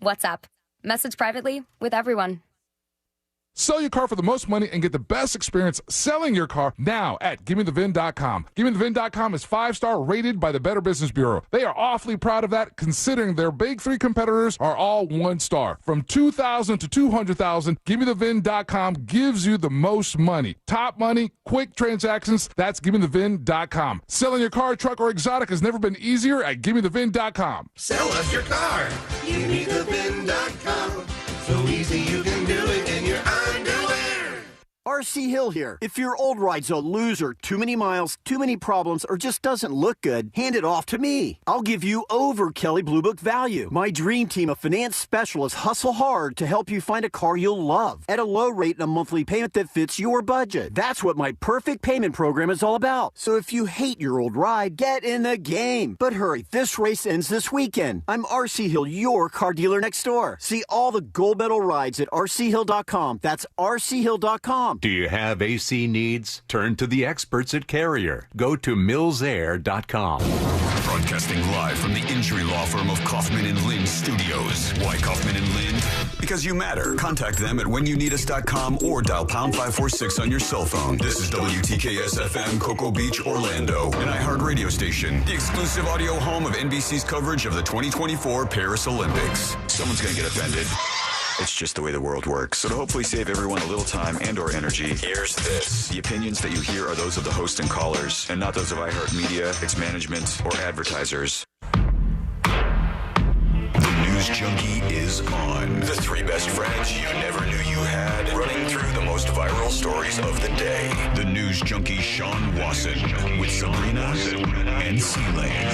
WhatsApp. Message privately with everyone. Sell your car for the most money and get the best experience selling your car now at GimmeTheVin.com. GimmeTheVin.com is 5-star rated by the Better Business Bureau. They are awfully proud of that, considering their big 3 competitors are all 1-star. From $2,000 to $200,000, GimmeTheVin.com gives you the most money. Top money, quick transactions, that's GimmeTheVin.com. Selling your car, truck, or exotic has never been easier at GimmeTheVin.com. Sell us your car. GimmeTheVin.com. So easy you can do it in your underwear. RC Hill here. If your old ride's a loser, too many miles, too many problems, or just doesn't look good, hand it off to me. I'll give you over Kelley Blue Book value. My dream team of finance specialists hustle hard to help you find a car you'll love at a low rate and a monthly payment that fits your budget. That's what my perfect payment program is all about. So if you hate your old ride, get in the game. But hurry, this race ends this weekend. I'm RC Hill, your car dealer next door. See all the gold medal rides at rchill.com. That's rchill.com. Do you have AC needs? Turn to the experts at Carrier. Go to millsair.com. Broadcasting live from the injury law firm of Kaufman and Lind Studios. Why Kaufman and Lind? Because you matter. Contact them at whenyouneedus.com or dial pound 546 on your cell phone. This is WTKS FM, Cocoa Beach, Orlando, an iHeart radio station. The exclusive audio home of NBC's coverage of the 2024 Paris Olympics. Someone's going to get offended. It's just the way the world works. So to hopefully save everyone a little time and or energy, here's this. The opinions that you hear are those of the host and callers, and not those of iHeartMedia, its management, or advertisers. The News Junkie is on. The 3 best friends you never knew you had, running through the most viral stories of the day. The News Junkie Sean Wasson with Sabrina and C-Lane.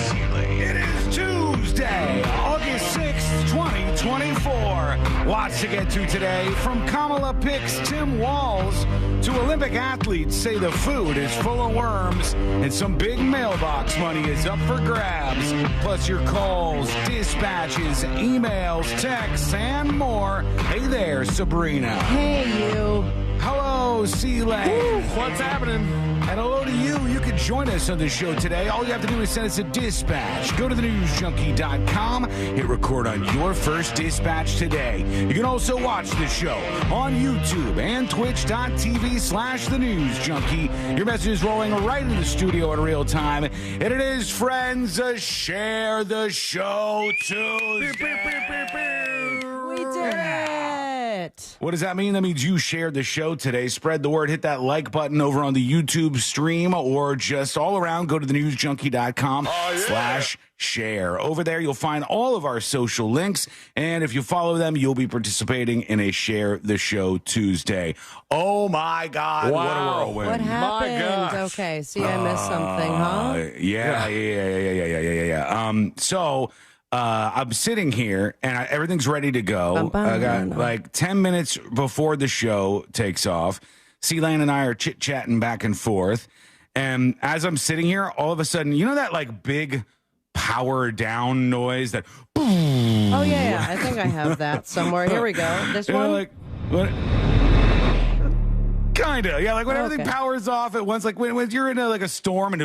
It is Tuesday, August 6th, 2024. Lots to get to today. From Kamala picks Tim Walz to Olympic athletes say the food is full of worms and some big mailbox money is up for grabs. Plus your calls, dispatches, emails, texts, and more. Hey there, Sabrina. Hey, you. Hello, C-Lane. What's happening? And hello to you. You can join us on the show today. All you have to do is send us a dispatch. Go to thenewsjunkie.com. Hit record on your first dispatch today. You can also watch the show on YouTube and twitch.tv/thenewsjunkie. Your message is rolling right in the studio in real time. And it is, friends, Share the Show Tuesday. We did it. What does that mean? That means you shared the show today. Spread the word. Hit that like button over on the YouTube stream or just all around. Go to thenewsjunkie.com/share. Over there, you'll find all of our social links. And if you follow them, you'll be participating in a Share the Show Tuesday. Oh, my God. Wow. What a whirlwind. What happened? My gosh. Okay, see, I missed something, huh? Yeah. I'm sitting here, and everything's ready to go. I got like 10 minutes before the show takes off. C-Lane and I are chit-chatting back and forth. And as I'm sitting here, all of a sudden, you know that like big power down noise that boom? Oh, yeah. I think I have that somewhere. Here we go. This one? Like, what? Kinda, yeah. Like when everything powers off at once, like when you're in a storm and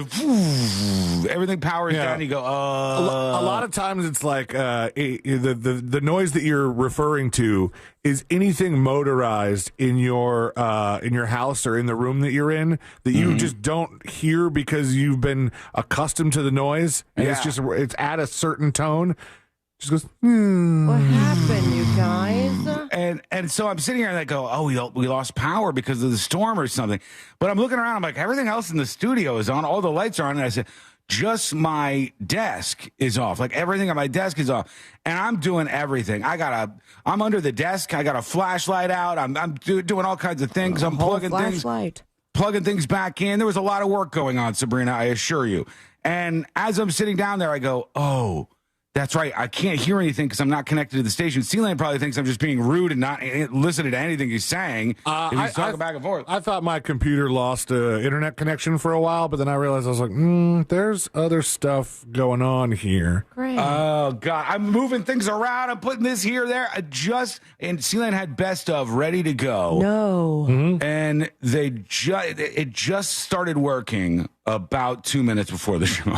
everything powers down, you go, A lot of times it's like the noise that you're referring to is anything motorized in your house or in the room that you're in that you just don't hear because you've been accustomed to the noise, and it's at a certain tone. Just goes, What happened, you guys? And so I'm sitting here and I go, oh, we lost power because of the storm or something. But I'm looking around, I'm like, everything else in the studio is on, all the lights are on, and I said, just my desk is off. Like everything on my desk is off. And I'm doing everything. I'm under the desk, I got a flashlight out, I'm doing all kinds of things. I'm plugging things back in. There was a lot of work going on, Sabrina, I assure you. And as I'm sitting down there, I go, oh, that's right. I can't hear anything because I'm not connected to the station. C-Lane probably thinks I'm just being rude and not listening to anything he's saying. He's talking back and forth. I thought my computer lost internet connection for a while, but then I realized I was like, there's other stuff going on here. Great. Oh, God. I'm moving things around. I'm putting this here, there. And C-Lane had best of ready to go. No. Mm-hmm. And it just started working about 2 minutes before the show.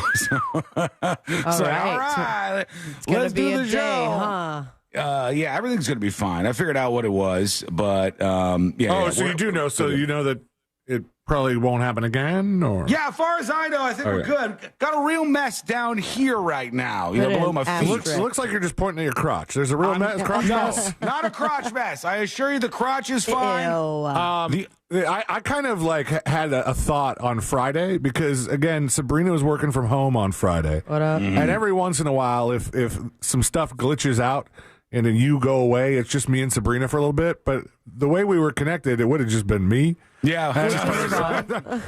All right. right. It's going to be a day, huh? Yeah, everything's going to be fine. I figured out what it was, but yeah. So you do know. So you know that it probably won't happen again, or yeah. As far as I know, I think we're good. Got a real mess down here right now. Put Below an my feet. looks like you're just pointing at your crotch. There's a real crotch mess. Not a crotch mess. I assure you, the crotch is fine. I kind of like had a thought on Friday because again, Sabrina was working from home on Friday. What up? And every once in a while, if some stuff glitches out and then you go away, it's just me and Sabrina for a little bit. But the way we were connected, it would have just been me. Yeah.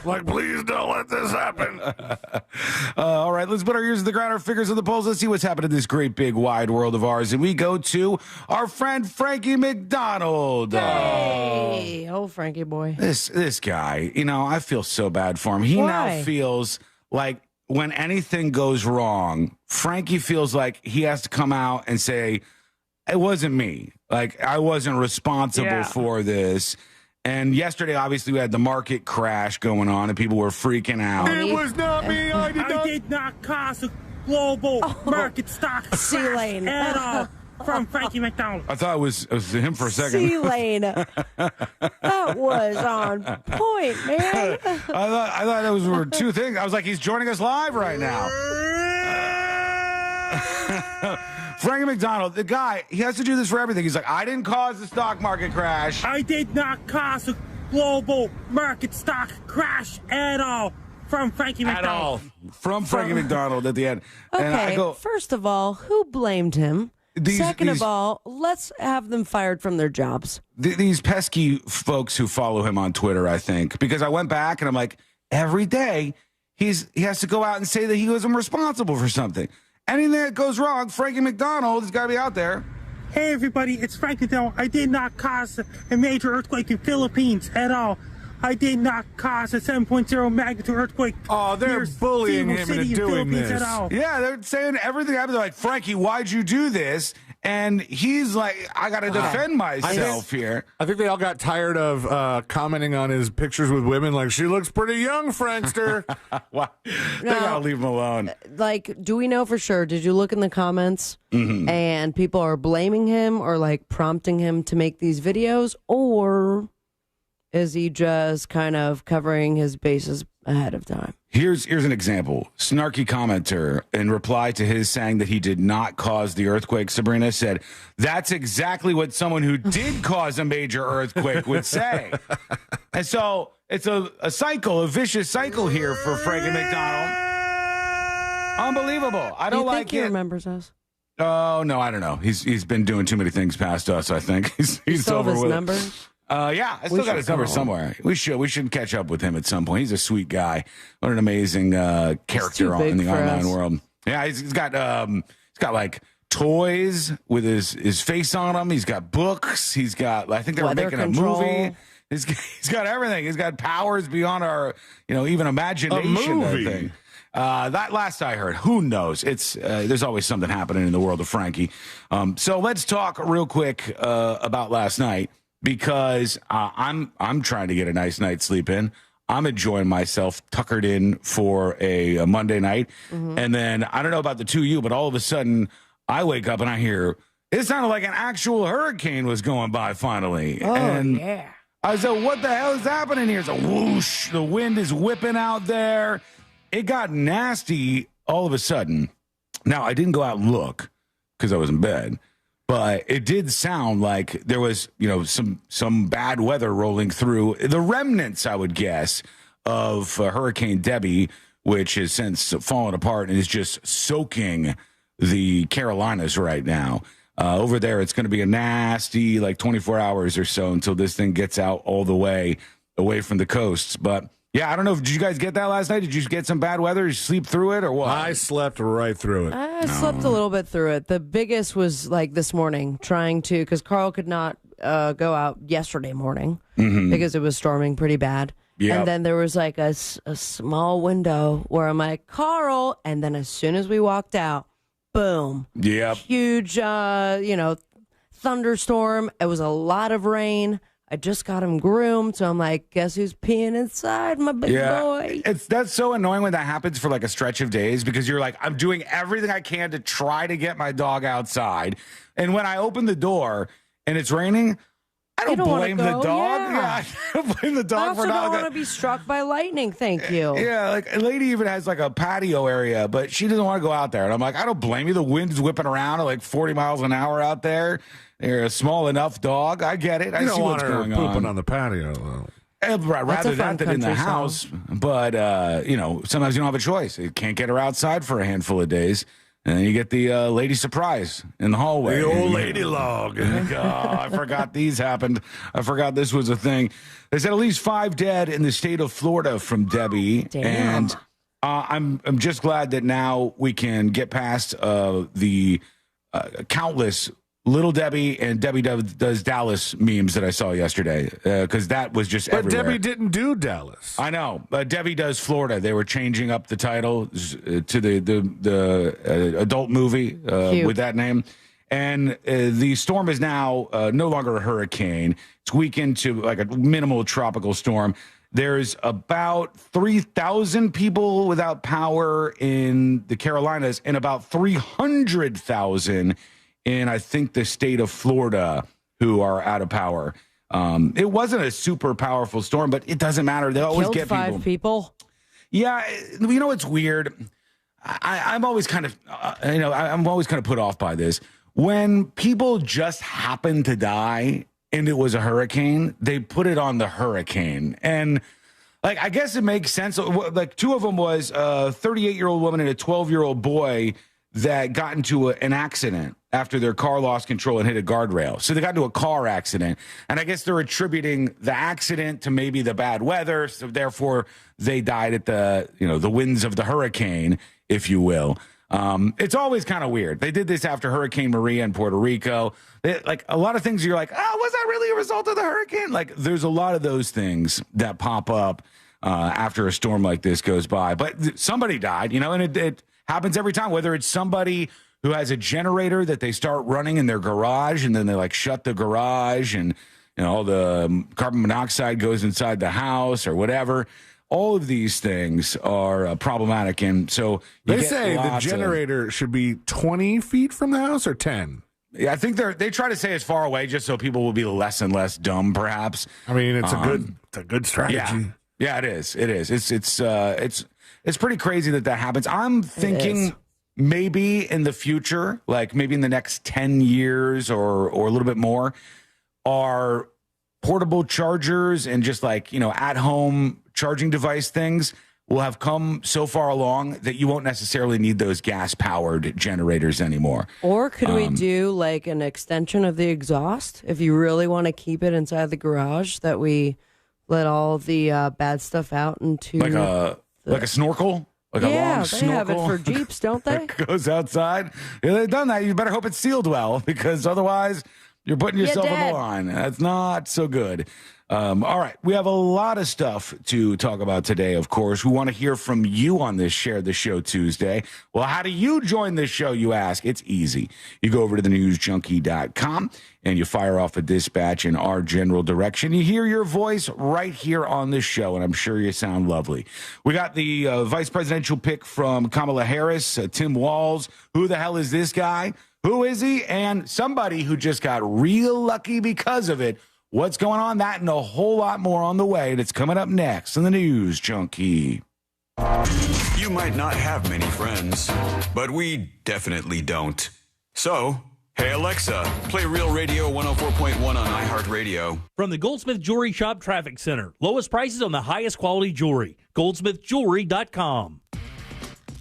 Like, please don't let this happen. All right, let's put our ears to the ground, our fingers on the pulse. Let's see what's happened in this great big wide world of ours. And we go to our friend Frankie McDonald. Hey, Frankie boy. This guy, I feel so bad for him. He now feels like when anything goes wrong, Frankie feels like he has to come out and say, it wasn't me. Like, I wasn't responsible for this. And yesterday, obviously, we had the market crash going on, and people were freaking out. It was not me. I did not cause a global market stock C-Lane at all from Frankie McDonald. I thought it was him for a second. C-Lane. That was on point, man. I thought those were two things. I was like, he's joining us live right now. Frankie McDonald, the guy, he has to do this for everything. He's like, I didn't cause the stock market crash. I did not cause a global market stock crash at all from Frankie McDonald. At all. From Frankie McDonald at the end. Okay, and I go, first of all, who blamed him? Second of all, let's have them fired from their jobs. These pesky folks who follow him on Twitter, I think, because I went back and I'm like, every day he has to go out and say that he wasn't responsible for something. Anything that goes wrong, Frankie McDonald has got to be out there. Hey, everybody, it's Frankie McDonald. I did not cause a major earthquake in Philippines at all. I did not cause a 7.0 magnitude earthquake. Oh, they're bullying him into doing this. At all. Yeah, they're saying everything happened. They're like, Frankie, why'd you do this? And he's like, I got to defend myself here. I think they all got tired of commenting on his pictures with women like, she looks pretty young, Frankster. Wow. They got to leave him alone. Like, do we know for sure? Did you look in the comments and people are blaming him or like prompting him to make these videos? Or is he just kind of covering his bases ahead of time? Here's an example. Snarky commenter, in reply to his saying that he did not cause the earthquake, Sabrina said, that's exactly what someone who did cause a major earthquake would say. And so it's a cycle, a vicious cycle here for Frankie McDonald. Unbelievable. I don't like it. He remembers us? Oh, no, I don't know. He's been doing too many things past us, I think. He's still over have his with number? Yeah, I still got his number somewhere. We should catch up with him at some point. He's a sweet guy. What an amazing character in the online world. Yeah, he's got like toys with his face on them. He's got books. He's got, I think they were making a movie. He's got everything. He's got powers beyond our even imagination. I think. That last I heard, who knows? It's there's always something happening in the world of Frankie. So let's talk real quick about last night. Because I'm trying to get a nice night's sleep in. I'm enjoying myself tuckered in for a Monday night. And then I don't know about the two of you, but all of a sudden I wake up and I hear it sounded like an actual hurricane was going by finally. Oh, and yeah. I said, what the hell is happening here? It's a whoosh. The wind is whipping out there. It got nasty all of a sudden. Now, I didn't go out and look because I was in bed. But it did sound like there was, some bad weather rolling through. The remnants, I would guess, of Hurricane Debbie, which has since fallen apart and is just soaking the Carolinas right now. Over there, it's going to be a nasty, 24 hours or so until this thing gets out all the way away from the coasts. But yeah, I don't know. Did you guys get that last night? Did you get some bad weather? Did you sleep through it or what? I slept right through it. I slept a little bit through it. The biggest was this morning, trying to, because Carl could not go out yesterday morning because it was storming pretty bad. Yep. And then there was a small window where I'm like, Carl. And then as soon as we walked out, boom. Yep. Huge, thunderstorm. It was a lot of rain. I just got him groomed, so I'm like, guess who's peeing inside, my big boy? That's so annoying when that happens for like a stretch of days because you're like, I'm doing everything I can to try to get my dog outside. And when I open the door and it's raining, I don't blame the dog. Yeah. I don't blame the dog for not. I also don't want to be struck by lightning. Thank you. Yeah, like a lady even has like a patio area, but she doesn't want to go out there. And I'm like, I don't blame you. The wind's whipping around at like 40 miles an hour out there. You're a small enough dog. I get it. I see what's going on. Pooping on the patio, though. Rather that than in the house. But, sometimes you don't have a choice. You can't get her outside for a handful of days. And then you get the lady surprise in the hallway. The old lady log. I forgot these happened. I forgot this was a thing. They said at least 5 dead in the state of Florida from Debbie. Damn. And I'm just glad that now we can get past the countless Little Debbie and Debbie does Dallas memes that I saw yesterday because that was just everywhere. But Debbie didn't do Dallas. I know. Debbie does Florida. They were changing up the title to the adult movie with that name. And the storm is now no longer a hurricane. It's weakened to like a minimal tropical storm. There's about 3,000 people without power in the Carolinas and about 300,000 in, I think, the state of Florida who are out of power. It wasn't a super powerful storm, but it doesn't matter. They always get 5 people. Yeah, you know what's weird? I'm always kind of, I'm always kind of put off by this. When people just happen to die and it was a hurricane, they put it on the hurricane. And like, I guess it makes sense. Like 2 of them was a 38-year-old woman and a 12-year-old boy that got into an accident after their car lost control and hit a guardrail. So they got into a car accident. And I guess they're attributing the accident to maybe the bad weather. So therefore they died at the winds of the hurricane, if you will. It's always kind of weird. They did this after Hurricane Maria in Puerto Rico. Like a lot of things you're like, oh, was that really a result of the hurricane? Like there's a lot of those things that pop up after a storm like this goes by. But somebody died, and it happens every time, whether it's somebody who has a generator that they start running in their garage and then they like shut the garage and all the carbon monoxide goes inside the house or whatever. All of these things are problematic. And so they say the generator should be 20 feet from the house or 10. Yeah, I think they try to say as far away just so people will be less and less dumb, perhaps. I mean, it's a good strategy. Yeah, it is. It is. It's pretty crazy that happens. I'm thinking maybe in the future, like maybe in the next 10 years or a little bit more, are portable chargers and just like, at home charging device things will have come so far along that you won't necessarily need those gas powered generators anymore. Or could we do like an extension of the exhaust if you really want to keep it inside the garage, that we let all the bad stuff out into like a snorkel? Like a long snorkel? They have it for Jeeps, don't they? It goes outside. Yeah, they've done that. You better hope it's sealed well because otherwise you're putting yourself on the line. That's not so good. All right. We have a lot of stuff to talk about today, of course. We want to hear from you on this Share the Show Tuesday. Well, how do you join this show, you ask? It's easy. You go over to thenewsjunkie.com and you fire off a dispatch in our general direction. You hear your voice right here on this show, and I'm sure you sound lovely. We got the vice presidential pick from Kamala Harris, Tim Walz. Who the hell is this guy? Who is he? And somebody who just got real lucky because of it. What's going on? That and a whole lot more on the way. And it's coming up next in the News Junkie. You might not have many friends, but we definitely don't. So, hey Alexa, play Real Radio 104.1 on iHeartRadio. From the Goldsmith Jewelry Shop Traffic Center. Lowest prices on the highest quality jewelry. GoldsmithJewelry.com.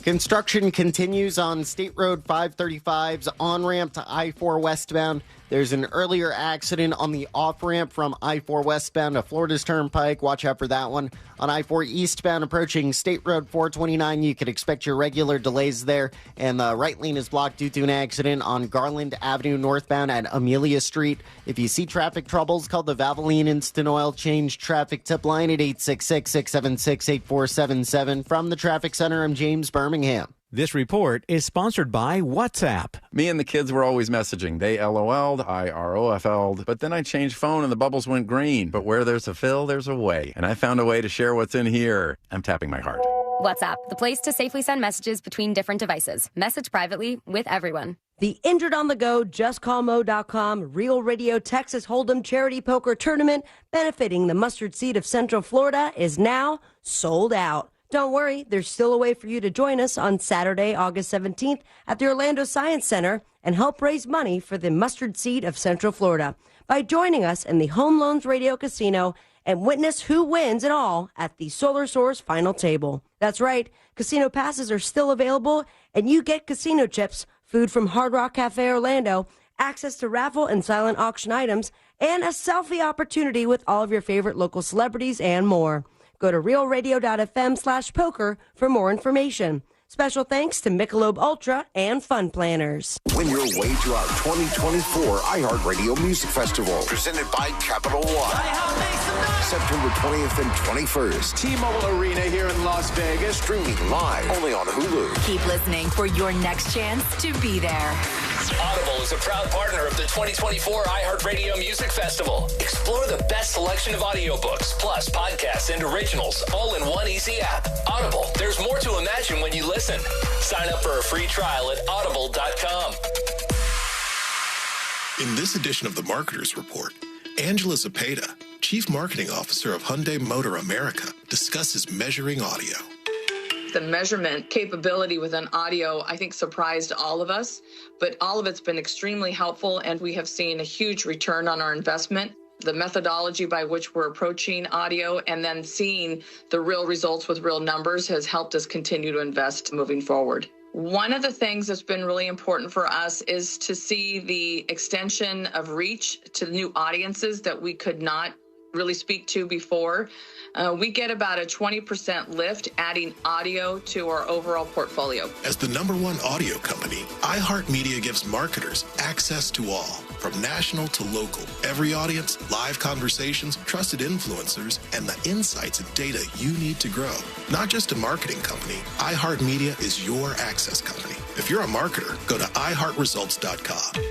Construction continues on State Road 535's on-ramp to I-4 westbound. There's an earlier accident on the off-ramp from I-4 westbound to Florida's Turnpike. Watch out for that one. On I-4 eastbound approaching State Road 429, you could expect your regular delays there. And the right lane is blocked due to an accident on Garland Avenue northbound at Amelia Street. If you see traffic troubles, call the Valvoline Instant Oil Change traffic tip line at 866-676-8477. From the Traffic Center, I'm James Birmingham. This report is sponsored by WhatsApp. Me and the kids were always messaging. They LOL'd, I ROFL'd, but then I changed phone and the bubbles went green. But where there's a fill, there's a way. And I found a way to share what's in here. I'm tapping my heart. WhatsApp, the place to safely send messages between different devices. Message privately with everyone. The Injured on the Go, JustCallMo.com, Real Radio Texas Hold'em Charity Poker Tournament benefiting the mustard seed of Central Florida is now sold out. Don't worry, there's still a way for you to join us on Saturday, August 17th at the Orlando Science Center and help raise money for the mustard seed of Central Florida by joining us in the Home Loans Radio Casino and witness who wins it all at the Solar Source final table. That's right, casino passes are still available and you get casino chips, food from Hard Rock Cafe Orlando, access to raffle and silent auction items, and a selfie opportunity with all of your favorite local celebrities and more. Go to realradio.fm/poker for more information. Special thanks to Michelob Ultra and Fun Planners. Win your way to our 2024 iHeartRadio Music Festival, presented by Capital One. September 20th and 21st. T-Mobile Arena here in Las Vegas. Streaming live only on Hulu. Keep listening for your next chance to be there. Audible is a proud partner of the 2024 iHeartRadio Music Festival. Explore the best selection of audiobooks, plus podcasts and originals, all in one easy app. Audible, there's more to imagine when you listen. Sign up for a free trial at audible.com. In this edition of the Marketers Report, Angela Zepeda, Chief Marketing Officer of Hyundai Motor America, discusses measuring audio. The measurement capability within audio, I think, surprised all of us, but all of it's been extremely helpful, and we have seen a huge return on our investment. The methodology by which we're approaching audio and then seeing the real results with real numbers has helped us continue to invest moving forward. One of the things that's been really important for us is to see the extension of reach to new audiences that we could not really speak to before. We get about a 20% lift adding audio to our overall portfolio. As the #1 audio company, iHeartMedia gives marketers access to all, from national to local. Every audience, live conversations, trusted influencers, and the insights and data you need to grow. Not just a marketing company, iHeartMedia is your access company. If you're a marketer, go to iHeartResults.com.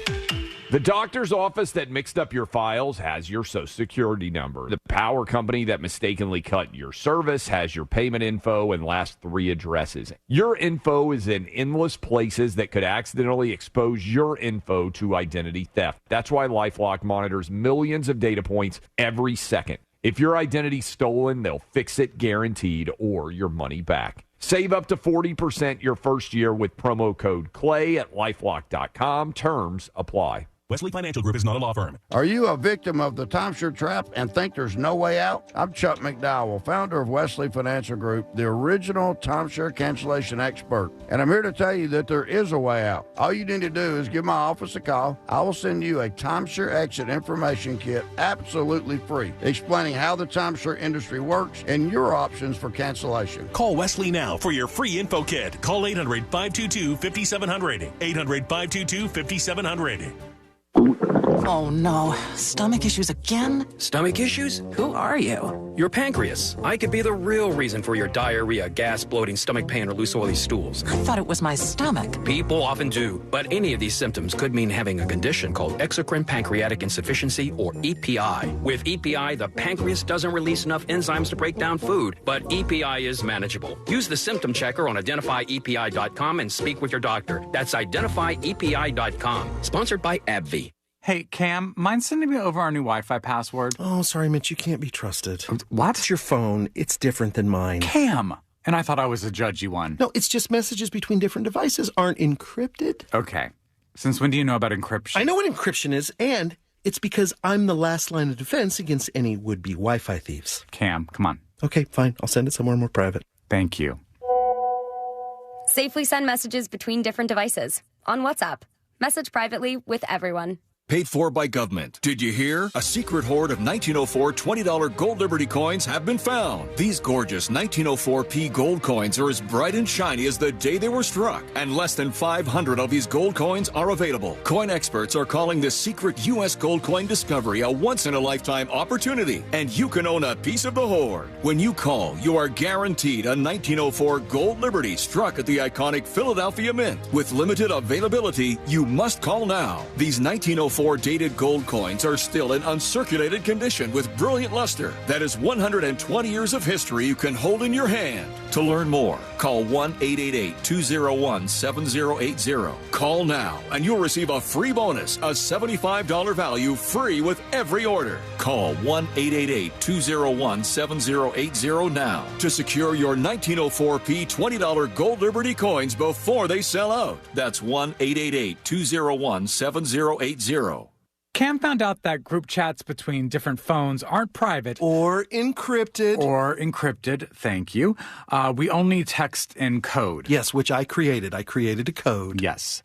The doctor's office that mixed up your files has your Social Security number. The power company that mistakenly cut your service has your payment info and last 3 addresses. Your info is in endless places that could accidentally expose your info to identity theft. That's why LifeLock monitors millions of data points every second. If your identity's stolen, they'll fix it guaranteed or your money back. Save up to 40% your first year with promo code CLAY at LifeLock.com. Terms apply. Wesley Financial Group is not a law firm. Are you a victim of the timeshare trap and think there's no way out? I'm Chuck McDowell, founder of Wesley Financial Group, the original timeshare cancellation expert. And I'm here to tell you that there is a way out. All you need to do is give my office a call. I will send you a timeshare exit information kit absolutely free, explaining how the timeshare industry works and your options for cancellation. Call Wesley now for your free info kit. Call 800-522-5700. 800-522-5700. Oh no, stomach issues again? Stomach issues? Who are you? Your pancreas. I could be the real reason for your diarrhea, gas, bloating, stomach pain, or loose oily stools. I thought it was my stomach. People often do, but any of these symptoms could mean having a condition called exocrine pancreatic insufficiency, or EPI. With EPI, the pancreas doesn't release enough enzymes to break down food, but EPI is manageable. Use the symptom checker on identifyepi.com and speak with your doctor. That's identifyepi.com. Sponsored by AbbVie. Hey, Cam, mind sending me over our new Wi-Fi password? Oh, sorry, Mitch, you can't be trusted. What? It's your phone. It's different than mine. Cam! And I thought I was a judgy one. No, it's just messages between different devices aren't encrypted. Okay. Since when do you know about encryption? I know what encryption is, and it's because I'm the last line of defense against any would-be Wi-Fi thieves. Cam, come on. Okay, fine. I'll send it somewhere more private. Thank you. Safely send messages between different devices on WhatsApp. Message privately with everyone. paid for by government. Did you hear? A secret hoard of 1904 $20 gold Liberty coins have been found. These gorgeous 1904p gold coins are as bright and shiny as the day they were struck, and less than 500 of these gold coins are available. Coin experts are calling this secret U.S. gold coin discovery a once-in-a-lifetime opportunity, and you can own a piece of the hoard. When you call, you are guaranteed a 1904 gold Liberty struck at the iconic Philadelphia Mint. With limited availability, you must call now. These 1904 dated gold coins are still in uncirculated condition with brilliant luster. That is 120 years of history you can hold in your hand. To learn more, call 1-888-201-7080. Call now and you'll receive a free bonus, a $75 value free with every order. Call 1-888-201-7080 now to secure your 1904p $20 gold Liberty coins before they sell out. That's 1-888-201-7080. Cam found out that group chats between different phones aren't private. Or encrypted. Thank you. We only text in code. Yes, which I created. I created a code. Yes.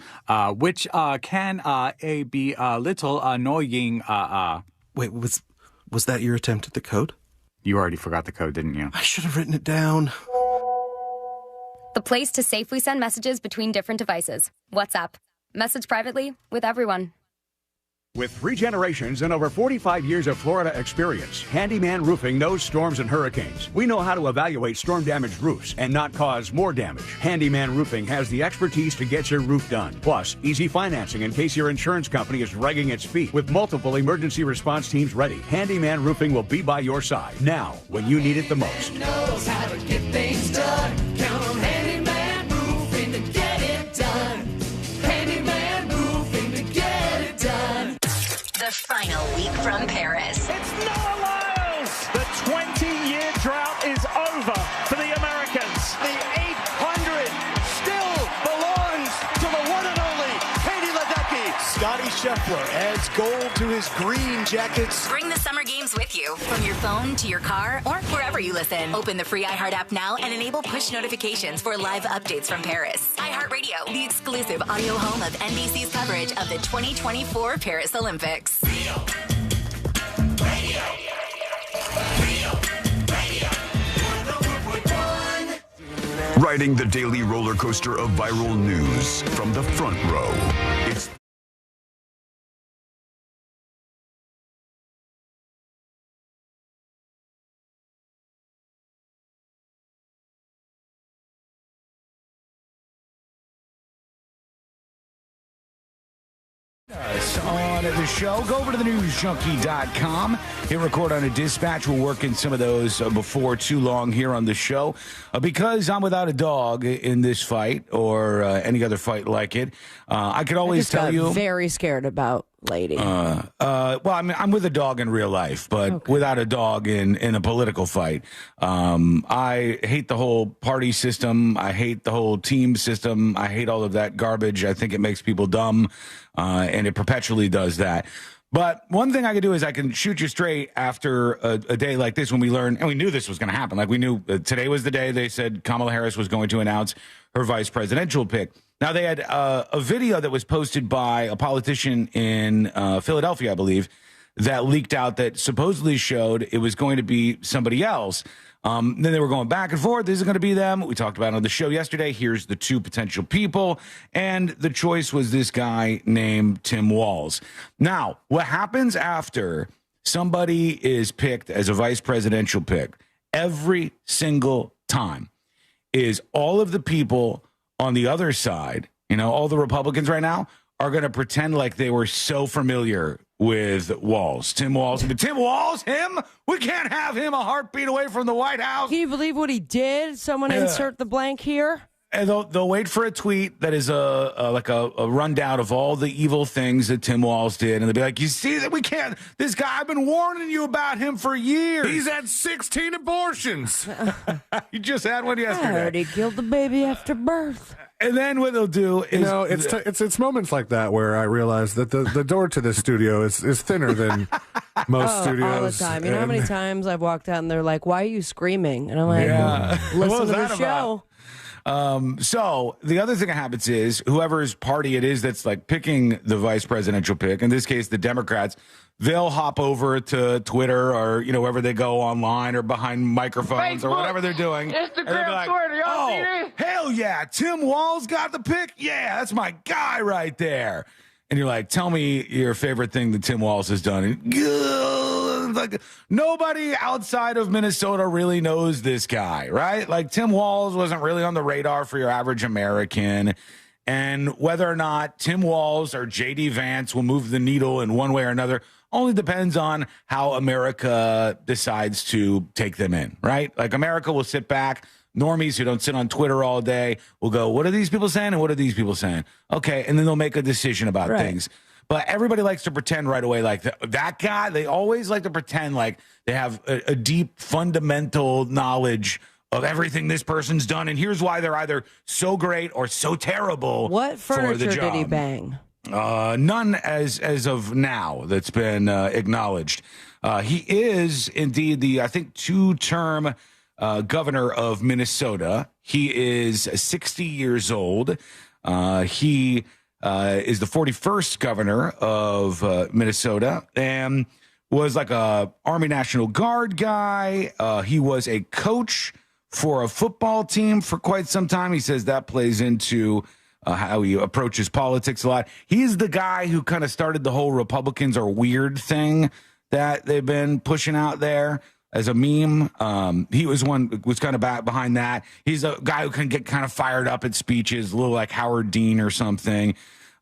Which can be a little annoying. Wait, was that your attempt at the code? You already forgot the code, didn't you? I should have written it down. The place to safely send messages between different devices. WhatsApp. Message privately with everyone. With 3 generations and over 45 years of Florida experience, Handyman Roofing knows storms and hurricanes. We know how to evaluate storm-damaged roofs and not cause more damage. Handyman Roofing has the expertise to get your roof done. Plus, easy financing in case your insurance company is dragging its feet. With multiple emergency response teams ready, Handyman Roofing will be by your side now when you need it the most. Knows how to get things done. Count on Handyman Roofing to get it done. Handyman Roofing to get it done. The final week from Paris. It's Noah Lyles! The 20-year drought is over for the Americans. The 800 still belongs to the one and only Katie Ledecky. Scotty Scheffler adds gold to his green jackets. Bring the summer games with you from your phone to your car or wherever you listen. Open the free iHeart app now and enable push notifications for live updates from Paris. iHeartRadio, the exclusive audio home of NBC's coverage of the 2024 Paris Olympics. Riding the daily roller coaster of viral news from the front row. It's on the show. Go over to the newsjunkie.com. Hit record on a dispatch. We'll work in some of those before too long here on the show. Because I'm without a dog in this fight or any other fight like it, I could always tell you. Very scared about Lady. Well, I mean, I'm with a dog in real life, but without a dog in a political fight. I hate the whole party system. I hate the whole team system. I hate all of that garbage. I think it makes people dumb, and it perpetually does that. But one thing I can do is I can shoot you straight after a day like this when we learn, and we knew this was going to happen. Like we knew today was the day they said Kamala Harris was going to announce her vice presidential pick. Now, they had a video that was posted by a politician in Philadelphia, I believe, that leaked out that supposedly showed it was going to be somebody else. Then they were going back and forth. This is going to be them. We talked about it on the show yesterday. Here's the 2 potential people. And the choice was this guy named Tim Walz. Now, what happens after somebody is picked as a vice presidential pick every single time is all of the people on the other side, you know, all the Republicans right now are going to pretend like they were so familiar with Walz. Tim Walz. But Tim Walz, him? We can't have him a heartbeat away from the White House. Can you believe what he did? Someone insert the blank here. And they'll wait for a tweet that is a rundown of all the evil things that Tim Walz did. And they'll be like, you see that we can't, this guy, I've been warning you about him for years. He's had 16 abortions. You just had one yesterday. I heard he killed the baby after birth. And then what they'll do is... You know, it's moments like that where I realize that the door to this studio is thinner than most studios. All the time. You know how many times I've walked out and they're like, why are you screaming? And I'm like, listen to the show. So the other thing that happens is whoever's party it is that's like picking the vice presidential pick, in this case, the Democrats, they'll hop over to Twitter or, wherever they go online or behind microphones or whatever they're doing. Instagram, like, Twitter, y'all oh, see this? hell yeah, Tim Walz got the pick? Yeah, that's my guy right there. And you're like, tell me your favorite thing that Tim Walz has done. And, like, nobody outside of Minnesota really knows this guy, right? Like, Tim Walz wasn't really on the radar for your average American. And whether or not Tim Walz or J.D. Vance will move the needle in one way or another only depends on how America decides to take them in, right? Like, America will sit back. Normies who don't sit on Twitter all day will go, what are these people saying? And what are these people saying? Okay. And then they'll make a decision about things. But everybody likes to pretend right away like that guy. They always like to pretend like they have a deep fundamental knowledge of everything this person's done. And here's why they're either so great or so terrible. What furniture for the job. did he bang? None as of now that's been acknowledged. He is indeed the, I think, 2-term governor of Minnesota. He is 60 years old. He is the 41st governor of Minnesota and was like a Army National Guard guy. He was a coach for a football team for quite some time. He says that plays into how he approaches politics a lot. He's the guy who kind of started the whole Republicans are weird thing that they've been pushing out there as a meme. He was kind of back behind that. He's a guy who can get kind of fired up at speeches, a little like Howard Dean or something.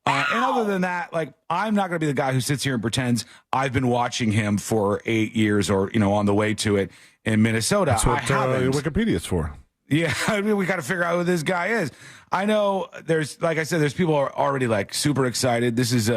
And other than that, like, I'm not going to be the guy who sits here and pretends I've been watching him for 8 years or, on the way to it in Minnesota. That's what Wikipedia's for. Yeah, I mean, we got to figure out who this guy is. I know like I said, there's people who are already like super excited. This is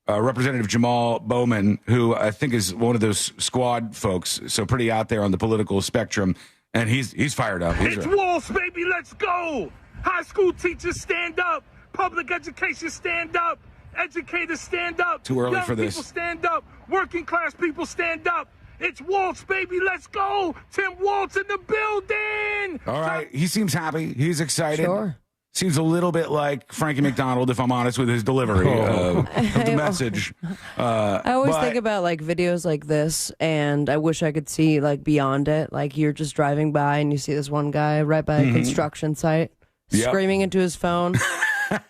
Representative Jamal Bowman, who I think is one of those squad folks, so pretty out there on the political spectrum, and he's fired up. It's Walz, baby, let's go! High school teachers, stand up! Public education, stand up! Educators, stand up! Too early Young for this. people, stand up! Working class people, stand up! It's Walz, baby, let's go! Tim Walz in the building! All right, he seems happy. He's excited. Sure. Seems a little bit like Frankie McDonald, if I'm honest, with his delivery of the message. I always think about like videos like this, and I wish I could see like beyond it. Like you're just driving by and you see this one guy right by a construction site screaming into his phone,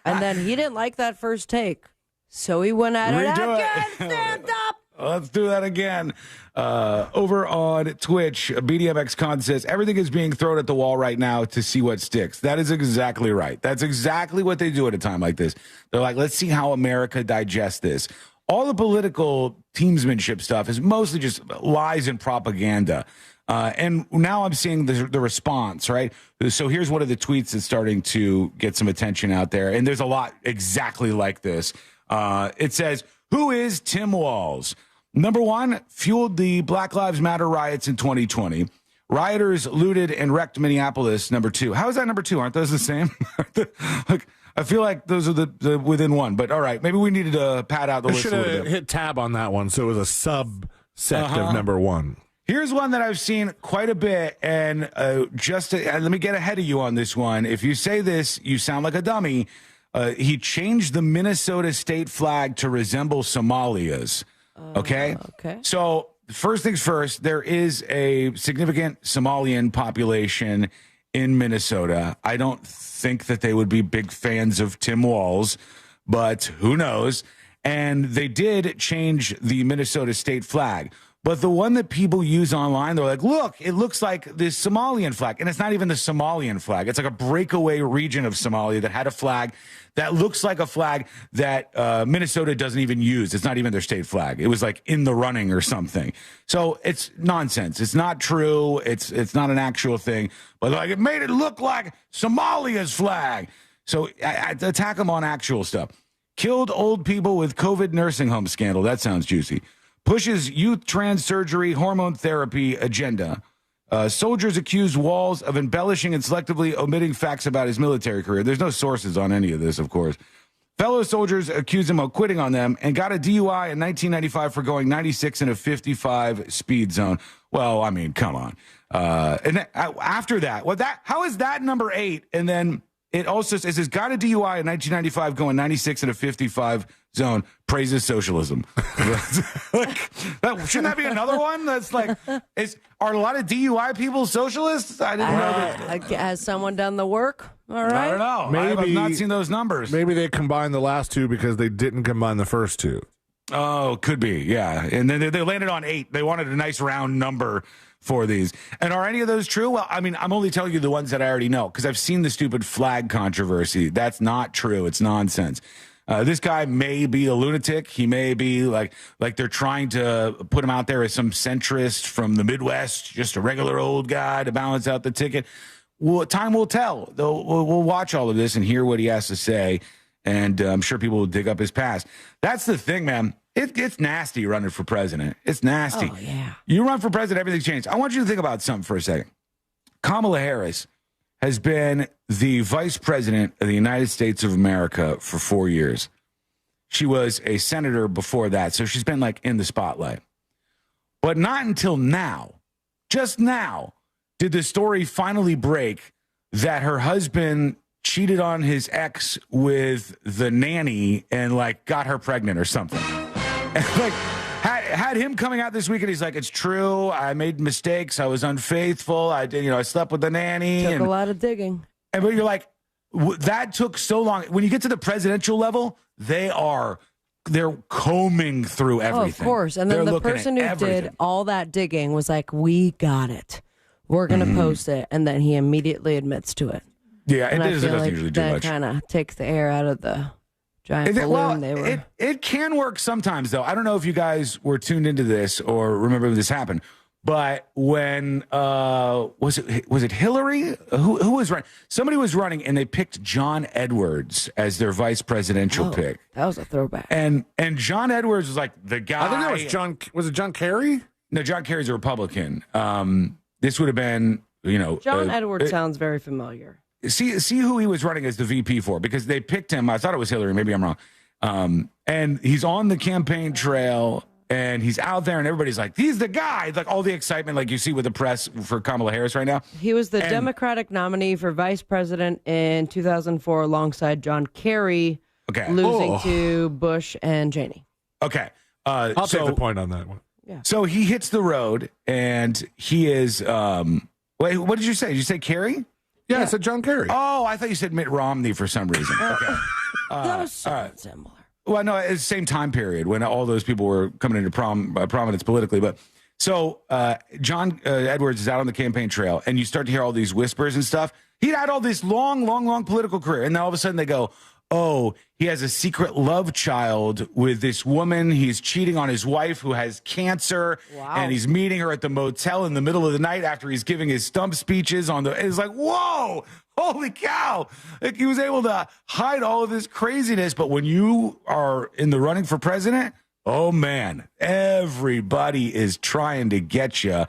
and then he didn't like that first take, so he went at it again. Stand up. Let's do that again. Over on Twitch, BDMXCon says, everything is being thrown at the wall right now to see what sticks. That is exactly right. That's exactly what they do at a time like this. They're like, let's see how America digests this. All the political teamsmanship stuff is mostly just lies and propaganda. And now I'm seeing the response, right? So here's one of the tweets that's starting to get some attention out there. And there's a lot exactly like this. It says, who is Tim Walz? Number one, fueled the Black Lives Matter riots in 2020. Rioters looted and wrecked Minneapolis, number two. How is that number two? Aren't those the same? Like, I feel like those are the within one. But all right, maybe we needed to pad out the list a little bit. Should have hit tab on that one, so it was a subset of number one. Here's one that I've seen quite a bit, and let me get ahead of you on this one. If you say this, you sound like a dummy. He changed the Minnesota state flag to resemble Somalia's. Okay? Okay. So first things first, there is a significant Somalian population in Minnesota. I don't think that they would be big fans of Tim Walz, but who knows? And they did change the Minnesota state flag. But the one that people use online, they're like, look, it looks like this Somalian flag. And it's not even the Somalian flag. It's like a breakaway region of Somalia that had a flag that looks like a flag that Minnesota doesn't even use. It's not even their state flag. It was like in the running or something. So it's nonsense. It's not true. It's not an actual thing. But like it made it look like Somalia's flag. So I attack them on actual stuff. Killed old people with COVID nursing home scandal. That sounds juicy. Pushes youth trans surgery, hormone therapy agenda. Soldiers accuse Walz of embellishing and selectively omitting facts about his military career. There's no sources on any of this, of course. Fellow soldiers accused him of quitting on them and got a DUI in 1995 for going 96 in a 55 speed zone. Well, I mean, come on. And after that, how is that number 8? And then it also says, got a DUI in 1995 going 96 in a 55 zone, praises socialism. Shouldn't that be another one? That's like, are a lot of DUI people socialists? I didn't know that. Has someone done the work? All right. I don't know. Maybe, I've not seen those numbers. Maybe they combined the last 2 because they didn't combine the first 2. Oh, could be, yeah. And then they landed on 8. They wanted a nice round number for these. And are any of those true? Well, I mean, I'm only telling you the ones that I already know because I've seen the stupid flag controversy. That's not true. It's nonsense. This guy may be a lunatic. He may be like they're trying to put him out there as some centrist from the Midwest, just a regular old guy to balance out the ticket. Well, time will tell. We'll watch all of this and hear what he has to say. And I'm sure people will dig up his past. That's the thing, man. It's nasty running for president. It's nasty. Oh, yeah. You run for president, everything's changed. I want you to think about something for a second. Kamala Harris has been the vice president of the United States of America for 4 years. She was a senator before that, so she's been like in the spotlight. But not until now, just now, did the story finally break that her husband cheated on his ex with the nanny and like got her pregnant or something. And like had him coming out this week and he's like, it's true. I made mistakes. I was unfaithful. I did, I slept with the nanny. Took a lot of digging. And but you're like, that took so long. When you get to the presidential level, they're combing through everything. Oh, of course. And then the person who did all that digging was like, we got it. We're going to post it. And then he immediately admits to it. Yeah, and it doesn't like usually do that much. Kind of takes the air out of the giant balloon. It can work sometimes, though. I don't know if you guys were tuned into this or remember when this happened, but when was it Hillary? Who was running? Somebody was running, and they picked John Edwards as their vice presidential pick. That was a throwback. And John Edwards was like the guy. I think that was John. Was it John Kerry? No, John Kerry's a Republican. This would have been, John Edwards sounds very familiar. See who he was running as the VP for, because they picked him. I thought it was Hillary. Maybe I'm wrong. And he's on the campaign trail, and he's out there, and everybody's like, he's the guy. Like all the excitement like you see with the press for Kamala Harris right now. He was the Democratic nominee for vice president in 2004 alongside John Kerry, losing to Bush and Cheney. Okay. I'll take the point on that one. Yeah. So he hits the road, and he is wait, what did you say? Did you say Kerry? Yeah, I said John Kerry. Oh, I thought you said Mitt Romney for some reason. Okay. That was similar. Well, no, it's the same time period when all those people were coming into prominence politically. But so John Edwards is out on the campaign trail, and you start to hear all these whispers and stuff. He'd had all this long political career, and then all of a sudden they go, oh, he has a secret love child with this woman. He's cheating on his wife who has cancer. Wow. And he's meeting her at the motel in the middle of the night after he's giving his stump speeches on the. It's like, whoa, holy cow. Like, he was able to hide all of this craziness. But when you are in the running for president, oh, man, everybody is trying to get you.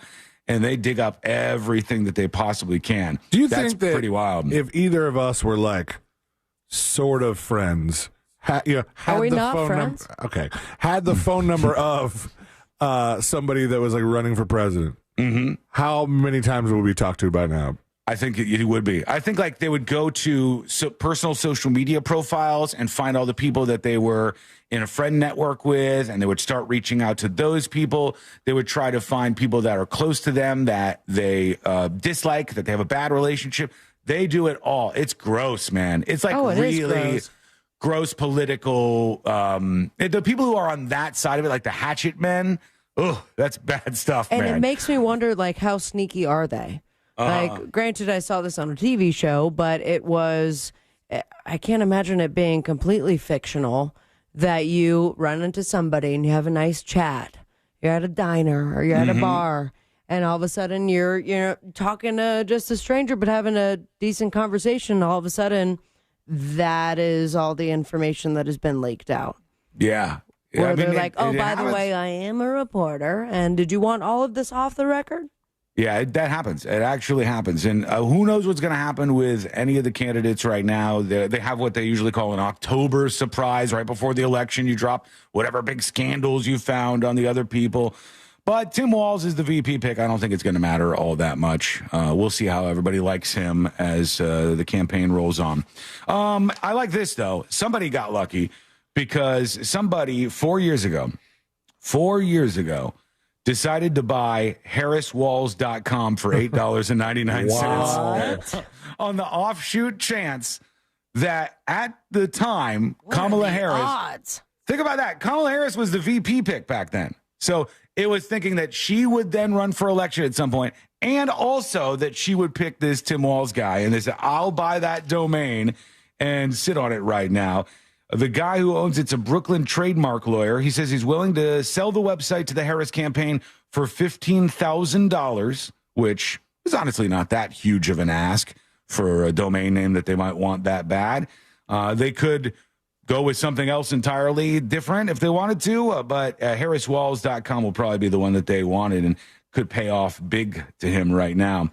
And they dig up everything that they possibly can. Do you That's think that pretty wild? If either of us were like sort of friends, had Are we the not phone friends? Had the phone number of somebody that was like running for president, how many times would we talk to by now? I think it would be. I think like they would go to personal social media profiles and find all the people that they were in a friend network with, and they would start reaching out to those people. They would try to find people that are close to them that they dislike, that they have a bad relationship. They do it all. It's gross, man. It's like really gross political. The people who are on that side of it, like the hatchet men, that's bad stuff, and man. it makes me wonder, like, how sneaky are they? Like, granted, I saw this on a TV show, but I can't imagine it being completely fictional that you run into somebody and you have a nice chat. You're at a diner or you're at a bar, and all of a sudden you're talking to just a stranger but having a decent conversation. All of a sudden, that is all the information that has been leaked out. Yeah. Where they're like, by the way, I am a reporter, and did you want all of this off the record? Yeah, that happens. It actually happens. And who knows what's going to happen with any of the candidates right now. They have what they usually call an October surprise right before the election. You drop whatever big scandals you found on the other people. But Tim Walz is the VP pick. I don't think it's going to matter all that much. We'll see how everybody likes him as the campaign rolls on. I like this, though. Somebody got lucky because somebody 4 years ago, decided to buy harriswalz.com for $8.99 on the offshoot chance that at the time, Kamala Harris. Odds. Think about that. Kamala Harris was the VP pick back then. So it was thinking that she would then run for election at some point, and also that she would pick this Tim Walz guy. And they said, I'll buy that domain and sit on it right now. The guy who owns it's a Brooklyn trademark lawyer. He says he's willing to sell the website to the Harris campaign for $15,000, which is honestly not that huge of an ask for a domain name that they might want that bad. They could go with something else entirely different if they wanted to, but harriswalz.com will probably be the one that they wanted and could pay off big to him right now.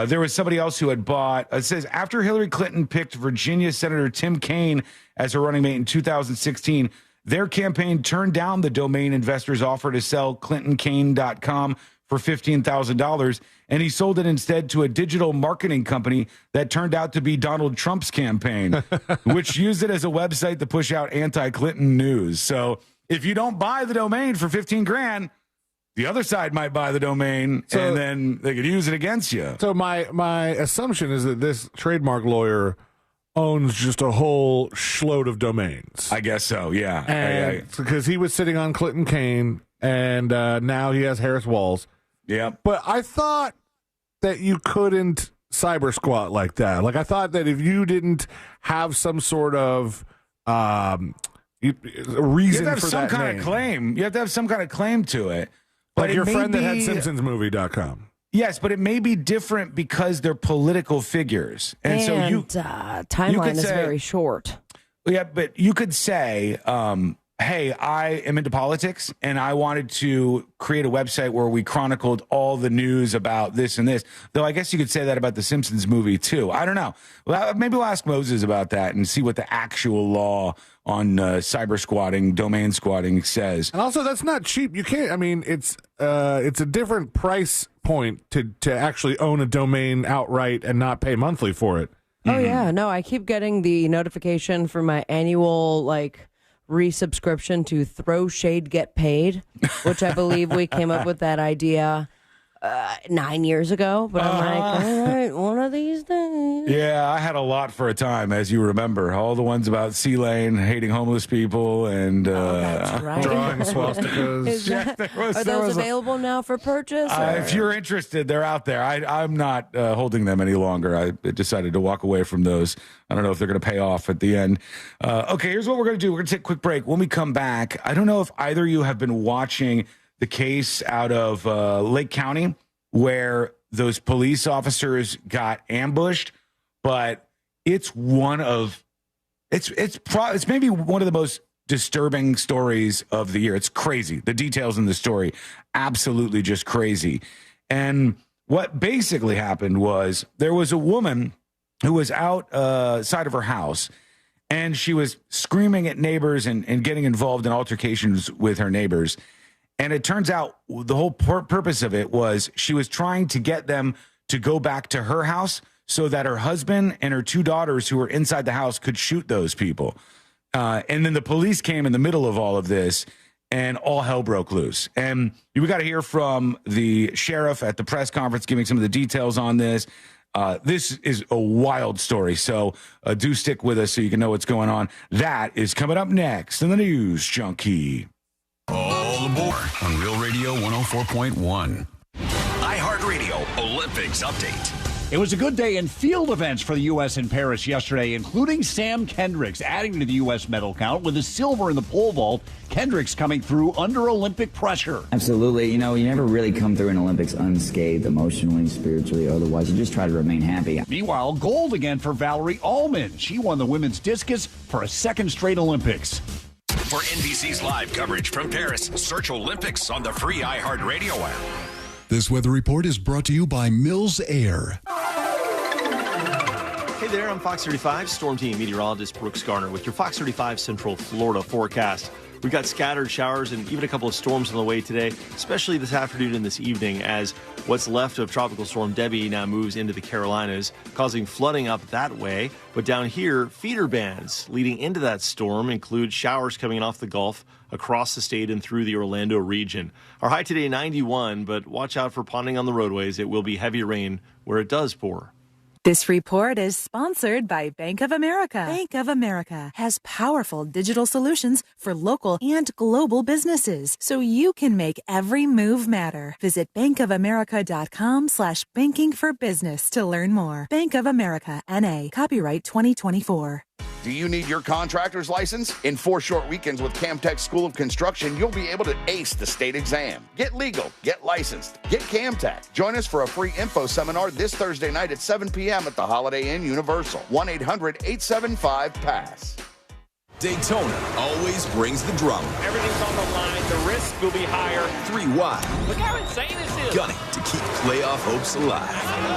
There was somebody else who had bought, it says, after Hillary Clinton picked Virginia Senator Tim Kaine as her running mate in 2016, their campaign turned down the domain investors' offer to sell clintonkaine.com for $15,000, and he sold it instead to a digital marketing company that turned out to be Donald Trump's campaign, which used it as a website to push out anti-Clinton news. So if you don't buy the domain for $15,000, the other side might buy the domain, and then they could use it against you. So my assumption is that this trademark lawyer owns just a whole shload of domains. I guess so, yeah. Because he was sitting on Clinton Kaine, and now he has Harris Walz. Yeah. But I thought that you couldn't cyber squat like that. Like, I thought that if you didn't have some sort of reason you have to have for some that kind name. of claim. You have to have some kind of claim to it. Like But your it may friend that had be- SimpsonsMovie.com. Yes, but it may be different because they're political figures. And so you timeline is very short. Yeah, but you could say, hey, I am into politics and I wanted to create a website where we chronicled all the news about this and this. Though I guess you could say that about the Simpsons movie too. I don't know. Well, maybe we'll ask Moses about that and see what the actual law on cyber squatting, domain squatting says. And also, that's not cheap. You can't. I mean, it's a different price point to actually own a domain outright and not pay monthly for it. Oh yeah, no, I keep getting the notification for my annual resubscription to Throw Shade Get Paid, which I believe we came up with that idea 9 years ago. But I'm like, all right, one of these days. Yeah, I had a lot for a time, as you remember. All the ones about C-Lane, hating homeless people, and That's right. drawing swastikas. Is that- are those available now for purchase? If you're interested, they're out there. I'm not holding them any longer. I decided to walk away from those. I don't know if they're going to pay off at the end. Okay, here's what we're going to do. We're going to take a quick break. When we come back, I don't know if either of you have been watching the case out of Lake County where those police officers got ambushed, but it's maybe one of the most disturbing stories of the year. It's crazy. The details in the story, absolutely just crazy. And what basically happened was there was a woman who was outside of her house, and she was screaming at neighbors and getting involved in altercations with her neighbors. And it turns out the whole purpose of it was she was trying to get them to go back to her house so that her husband and her two daughters who were inside the house could shoot those people. And then the police came in the middle of all of this, and all hell broke loose. And we got to hear from the sheriff at the press conference giving some of the details on this. This is a wild story, so do stick with us so you can know what's going on. That is coming up next in the News Junkie. All aboard on Real Radio 104.1. iHeartRadio Olympics Update. It was a good day in field events for the U.S. in Paris yesterday, including Sam Kendricks adding to the U.S. medal count with a silver in the pole vault. Kendricks coming through under Olympic pressure. Absolutely. You know, you never really come through an Olympics unscathed emotionally, spiritually, otherwise. You just try to remain happy. Meanwhile, gold again for Valerie Allman. She won the women's discus for a second straight Olympics. For NBC's live coverage from Paris, search Olympics on the free iHeartRadio app. This weather report is brought to you by Mills Air. Hey there, I'm Fox 35 Storm Team meteorologist Brooks Garner with your Fox 35 Central Florida forecast. We've got scattered showers and even a couple of storms on the way today, especially this afternoon and this evening, as what's left of Tropical Storm Debbie now moves into the Carolinas, causing flooding up that way. But down here, feeder bands leading into that storm include showers coming off the Gulf, across the state and through the Orlando region. Our high today, 91, but watch out for ponding on the roadways. It will be heavy rain where it does pour. This report is sponsored by Bank of America. Bank of America has powerful digital solutions for local and global businesses, so you can make every move matter. Visit bankofamerica.com/banking for business to learn more. Bank of America, N.A., copyright 2024. Do you need your contractor's license? In 4 short weekends with Camtech School of Construction, you'll be able to ace the state exam. Get legal, get licensed, get Camtech. Join us for a free info seminar this Thursday night at 7 p.m. at the Holiday Inn Universal. 1-800-875-PASS. Daytona always brings the drama. Everything's on the line. The risk will be higher. 3 wide. Look how insane this is. Gunning to keep playoff hopes alive.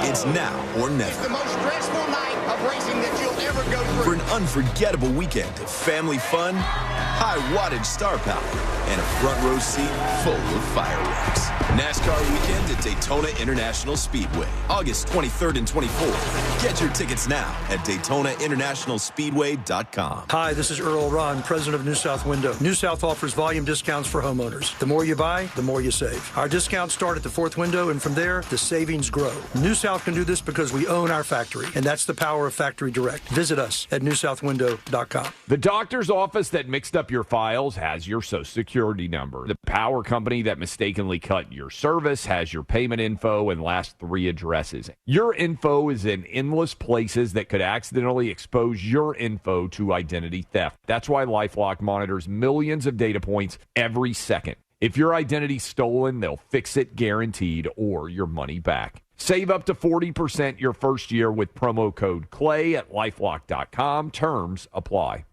It's now or never. It's the most stressful night of racing that you'll ever go through. For an unforgettable weekend of family fun, high wattage star power, and a front row seat full of fireworks. NASCAR weekend at Daytona International Speedway, August 23rd and 24th. Get your tickets now at DaytonaInternationalSpeedway.com. Hi, this is Earl Ron, president of New South Window. New South offers volume discounts for homeowners. The more you buy, the more you save. Our discounts start at the 4th window, and from there, the savings grow. New South can do this because we own our factory, and that's the power of Factory Direct. Visit us at newsouthwindow.com. The doctor's office that mixed up your files has your Social Security number. The power company that mistakenly cut your service has your payment info and last 3 addresses. Your info is in endless places that could accidentally expose your info to identity theft. That's why LifeLock monitors millions of data points every second. If your identity's stolen, they'll fix it guaranteed or your money back. Save up to 40% your first year with promo code CLAY at LifeLock.com. Terms apply.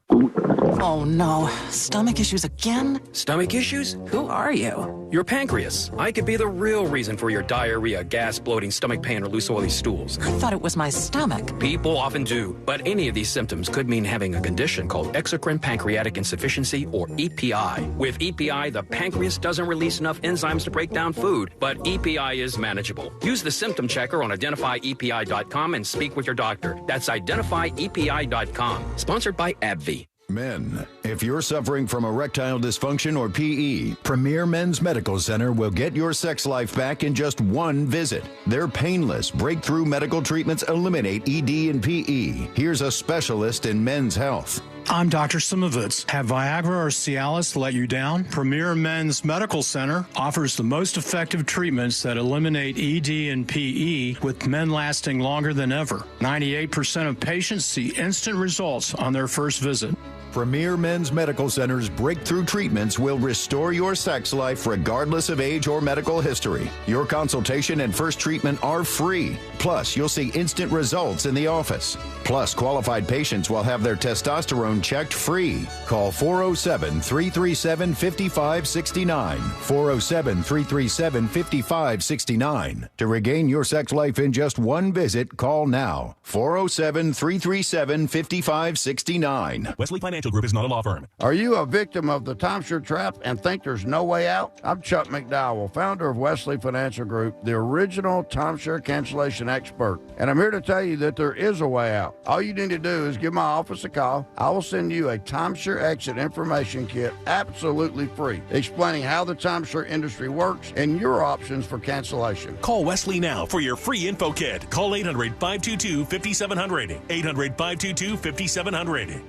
Oh no, stomach issues again? Stomach issues? Who are you? Your pancreas. I could be the real reason for your diarrhea, gas, bloating, stomach pain, or loose oily stools. I thought it was my stomach. People often do, but any of these symptoms could mean having a condition called exocrine pancreatic insufficiency, or EPI. With EPI, the pancreas doesn't release enough enzymes to break down food, but EPI is manageable. Use the symptom checker on identifyepi.com and speak with your doctor. That's identifyepi.com. Sponsored by AbbVie. Men, if you're suffering from erectile dysfunction or PE, Premier Men's Medical Center will get your sex life back in just 1 visit. Their painless, breakthrough medical treatments eliminate ED and PE. Here's a specialist in men's health. I'm Dr. Simovitz. Have Viagra or Cialis let you down? Premier Men's Medical Center offers the most effective treatments that eliminate ED and PE, with men lasting longer than ever. 98% of patients see instant results on their first visit. Premier Men's Medical Center's breakthrough treatments will restore your sex life regardless of age or medical history. Your consultation and first treatment are free. Plus, you'll see instant results in the office. Plus, qualified patients will have their testosterone checked free. Call 407-337-5569. 407-337-5569. To regain your sex life in just 1 visit, call now. 407-337-5569. Wesley Financial Group is not a law firm. Are you a victim of the timeshare trap and think there's no way out? I'm Chuck McDowell, founder of Wesley Financial Group, the original timeshare cancellation expert. And I'm here to tell you that there is a way out. All you need to do is give my office a call. I will send you a timeshare exit information kit absolutely free, explaining how the timeshare industry works and your options for cancellation. Call Wesley now for your free info kit. Call 800-522-5700. 800-522-5700.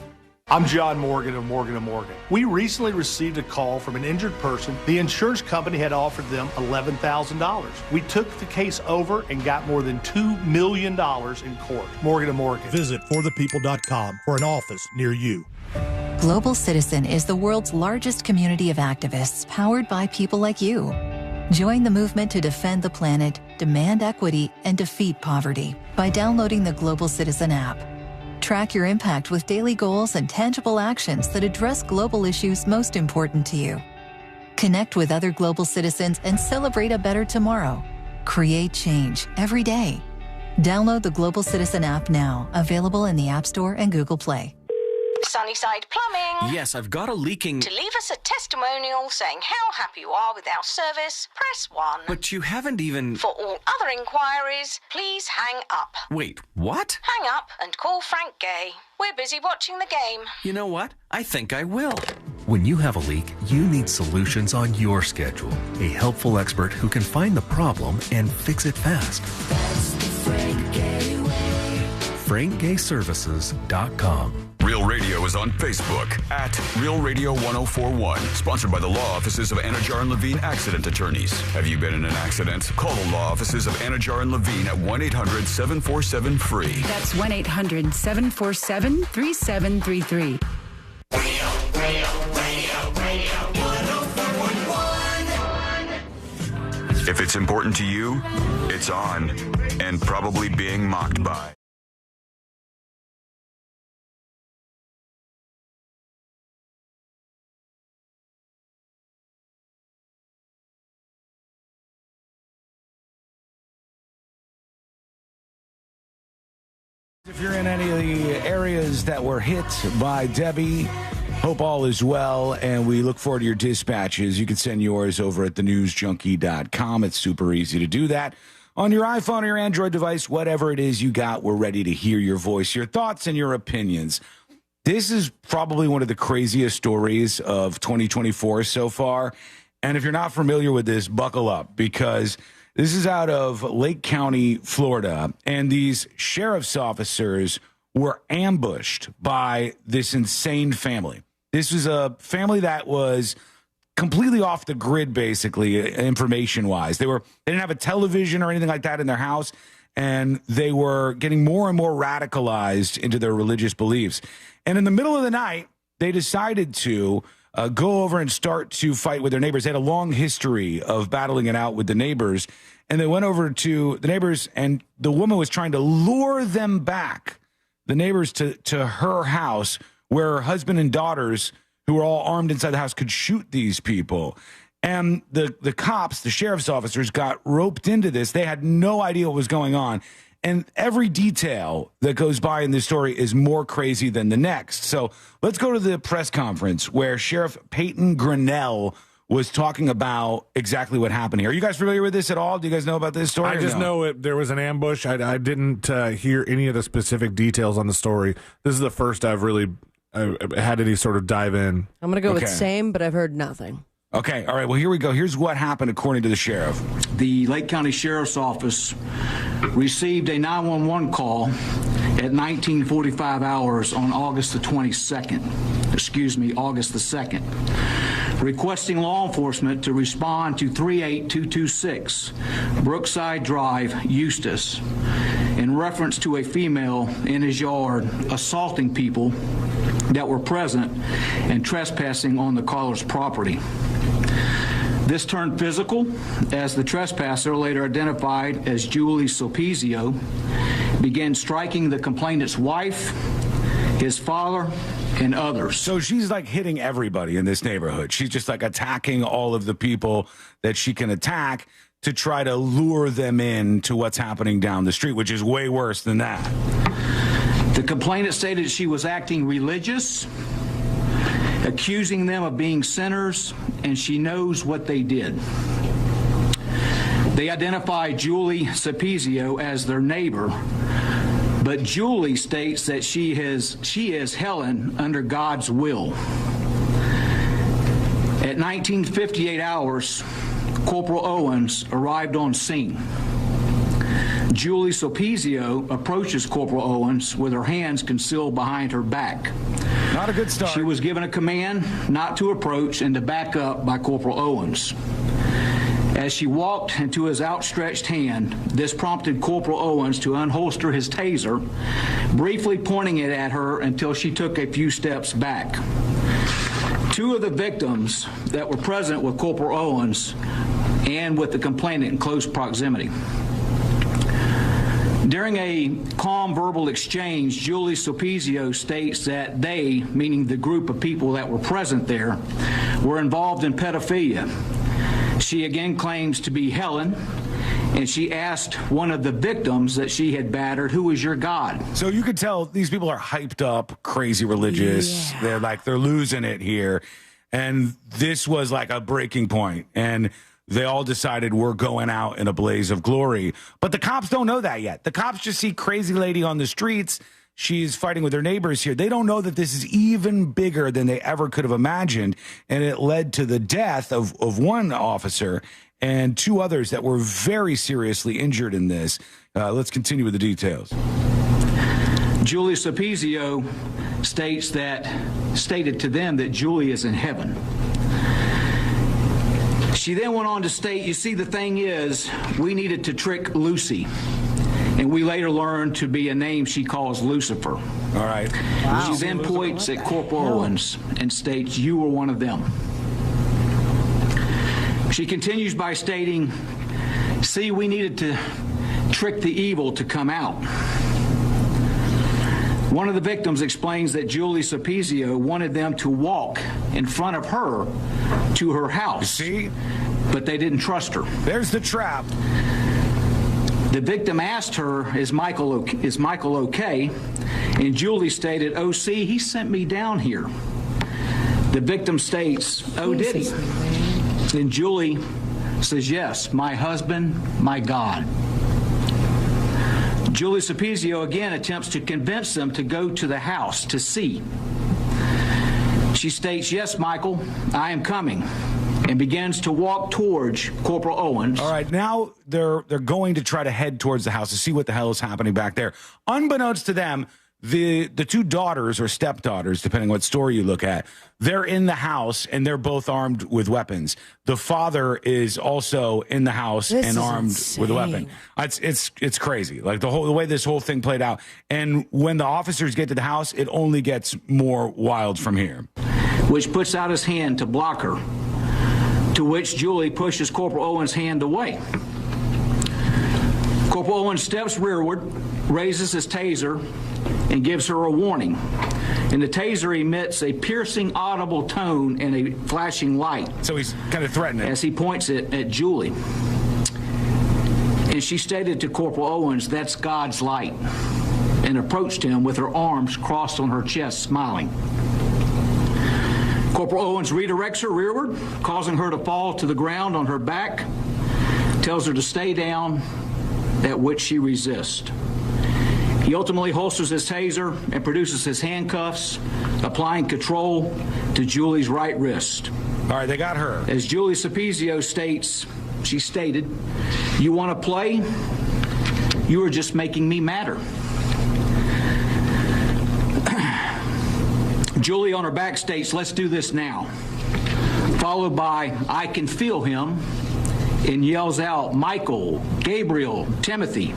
I'm John Morgan of Morgan & Morgan. We recently received a call from an injured person. The insurance company had offered them $11,000. We took the case over and got more than $2 million in court. Morgan & Morgan. Visit forthepeople.com for an office near you. Global Citizen is the world's largest community of activists powered by people like you. Join the movement to defend the planet, demand equity, and defeat poverty by downloading the Global Citizen app. Track your impact with daily goals and tangible actions that address global issues most important to you. Connect with other global citizens and celebrate a better tomorrow. Create change every day. Download the Global Citizen app now, available in the App Store and Google Play. Sunnyside Plumbing. Yes, I've got a leaking... To leave us a testimonial saying how happy you are with our service, press 1. But you haven't even... For all other inquiries, please hang up. Wait, what? Hang up and call Frank Gay. We're busy watching the game. You know what? I think I will. When you have a leak, you need solutions on your schedule. A helpful expert who can find the problem and fix it fast. That's the Frank Gay way. FrankGayServices.com. Real Radio is on Facebook at Real Radio 1041. Sponsored by the law offices of Anajar and Levine Accident Attorneys. Have you been in an accident? Call the law offices of Anajar and Levine at 1-800-747-FREE. That's 1-800-747-3733. Radio 1041. If it's important to you, it's on and probably being mocked by. If you're in any of the areas that were hit by Debbie, hope all is well, and we look forward to your dispatches. You can send yours over at thenewsjunkie.com. It's super easy to do that. On your iPhone or your Android device, whatever it is you got, we're ready to hear your voice, your thoughts, and your opinions. This is probably one of the craziest stories of 2024 so far, and if you're not familiar with this, buckle up, because... this is out of Lake County, Florida, and these sheriff's officers were ambushed by this insane family. This was a family that was completely off the grid, basically, information-wise. They didn't have a television or anything like that in their house, and they were getting more and more radicalized into their religious beliefs. And in the middle of the night, they decided to go over and start to fight with their neighbors. They had a long history of battling it out with the neighbors, and they went over to the neighbors, and the woman was trying to lure them back, the neighbors, to her house, where her husband and daughters, who were all armed inside the house, could shoot these people. And the cops, the sheriff's officers, got roped into this. They had no idea what was going on. And every detail that goes by in this story is more crazy than the next. So let's go to the press conference where Sheriff Peyton Grinnell was talking about exactly what happened here. Are you guys familiar with this at all? Do you guys know about this story? I just know there was an ambush. I didn't hear any of the specific details on the story. This is the first I've really had any sort of dive in. I'm going to go with same, but I've heard nothing. Okay, all right, well, here we go. Here's what happened according to the sheriff. The Lake County Sheriff's Office received a 911 call at 1945 hours on August the 2nd, requesting law enforcement to respond to 38226 Brookside Drive, Eustis, in reference to a female in his yard assaulting people that were present and trespassing on the caller's property. This turned physical as the trespasser, later identified as Julie Sulpizio, began striking the complainant's wife, his father, and others. So she's like hitting everybody in this neighborhood. She's just like attacking all of the people that she can attack to try to lure them in to what's happening down the street, which is way worse than that. The complainant stated she was acting religious, accusing them of being sinners, and she knows what they did. They identified Julie Sulpizio as their neighbor, but Julie states that she is Helen under God's will. At 1958 hours, Corporal Owens arrived on scene. Julie Sulpizio approaches Corporal Owens with her hands concealed behind her back. Not a good start. She was given a command not to approach and to back up by Corporal Owens. As she walked into his outstretched hand, this prompted Corporal Owens to unholster his taser, briefly pointing it at her until she took a few steps back. Two of the victims that were present with Corporal Owens and with the complainant in close proximity. During a calm verbal exchange, Julie Sulpizio states that they, meaning the group of people that were present there, were involved in pedophilia. She again claims to be Helen and she asked one of the victims that she had battered, "Who is your God?" So you could tell these people are hyped up, crazy religious. Yeah. They're losing it here. And this was like a breaking point. And they all decided we're going out in a blaze of glory. But the cops don't know that yet. The cops just see crazy lady on the streets. She's fighting with her neighbors here. They don't know that this is even bigger than they ever could have imagined. And it led to the death of one officer and 2 others that were very seriously injured in this. Let's continue with the details. Julie Sapizio stated to them that Julie is in heaven. She then went on to state, "You see, the thing is, we needed to trick Lucy, and we later learned to be a name she calls Lucifer." All right. Wow. She then points at Corporal Owens and states, "You were one of them." She continues by stating, "See, we needed to trick the evil to come out." One of the victims explains that Julie Sapizio wanted them to walk in front of her to her house. You see? But they didn't trust her. There's the trap. The victim asked her, is Michael okay? And Julie stated, "Oh, see, he sent me down here." The victim states, "Oh, did he?" And Julie says, "Yes, my husband, my God." Julie Sapizio again attempts to convince them to go to the house to see. She states, "Yes, Michael, I am coming," and begins to walk towards Corporal Owens. All right, now they're going to try to head towards the house to see what the hell is happening back there. Unbeknownst to them, the 2 daughters or stepdaughters, depending what story you look at, they're in the house and they're both armed with weapons. The father is also in the house and armed with a weapon. It's crazy. Like the way this whole thing played out. And when the officers get to the house, it only gets more wild from here. Which puts out his hand to block her, to which Julie pushes Corporal Owens' hand away. Corporal Owens steps rearward, raises his taser, and gives her a warning. And the taser emits a piercing audible tone and a flashing light. So he's kind of threatening. As he points it at Julie. And she stated to Corporal Owens, "That's God's light," and approached him with her arms crossed on her chest, smiling. Corporal Owens redirects her rearward, causing her to fall to the ground on her back, tells her to stay down, at which she resists. He ultimately holsters his taser and produces his handcuffs, applying control to Julie's right wrist. All right, they got her. As Julie Sapizio states, she stated, "You want to play? You are just making me madder." Julie on her back states, "Let's do this now," followed by, "I can feel him," and yells out, "Michael, Gabriel, Timothy,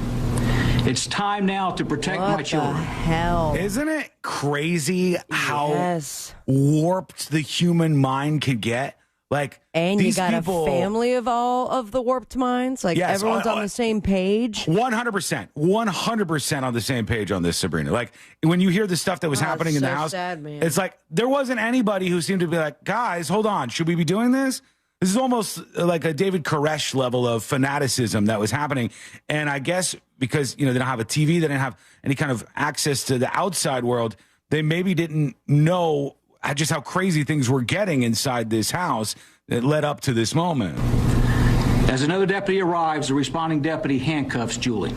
it's time now to protect my children." What the hell? Isn't it crazy how warped the human mind could get? Like, and these you got people, a family of all of the warped minds? Like, yes, everyone's on the same page? 100%. 100% on the same page on this, Sabrina. Like, when you hear the stuff that was happening in the house, sad, man. it's like there wasn't anybody who seemed to be like, "Guys, hold on. Should we be doing this?" This is almost like a David Koresh level of fanaticism that was happening. And I guess because, they don't have a TV, they didn't have any kind of access to the outside world, they maybe didn't know just how crazy things were getting inside this house that led up to this moment. As another deputy arrives, the responding deputy handcuffs Julie.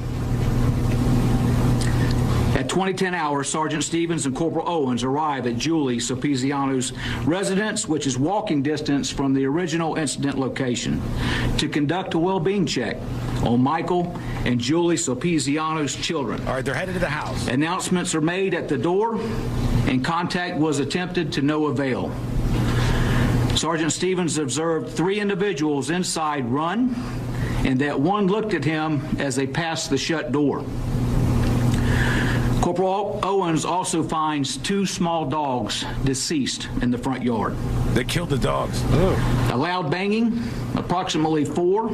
At 2010 hours, Sergeant Stevens and Corporal Owens arrive at Julie Sapizio's residence, which is walking distance from the original incident location, to conduct a well-being check on Michael and Julie Sapizio's children. All right, they're headed to the house. Announcements are made at the door, and contact was attempted to no avail. Sergeant Stevens observed 3 individuals inside run, and that one looked at him as they passed the shut door. Corporal Owens also finds 2 small dogs deceased in the front yard. They killed the dogs. A loud banging, approximately 4,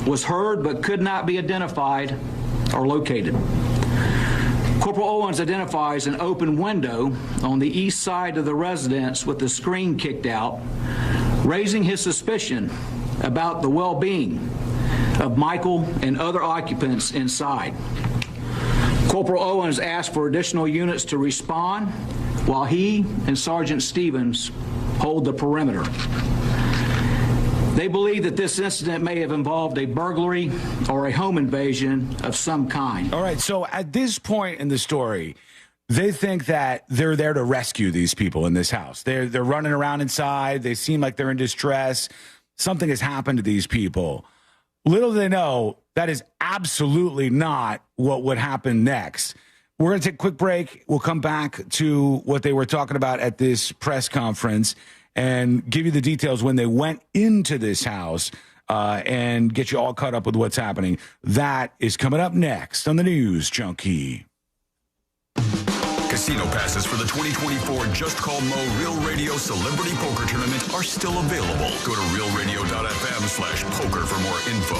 was heard but could not be identified or located. Corporal Owens identifies an open window on the east side of the residence with the screen kicked out, raising his suspicion about the well-being of Michael and other occupants inside. Corporal Owens asked for additional units to respond while he and Sergeant Stevens hold the perimeter. They believe that this incident may have involved a burglary or a home invasion of some kind. All right, so at this point in the story, they think that they're there to rescue these people in this house. They're running around inside. They seem like they're in distress. Something has happened to these people. Little do they know, that is absolutely not what would happen next. We're going to take a quick break. We'll come back to what they were talking about at this press conference and give you the details when they went into this house and get you all caught up with what's happening. That is coming up next on the News Junkie. Casino passes for the 2024 Just Call Mo Real Radio Celebrity Poker Tournament are still available. Go to realradio.fm/poker for more info.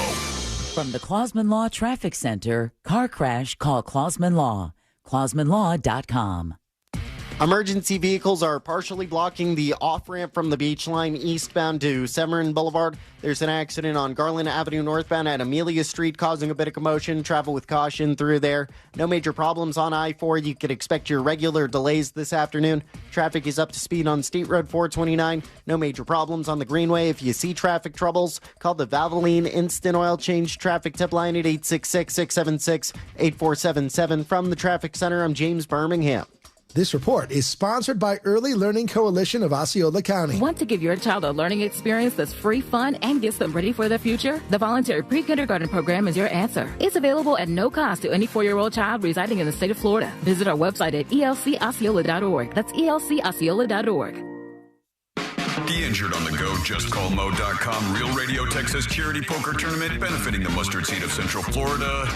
From the Clausman Law Traffic Center, car crash, call Clausman Law. ClausmanLaw.com. Emergency vehicles are partially blocking the off-ramp from the beach line eastbound to Severin Boulevard. There's an accident on Garland Avenue northbound at Amelia Street causing a bit of commotion. Travel with caution through there. No major problems on I-4. You could expect your regular delays this afternoon. Traffic is up to speed on State Road 429. No major problems on the Greenway. If you see traffic troubles, call the Valvoline Instant Oil Change Traffic Tip Line at 866-676-8477. From the Traffic Center, I'm James Birmingham. This report is sponsored by Early Learning Coalition of Osceola County. Want to give your child a learning experience that's free, fun, and gets them ready for the future? The voluntary pre-kindergarten program is your answer. It's available at no cost to any 4-year-old child residing in the state of Florida. Visit our website at elcosceola.org. That's elcosceola.org. The Injured on the Go, JustCallMo.com Real Radio Texas Charity Poker Tournament benefiting the mustard seed of Central Florida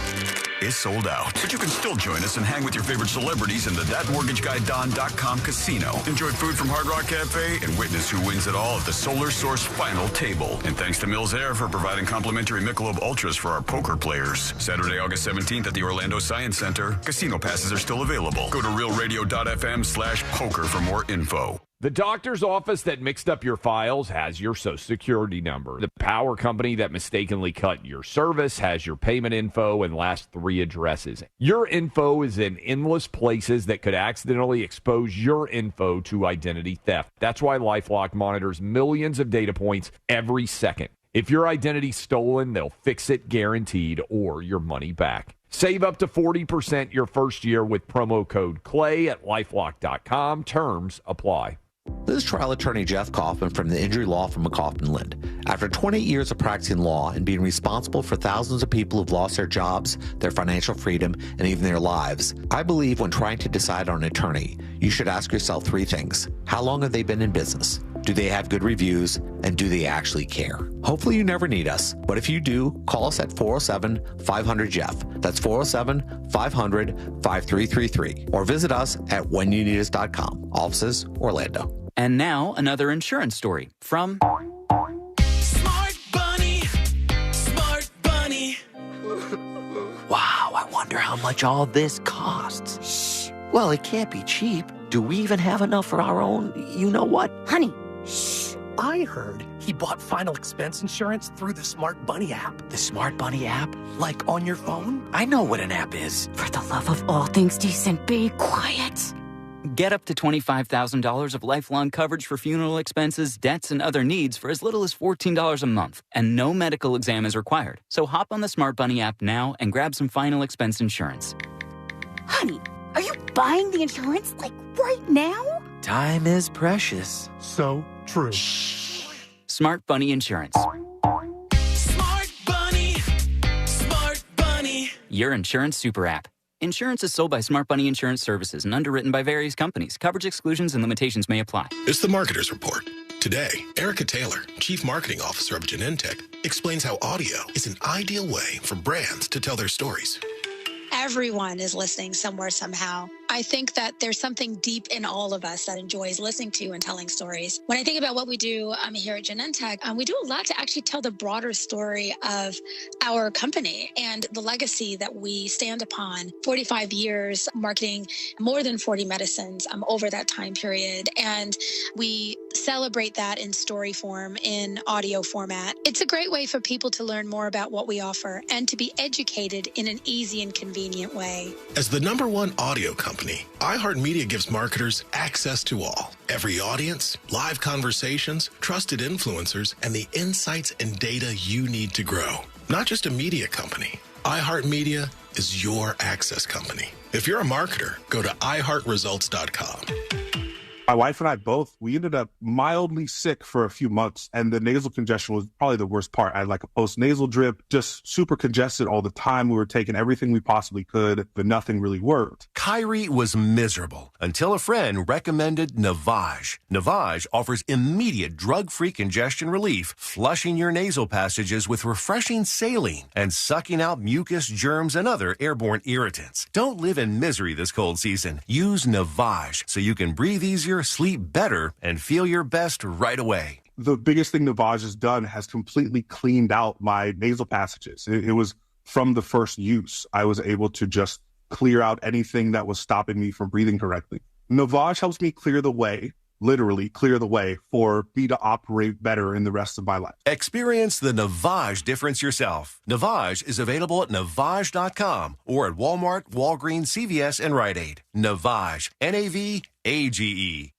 is sold out. But you can still join us and hang with your favorite celebrities in the ThatMortgageGuyDon.com casino. Enjoy food from Hard Rock Cafe and witness who wins it all at the Solar Source Final Table. And thanks to Mills Air for providing complimentary Michelob Ultras for our poker players. Saturday, August 17th at the Orlando Science Center. Casino passes are still available. Go to realradio.fm/poker for more info. The doctor's office that mixed up your files has your Social Security number. The power company that mistakenly cut your service has your payment info and last 3 addresses. Your info is in endless places that could accidentally expose your info to identity theft. That's why LifeLock monitors millions of data points every second. If your identity's stolen, they'll fix it guaranteed or your money back. Save up to 40% your first year with promo code CLAY at LifeLock.com. Terms apply. This is trial attorney Jeff Kaufman from the injury law firm of Kaufman Lind. After 28 years of practicing law and being responsible for thousands of people who've lost their jobs, their financial freedom, and even their lives, I believe when trying to decide on an attorney, you should ask yourself 3 things. How long have they been in business? Do they have good reviews? And do they actually care? Hopefully you never need us, but if you do, call us at 407-500-JEFF. That's 407-500-5333. Or visit us at whenyouneedus.com. Offices, Orlando. And now, another insurance story from Smart Bunny. Smart Bunny. Wow, I wonder how much all this costs. Shh. Well, it can't be cheap. Do we even have enough for our own, you-know-what? Honey, shh. I heard he bought final expense insurance through the Smart Bunny app. The Smart Bunny app? Like on your phone? I know what an app is. For the love of all things decent, be quiet. Get up to $25,000 of lifelong coverage for funeral expenses, debts, and other needs for as little as $14 a month. And no medical exam is required. So hop on the Smart Bunny app now and grab some final expense insurance. Honey, are you buying the insurance, like, right now? Time is precious. So true. Shh. Smart Bunny Insurance. Smart Bunny. Smart Bunny. Your insurance super app. Insurance is sold by Smart Bunny Insurance Services and underwritten by various companies. Coverage exclusions and limitations may apply. It's the Marketer's Report. Today, Erica Taylor, Chief Marketing Officer of Genentech, explains how audio is an ideal way for brands to tell their stories. Everyone is listening somewhere, somehow. I think that there's something deep in all of us that enjoys listening to and telling stories. When I think about what we do here at Genentech, we do a lot to actually tell the broader story of our company and the legacy that we stand upon. 45 years marketing more than 40 medicines over that time period. And we celebrate that in story form, in audio format. It's a great way for people to learn more about what we offer and to be educated in an easy and convenient way. As the #1 audio company, iHeartMedia gives marketers access to all. Every audience, live conversations, trusted influencers, and the insights and data you need to grow. Not just a media company. iHeartMedia is your access company. If you're a marketer, go to iHeartResults.com. My wife and I both, we ended up mildly sick for a few months, and the nasal congestion was probably the worst part. I had like a post-nasal drip, just super congested all the time. We were taking everything we possibly could, but nothing really worked. Kyrie was miserable until a friend recommended Navage. Navage offers immediate drug-free congestion relief, flushing your nasal passages with refreshing saline and sucking out mucus, germs, and other airborne irritants. Don't live in misery this cold season. Use Navage so you can breathe easier, sleep better, and feel your best right away. The biggest thing Navage has done has completely cleaned out my nasal passages. It was from the first use. I was able to just clear out anything that was stopping me from breathing correctly. Navage helps me clear the way, literally clear the way for me to operate better in the rest of my life. Experience the Navage difference yourself. Navage is available at Navage.com or at Walmart, Walgreens, CVS, and Rite Aid. Navage, N-A-V-A-G-E.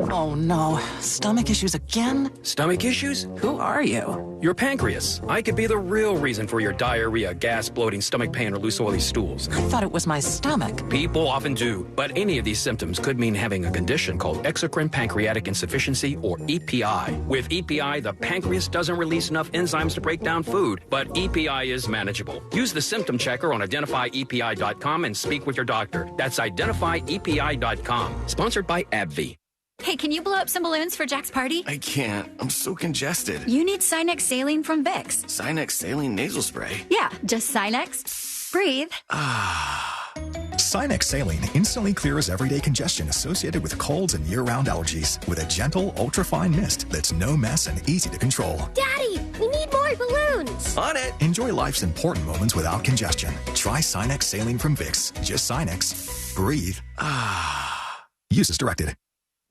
Oh no, stomach issues again? Stomach issues? Who are you? Your pancreas. I could be the real reason for your diarrhea, gas, bloating, stomach pain, or loose oily stools. I thought it was my stomach. People often do, but any of these symptoms could mean having a condition called exocrine pancreatic insufficiency, or EPI. With EPI, the pancreas doesn't release enough enzymes to break down food, but EPI is manageable. Use the symptom checker on identifyepi.com and speak with your doctor. That's identifyepi.com. Sponsored by AbbVie. Hey, can you blow up some balloons for Jack's party? I can't. I'm so congested. You need Sinex Saline from Vicks. Sinex Saline Nasal Spray? Yeah, just Sinex. Breathe. Sinex Saline instantly clears everyday congestion associated with colds and year-round allergies with a gentle, ultra-fine mist that's no mess and easy to control. Daddy, we need more balloons. On it. Enjoy life's important moments without congestion. Try Sinex Saline from Vicks. Just Sinex. Breathe. Use as directed.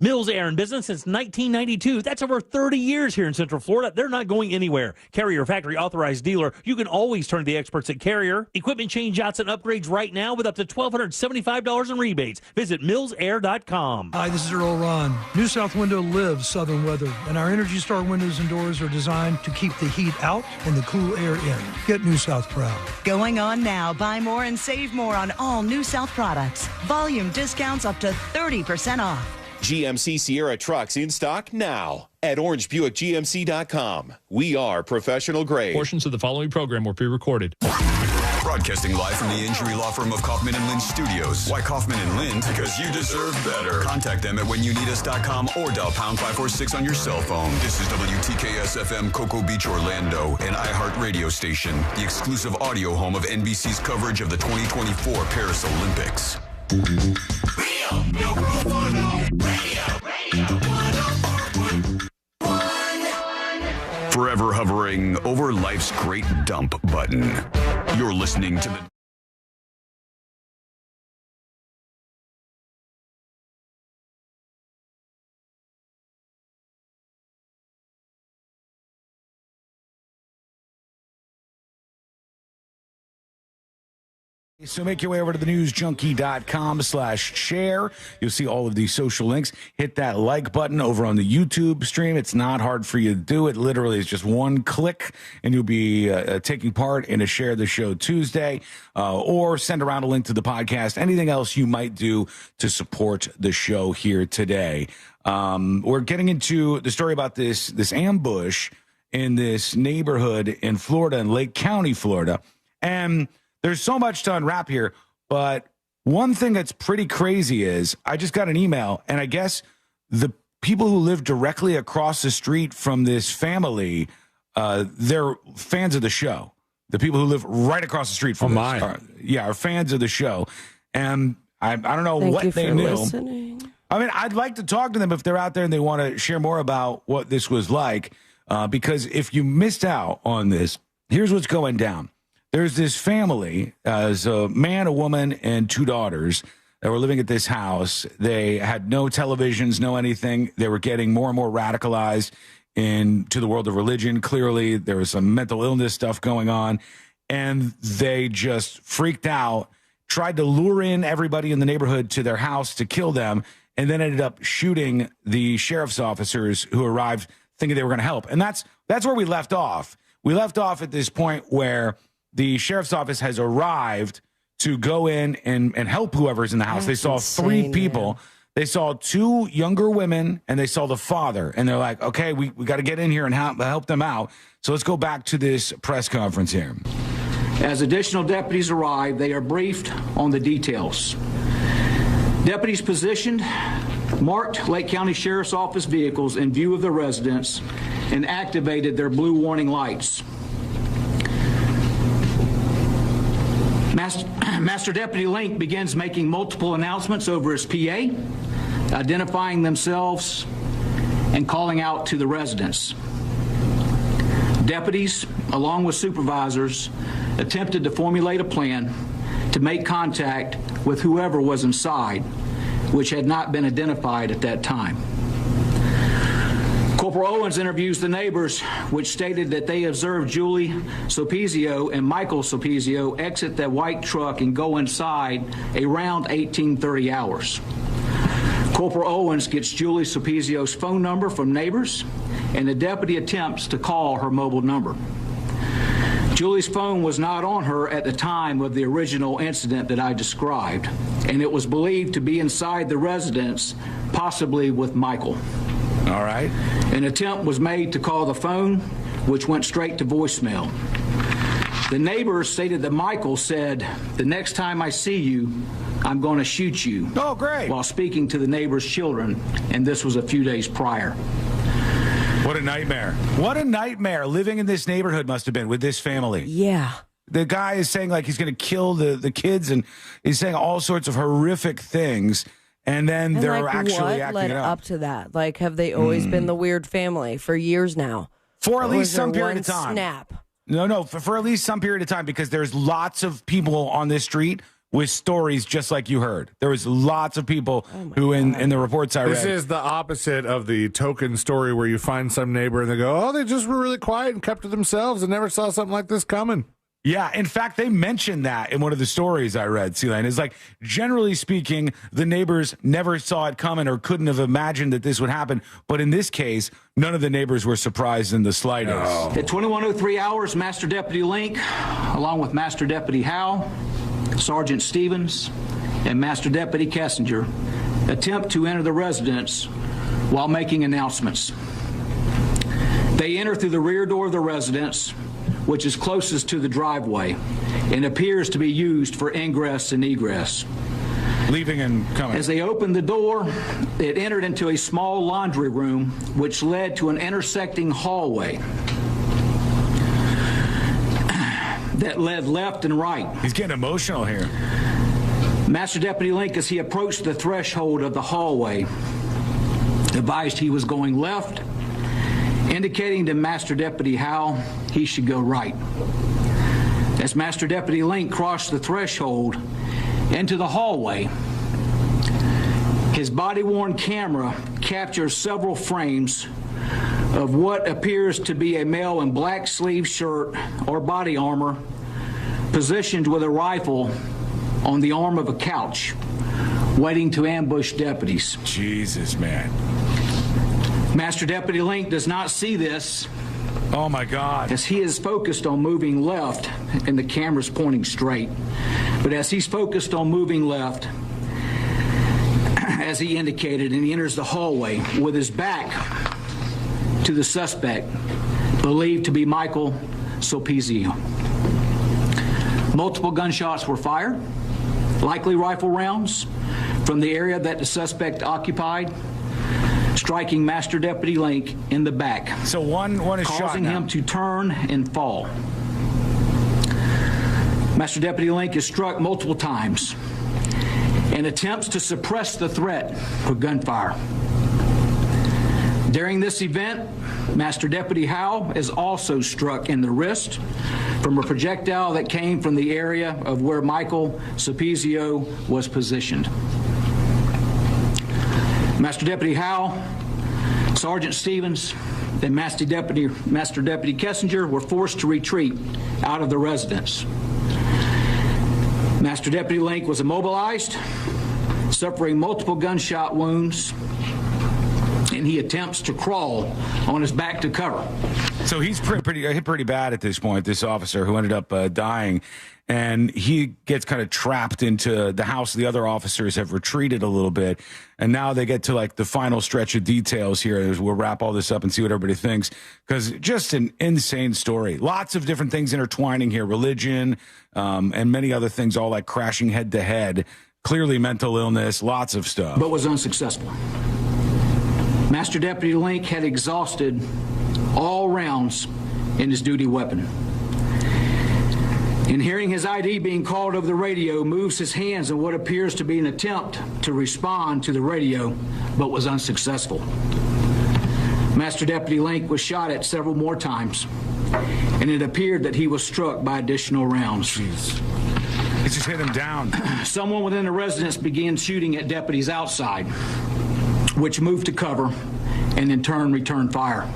Mills Air in business since 1992. That's over 30 years here in Central Florida. They're not going anywhere. Carrier factory authorized dealer. You can always turn to the experts at Carrier. Equipment change-outs and upgrades right now with up to $1,275 in rebates. Visit millsair.com. Hi, this is Earl Ron. New South Window lives southern weather, and our Energy Star windows and doors are designed to keep the heat out and the cool air in. Get New South proud. Going on now. Buy more and save more on all New South products. Volume discounts up to 30% off. GMC Sierra trucks in stock now at orangebuickgmc.com. We are professional grade. Portions of the following program were pre-recorded. Broadcasting live from the injury law firm of Kaufman & Lind Studios. Why Kaufman & Lind? Because you deserve better. Contact them at whenyouneedus.com or dial pound 546 on your cell phone. This is WTKS-FM Cocoa Beach, Orlando, an iHeart radio station. The exclusive audio home of NBC's coverage of the 2024 Paris Olympics. Forever hovering over life's great dump button. You're listening to the So make your way over to the newsjunkie.com/share. You'll see all of these social links. Hit that like button over on the YouTube stream. It's not hard for you to do it. Literally, it's just one click, and you'll be taking part in a Share the Show Tuesday, or send around a link to the podcast. Anything else you might do to support the show here today. We're getting into the story about this ambush in this neighborhood in Florida, in Lake County, Florida. And there's so much to unwrap here, but one thing that's pretty crazy is I just got an email, and I guess the people who live directly across the street from this family, they're fans of the show. The people who live right across the street from us are fans of the show. And I don't know Thank what you they for knew. listening. I mean, I'd like to talk to them if they're out there and they want to share more about what this was like. Because if you missed out on this, here's what's going down. There's this family, as a man, a woman, and 2 daughters that were living at this house. They had no televisions, no anything. They were getting more and more radicalized into the world of religion. Clearly, there was some mental illness stuff going on. And they just freaked out, tried to lure in everybody in the neighborhood to their house to kill them, and then ended up shooting the sheriff's officers who arrived thinking they were going to help. And that's where we left off. We left off at this point where the sheriff's office has arrived to go in and help whoever's in the house. They saw 3 people. They saw 2 younger women, and they saw the father. And they're like, okay, we got to get in here and help them out. So let's go back to this press conference here. As additional deputies arrive, they are briefed on the details. Deputies positioned marked Lake County Sheriff's Office vehicles in view of the residents and activated their blue warning lights. Master Deputy Link begins making multiple announcements over his PA, identifying themselves and calling out to the residents. Deputies, along with supervisors, attempted to formulate a plan to make contact with whoever was inside, which had not been identified at that time. Corporal Owens interviews the neighbors, which stated that they observed Julie Sopizio and Michael Sopizio exit that white truck and go inside around 1830 hours. Corporal Owens gets Julie Sopizio's phone number from neighbors, and the deputy attempts to call her mobile number. Julie's phone was not on her at the time of the original incident that I described, and it was believed to be inside the residence, possibly with Michael. All right. An attempt was made to call the phone, which went straight to voicemail. The neighbors stated that Michael said, "The next time I see you, I'm going to shoot you." Oh, great. While speaking to the neighbors' children, and this was a few days prior. What a nightmare. What a nightmare living in this neighborhood must have been with this family. Yeah. The guy is saying like he's going to kill the kids, and he's saying all sorts of horrific things. And then And they're like, actually what acting led it up to that? Like, have they always been the weird family for years now? For at Or least was there some period one of time. Snap. No, for at least some period of time, because there's lots of people on this street with stories just like you heard. There was lots of people who, in the reports I read. This is the opposite of the token story where you find some neighbor and they go, oh, they just were really quiet and kept to themselves and never saw something like this coming. Yeah, in fact, they mentioned that in one of the stories I read, C-Lane. It's like, generally speaking, the neighbors never saw it coming or couldn't have imagined that this would happen. But in this case, none of the neighbors were surprised in the slightest. No. At 21:03 hours, Master Deputy Link, along with Master Deputy Howe, Sergeant Stevens, and Master Deputy Kessinger, attempt to enter the residence while making announcements. They enter through the rear door of the residence, which is closest to the driveway and appears to be used for ingress and egress. Leaving and coming. As they opened the door, it entered into a small laundry room, which led to an intersecting hallway that led left and right. He's getting emotional here. Master Deputy Link, as he approached the threshold of the hallway, advised he was going left, indicating to Master Deputy Howe he should go right. As Master Deputy Link crossed the threshold into the hallway, his body-worn camera captures several frames of what appears to be a male in black sleeve shirt or body armor, positioned with a rifle on the arm of a couch, waiting to ambush deputies. Jesus, man. Master Deputy Link does not see this. Oh, my God. As he is focused on moving left, and the camera's pointing straight. But as he's focused on moving left, as he indicated, and he enters the hallway with his back to the suspect, believed to be Michael Sopizio. Multiple gunshots were fired, likely rifle rounds, from the area that the suspect occupied, striking Master Deputy Link in the back. So one is shot, causing him to turn and fall. Master Deputy Link is struck multiple times and attempts to suppress the threat for gunfire. During this event, Master Deputy Howe is also struck in the wrist from a projectile that came from the area of where Michael Sapizio was positioned. Master Deputy Howe, Sergeant Stevens, and Master Deputy Kessinger were forced to retreat out of the residence. Master Deputy Link was immobilized, suffering multiple gunshot wounds, and he attempts to crawl on his back to cover. So he's hit pretty bad at this point, this officer who ended up dying. And he gets kind of trapped into the house. The other officers have retreated a little bit. And now they get to like the final stretch of details here as we'll wrap all this up and see what everybody thinks. Because just an insane story. Lots of different things intertwining here. Religion and many other things all like crashing head to head. Clearly mental illness, lots of stuff. But was unsuccessful. Master Deputy Link had exhausted all rounds in his duty weapon. In hearing his ID being called over the radio, moves his hands in what appears to be an attempt to respond to the radio, but was unsuccessful. Master Deputy Link was shot at several more times, and it appeared that he was struck by additional rounds. Jeez. It just hit him down. Someone within the residence began shooting at deputies outside, which moved to cover and in turn returned fire.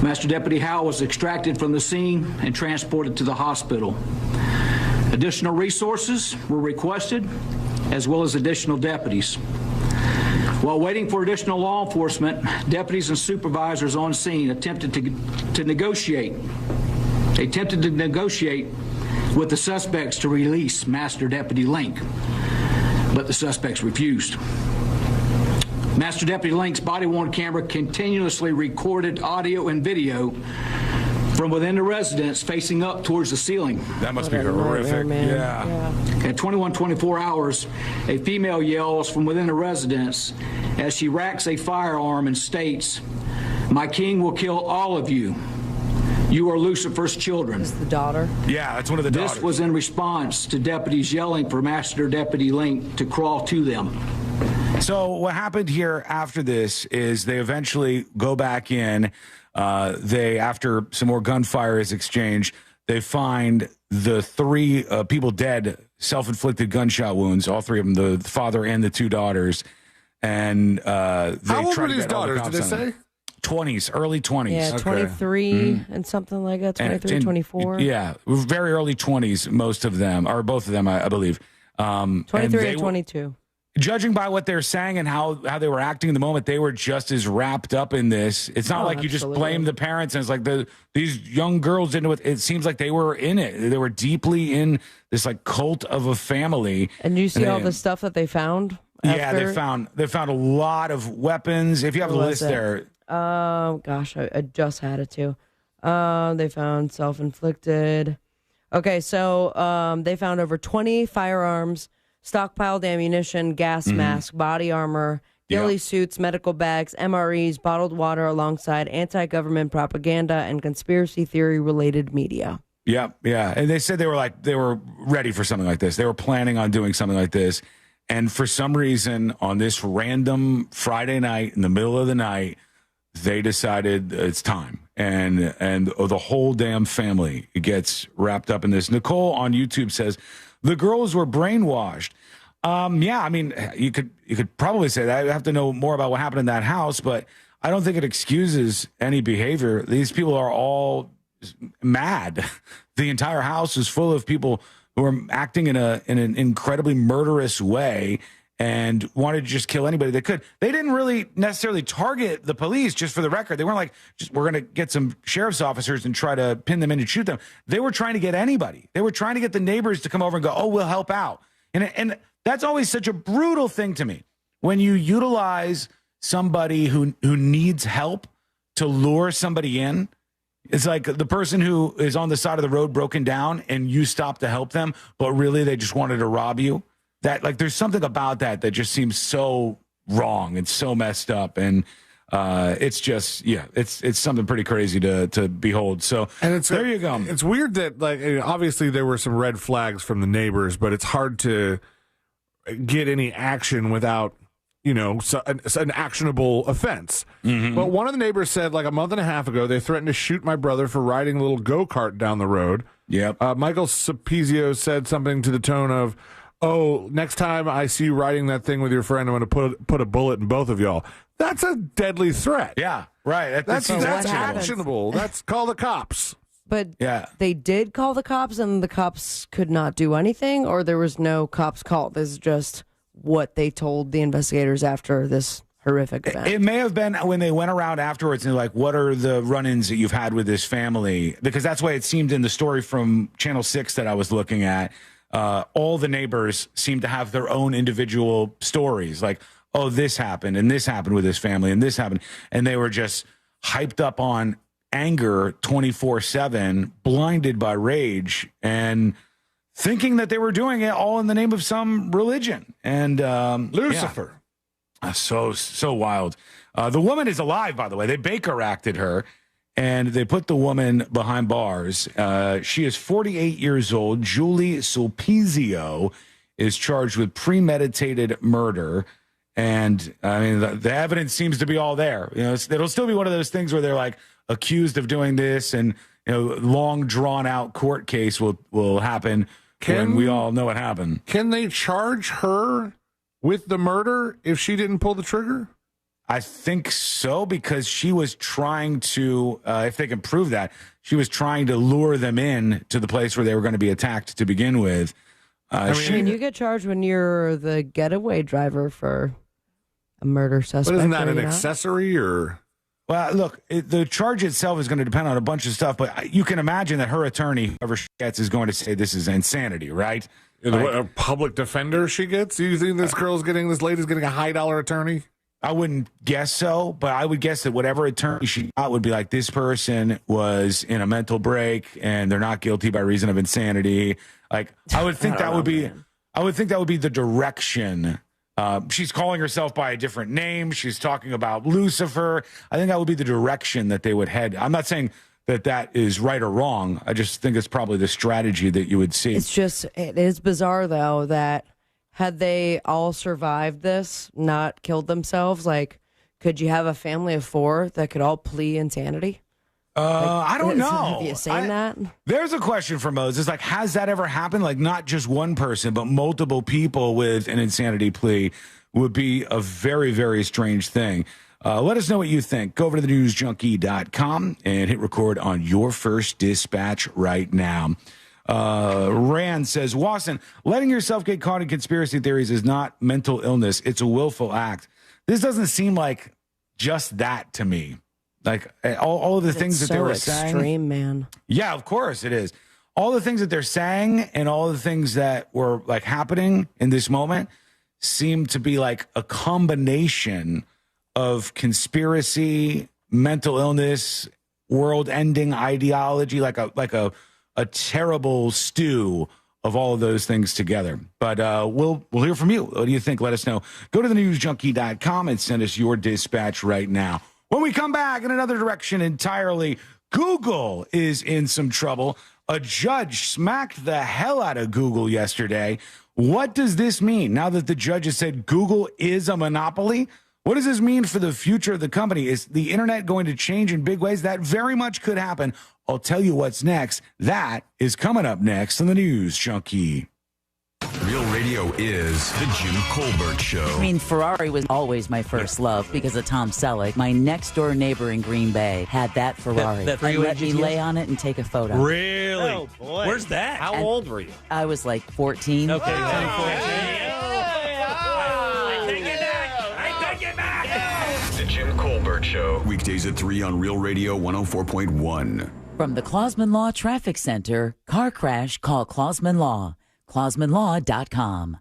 Master Deputy Howe was extracted from the scene and transported to the hospital. Additional resources were requested, as well as additional deputies. While waiting for additional law enforcement, deputies and supervisors on scene attempted to negotiate. They attempted to negotiate with the suspects to release Master Deputy Link, but the suspects refused. Master Deputy Link's body-worn camera continuously recorded audio and video from within the residence facing up towards the ceiling. That must be horrific. Yeah. At 21:24 hours, a female yells from within the residence as she racks a firearm and states, "My king will kill all of you. You are Lucifer's children." Is the daughter? Yeah, that's one of the daughters. This was in response to deputies yelling for Master Deputy Link to crawl to them. So what happened here after this is they eventually go back in. After some more gunfire is exchanged, they find the three people dead, self-inflicted gunshot wounds, all three of them, the father and the two daughters. And how old were these daughters, did they say? 20s, early 20s. Yeah, 23 and something like that, 23, 24. Yeah, very early 20s, most of them, or both of them, I believe. 23 and 22. Judging by what they're saying and how they were acting in the moment, they were just as wrapped up in this. It's not like you just blame the parents and it's like these young girls into it. It seems like they were in it. They were deeply in this like cult of a family. And you see all the stuff that they found? Yeah, they found a lot of weapons. If you have the list there. Gosh, I just had it too. They found self-inflicted. Okay, so they found over 20 firearms, stockpiled ammunition, gas mask, body armor, ghillie suits, medical bags, MREs, bottled water, alongside anti-government propaganda and conspiracy theory-related media. Yeah, and they said they were ready for something like this. They were planning on doing something like this, and for some reason, on this random Friday night in the middle of the night, they decided it's time, and the whole damn family gets wrapped up in this. Nicole on YouTube says, the girls were brainwashed. Yeah, I mean, you could probably say that. I have to know more about what happened in that house, but I don't think it excuses any behavior. These people are all mad. The entire house is full of people who are acting in an incredibly murderous way and wanted to just kill anybody they could. They didn't really necessarily target the police, just for the record. They weren't like, we're going to get some sheriff's officers and try to pin them in and shoot them. They were trying to get anybody. They were trying to get the neighbors to come over and go, oh, we'll help out. And that's always such a brutal thing to me. When you utilize somebody who needs help to lure somebody in, it's like the person who is on the side of the road broken down and you stop to help them, but really they just wanted to rob you. That, like, there's something about that just seems so wrong and so messed up, and it's just, it's something pretty crazy to behold. So there you go. It's weird that, like, obviously there were some red flags from the neighbors, but it's hard to get any action without, an actionable offense. Mm-hmm. But one of the neighbors said like a month and a half ago, they threatened to shoot my brother for riding a little go-kart down the road. Yep. Michael Sapizio said something to the tone of, "Oh, next time I see you riding that thing with your friend, I'm going to put a bullet in both of y'all." That's a deadly threat. Yeah, right. That's actionable. That's call the cops. But yeah, they did call the cops, and the cops could not do anything, or there was no cops called. This is just what they told the investigators after this horrific event. It may have been when they went around afterwards and they're like, what are the run-ins that you've had with this family? Because that's why it seemed in the story from Channel 6 that I was looking at, all the neighbors seemed to have their own individual stories. Like, oh, this happened, and this happened with this family, and this happened. And they were just hyped up on anger 24/7, blinded by rage, and thinking that they were doing it all in the name of some religion. And Lucifer. Yeah. So wild. The woman is alive, by the way. They Baker acted her, and they put the woman behind bars. She is 48 years old. Julie Sulpizio is charged with premeditated murder. And I mean, the evidence seems to be all there. It'll still be one of those things where they're like accused of doing this, and long drawn out court case will happen when we all know what happened. Can they charge her with the murder if she didn't pull the trigger? I think so, because she was trying to, if they can prove that, she was trying to lure them in to the place where they were going to be attacked to begin with. I mean, you get charged when you're the getaway driver for a murder suspect. But isn't that an accessory or? Well, look, the charge itself is going to depend on a bunch of stuff, but you can imagine that her attorney, whoever she gets, is going to say this is insanity, right? A public defender she gets? Do you think this lady's getting a high-dollar attorney? I wouldn't guess so, but I would guess that whatever attorney she got would be like, this person was in a mental break and they're not guilty by reason of insanity. Like, I would think that would be the direction. She's calling herself by a different name. She's talking about Lucifer. I think that would be the direction that they would head. I'm not saying that is right or wrong. I just think it's probably the strategy that you would see. It is bizarre, though, that had they all survived this, not killed themselves, like, could you have a family of 4 that could all plea insanity? I don't know. Have you seen that? There's a question for Moses. Like, has that ever happened? Like, not just one person, but multiple people with an insanity plea would be a very, very strange thing. Let us know what you think. Go over to thenewsjunkie.com and hit record on your first dispatch right now. Rand says, Wasson, letting yourself get caught in conspiracy theories is not mental illness. It's a willful act. This doesn't seem like just that to me. Like all of the things that they were saying. Extreme, man. Yeah, of course it is. All the things that they're saying and all the things that were like happening in this moment seem to be like a combination of conspiracy, mental illness, world-ending ideology, like a terrible stew of all of those things together. But we'll hear from you. What do you think? Let us know. Go to thenewsjunkie.com and send us your dispatch right now. When we come back in another direction entirely, Google is in some trouble. A judge smacked the hell out of Google yesterday. What does this mean now that the judge has said Google is a monopoly? What does this mean for the future of the company? Is the internet going to change in big ways? That very much could happen. I'll tell you what's next. That is coming up next on the News Junkie. Real Radio is the Jim Colbert Show. I mean, Ferrari was always my first love because of Tom Selleck. My next door neighbor in Green Bay had that Ferrari. That and let me lay on it and take a photo. Really? Oh, boy. Where's that? How old were you? I was like 14. Okay, 14. The Jim Colbert Show. Weekdays at 3 on Real Radio 104.1. From the Clausman Law Traffic Center, car crash, call Clausman Law. ClausmanLaw.com.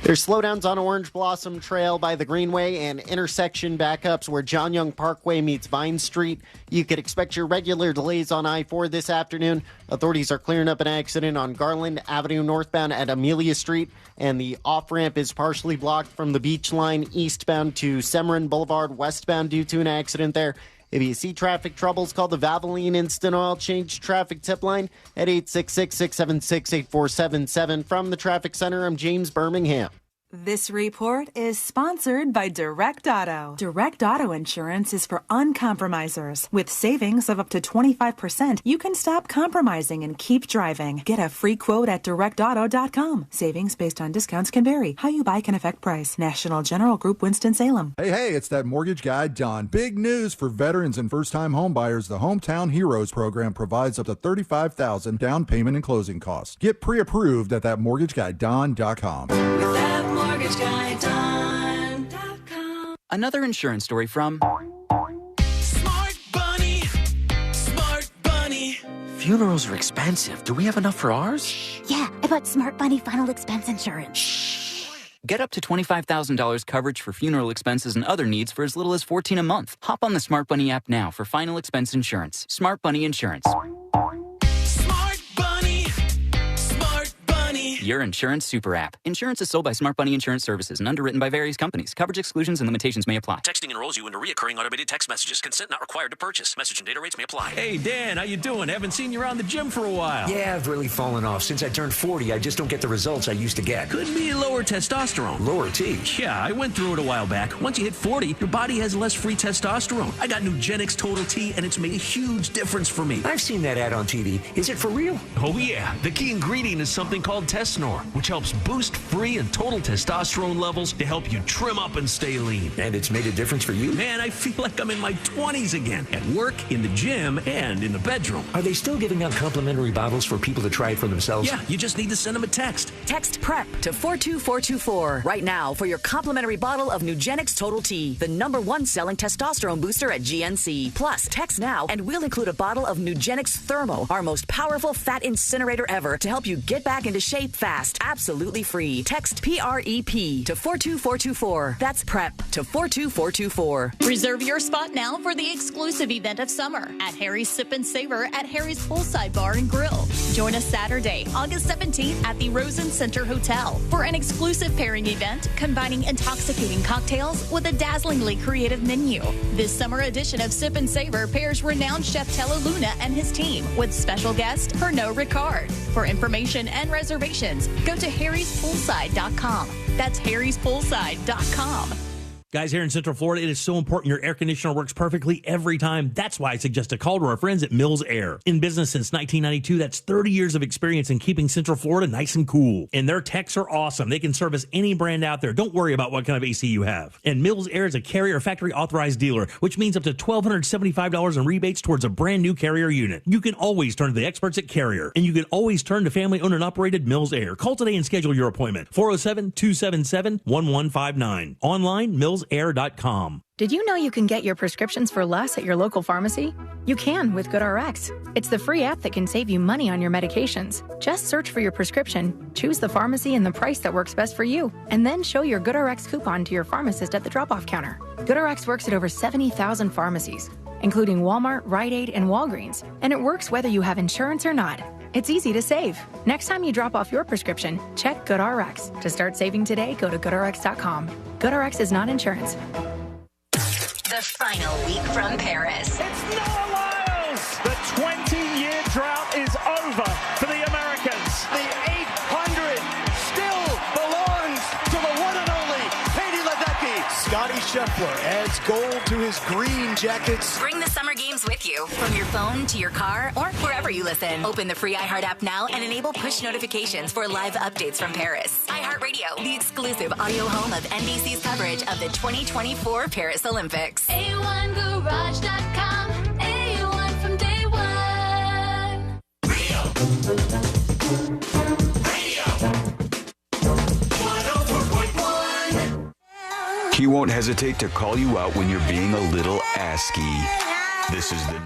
There's slowdowns on Orange Blossom Trail by the Greenway and intersection backups where John Young Parkway meets Vine Street. You could expect your regular delays on I-4 this afternoon. Authorities are clearing up an accident on Garland Avenue northbound at Amelia Street, and the off-ramp is partially blocked from the Beach Line eastbound to Semorin Boulevard westbound due to an accident there. If you see traffic troubles, call the Valvoline Instant Oil Change Traffic Tip Line at 866-676-8477. From the Traffic Center, I'm James Birmingham. This report is sponsored by Direct Auto. Direct Auto Insurance is for uncompromisers. With savings of up to 25%, you can stop compromising and keep driving. Get a free quote at directauto.com. Savings based on discounts can vary. How you buy can affect price. National General Group, Winston-Salem. Hey, it's that mortgage guy, Don. Big news for veterans and first-time homebuyers. The Hometown Heroes program provides up to $35,000 down payment and closing costs. Get pre-approved at thatmortgageguydon.com. MortgageGuyDon.com. Another insurance story from Smart Bunny. Smart Bunny. Funerals are expensive. Do we have enough for ours? Yeah, I bought Smart Bunny Final Expense Insurance. Get up to $25,000 coverage for funeral expenses and other needs for as little as $14 a month. Hop on the Smart Bunny app now for final expense insurance. Smart Bunny Insurance. Smart Bunny. Smart Bunny. Your insurance super app. Insurance is sold by Smart Bunny Insurance Services and underwritten by various companies. Coverage exclusions and limitations may apply. Texting enrolls you into recurring automated text messages. Consent not required to purchase. Message and data rates may apply. Hey, Dan, how you doing? Haven't seen you around the gym for a while. Yeah, I've really fallen off. Since I turned 40, I just don't get the results I used to get. Could be lower testosterone. Lower T? Yeah, I went through it a while back. Once you hit 40, your body has less free testosterone. I got Nugenix Total T, and it's made a huge difference for me. I've seen that ad on TV. Is it for real? Oh, yeah. The key ingredient is something called Tesnor, which helps boost free and total testosterone levels to help you trim up and stay lean. And it's made a difference for you? Man, I feel like I'm in my 20s again. At work, in the gym, and in the bedroom. Are they still giving out complimentary bottles for people to try it for themselves? Yeah, you just need to send them a text. Text PREP to 42424 right now for your complimentary bottle of Nugenix Total T, the #1 selling testosterone booster at GNC. Plus, text now and we'll include a bottle of Nugenix Thermo, our most powerful fat incinerator ever, to help you get back into shape fast. Absolutely free. Text PREP to 42424. That's PREP to 42424. Reserve your spot now for the exclusive event of summer at Harry's Sip and Savor at Harry's Poolside Bar and Grill. Join us Saturday, August 17th at the Rosen Center Hotel for an exclusive pairing event combining intoxicating cocktails with a dazzlingly creative menu. This summer edition of Sip and Savor pairs renowned chef Tello Luna and his team with special guest Pernod Ricard. For information and reservations, go to harryspoolside.com. That's harryspoolside.com. Guys, here in Central Florida, it is so important your air conditioner works perfectly every time. That's why I suggest a call to our friends at Mills Air. In business since 1992, that's 30 years of experience in keeping Central Florida nice and cool. And their techs are awesome. They can service any brand out there. Don't worry about what kind of AC you have. And Mills Air is a Carrier factory authorized dealer, which means up to $1,275 in rebates towards a brand new Carrier unit. You can always turn to the experts at Carrier, and you can always turn to family owned and operated Mills Air. Call today and schedule your appointment. 407-277-1159. Online, millsair.com. Did you know you can get your prescriptions for less at your local pharmacy? You can with GoodRx. It's the free app that can save you money on your medications. Just search for your prescription, choose the pharmacy and the price that works best for you, and then show your GoodRx coupon to your pharmacist at the drop-off counter. GoodRx works at over 70,000 pharmacies, including Walmart, Rite Aid, and Walgreens, and it works whether you have insurance or not. It's easy to save. Next time you drop off your prescription, check GoodRx. To start saving today, go to GoodRx.com. GoodRx is not insurance. The final week from Paris. It's Noah Lyles! The 20-year drought is over for the Americans. The 800 still belongs to the one and only Katie Ledecky. Scotty Scheffler adds gold to his green jackets. Bring the summer games with you from your phone to your car or wherever you listen. Open the free iHeart app now and enable push notifications for live updates from Paris. iHeartRadio, the exclusive audio home of NBC's coverage of the 2024 Paris Olympics. A1Garage.com. A1 from day one. He won't hesitate to call you out when you're being a little asky. This is the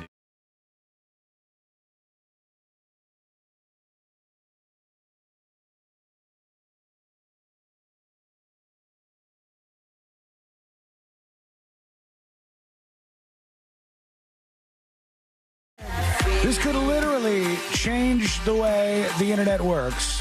This could literally change the way the internet works,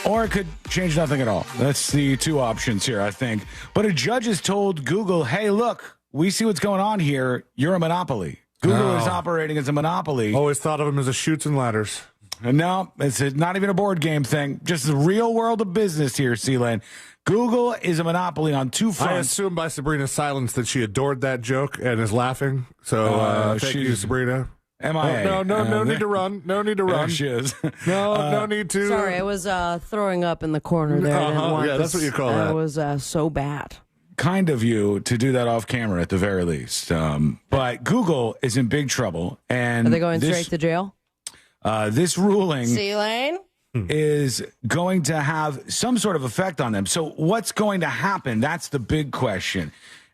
or it could change nothing at all. That's the two options here, I think. But a judge has told Google, hey, look, we see what's going on here. You're a monopoly. Google is operating as a monopoly. Always thought of them as a Chutes and Ladders. No, it's not even a board game thing. Just the real world of business here, C-Lane. Google is a monopoly on two fronts. I assume by Sabrina's silence that she adored that joke and is laughing. So thank you, Sabrina. MIA. No need to run. No need to run. She is. No need to. Sorry, I was throwing up in the corner there. I didn't want that's what you call that. That was so bad. Kind of you to do that off camera at the very least. But Google is in big trouble. And Are they going straight to jail? This ruling C-Lane? is going to have some sort of effect on them. So what's going to happen? That's the big question.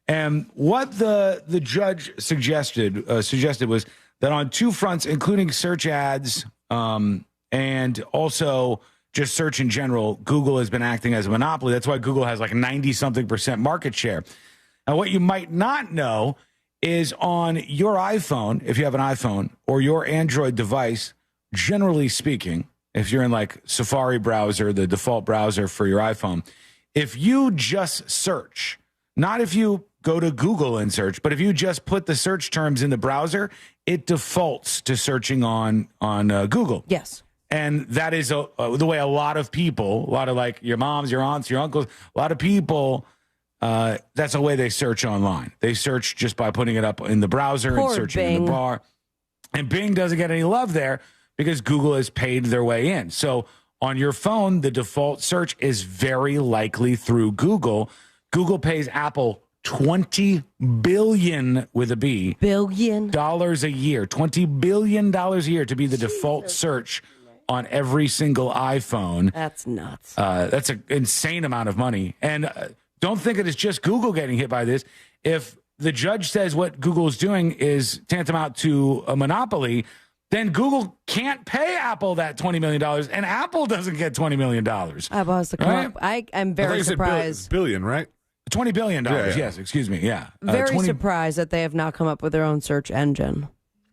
And what the judge suggested was that on two fronts, including search ads and also just search in general, Google has been acting as a monopoly. That's why Google has like 90-something% market share. And what you might not know is on your iPhone, if you have an iPhone, or your Android device, generally speaking, if you're in like Safari browser, the default browser for your iPhone, if you just search, not if you go to Google and search, but if you just put the search terms in the browser, it defaults to searching on Google. Yes. And that is the way a lot of people, a lot of like your moms, your aunts, your uncles, a lot of people, that's the way they search online. They search just by putting it up in the browser and searching in the bar. And Bing doesn't get any love there because Google has paid their way in. So on your phone, the default search is very likely through Google. Google pays Apple $20 billion with a B. Billion. Dollars a year. $20 billion a year to be the default search on every single iPhone. That's nuts. That's an insane amount of money. And don't think it is just Google getting hit by this. If the judge says what Google is doing is tantamount to a monopoly, then Google can't pay Apple that $20 million, and Apple doesn't get $20 million. Apple has to come up. I'm very surprised. Billion, right? $20 billion, yeah. Yes, excuse me, yeah. Very surprised that they have not come up with their own search engine,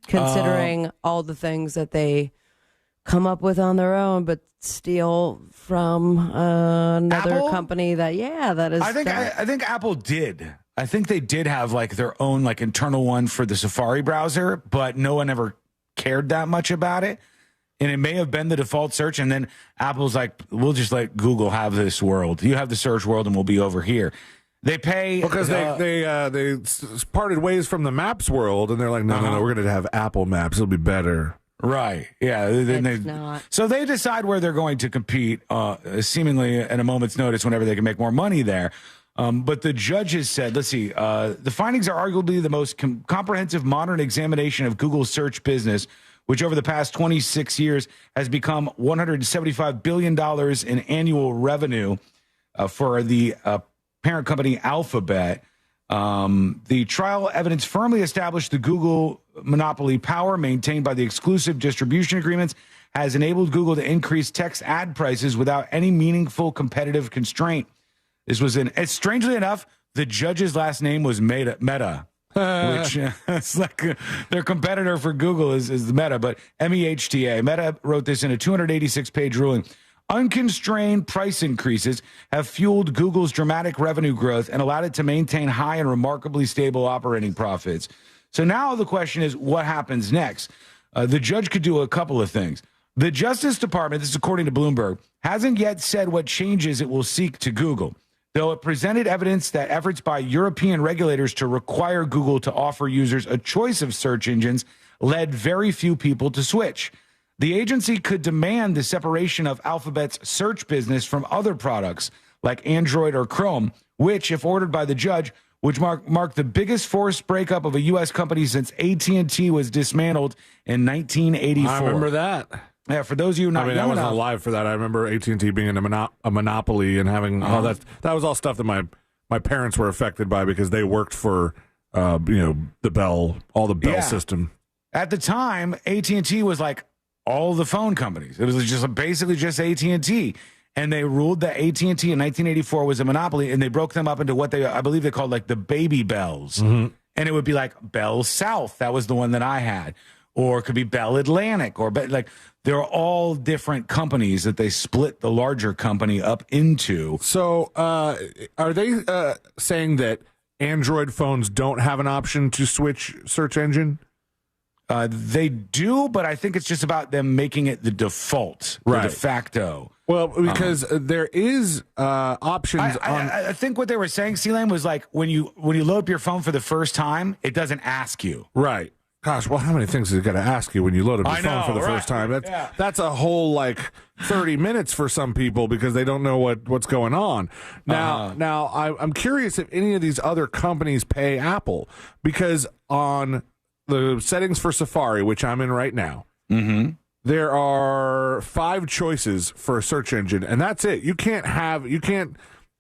considering all the things that they come up with on their own, but steal from another Apple? company that is. I think Apple did. I think they did have like their own like internal one for the Safari browser, but no one ever cared that much about it. And it may have been the default search, and then Apple's like, we'll just let Google have this world. You have the search world, and we'll be over here. They pay because they parted ways from the Maps world, and they're like, no, we're going to have Apple Maps. It'll be better. Right. Yeah. So they decide where they're going to compete, seemingly at a moment's notice whenever they can make more money there. But the judges said, let's see, the findings are arguably the most comprehensive modern examination of Google's search business, which over the past 26 years has become $175 billion in annual revenue for the parent company Alphabet. The trial evidence firmly established the Google monopoly power maintained by the exclusive distribution agreements has enabled Google to increase text ad prices without any meaningful competitive constraint. This was strangely enough, the judge's last name was Meta. Which it's like their competitor for Google is Meta, but MEHTA. Meta wrote this in a 286-page ruling. Unconstrained price increases have fueled Google's dramatic revenue growth and allowed it to maintain high and remarkably stable operating profits. So now the question is, what happens next? The judge could do a couple of things. The Justice Department, this is according to Bloomberg, hasn't yet said what changes it will seek to Google, though it presented evidence that efforts by European regulators to require Google to offer users a choice of search engines led very few people to switch. The agency could demand the separation of Alphabet's search business from other products like Android or Chrome, which, if ordered by the judge, would mark the biggest forced breakup of a U.S. company since AT&T was dismantled in 1984. I remember that. Yeah, for those of you not young I wasn't enough, alive for that. I remember AT&T being a monopoly and having all that. That was all stuff that my parents were affected by because they worked for the Bell, all the Bell system. At the time, AT&T was like all the phone companies. It was just basically just AT&T. And they ruled that AT&T in 1984 was a monopoly, and they broke them up into what I believe they called like the baby bells. Mm-hmm. And it would be like Bell South. That was the one that I had. Or it could be Bell Atlantic. Or like they're all different companies that they split the larger company up into. So are they saying that Android phones don't have an option to switch search engine? They do, but I think it's just about them making it the default, the de facto. Well, because there is options on. I think what they were saying, C-Lane, was like when you load up your phone for the first time, it doesn't ask you. Right. Gosh, well, how many things is it going to ask you when you load up your phone for the first time? That's a whole, like, 30 minutes for some people because they don't know what's going on. Now, I'm curious if any of these other companies pay Apple, because on the settings for Safari, which I'm in right now, there are 5 choices for a search engine, and that's it. You can't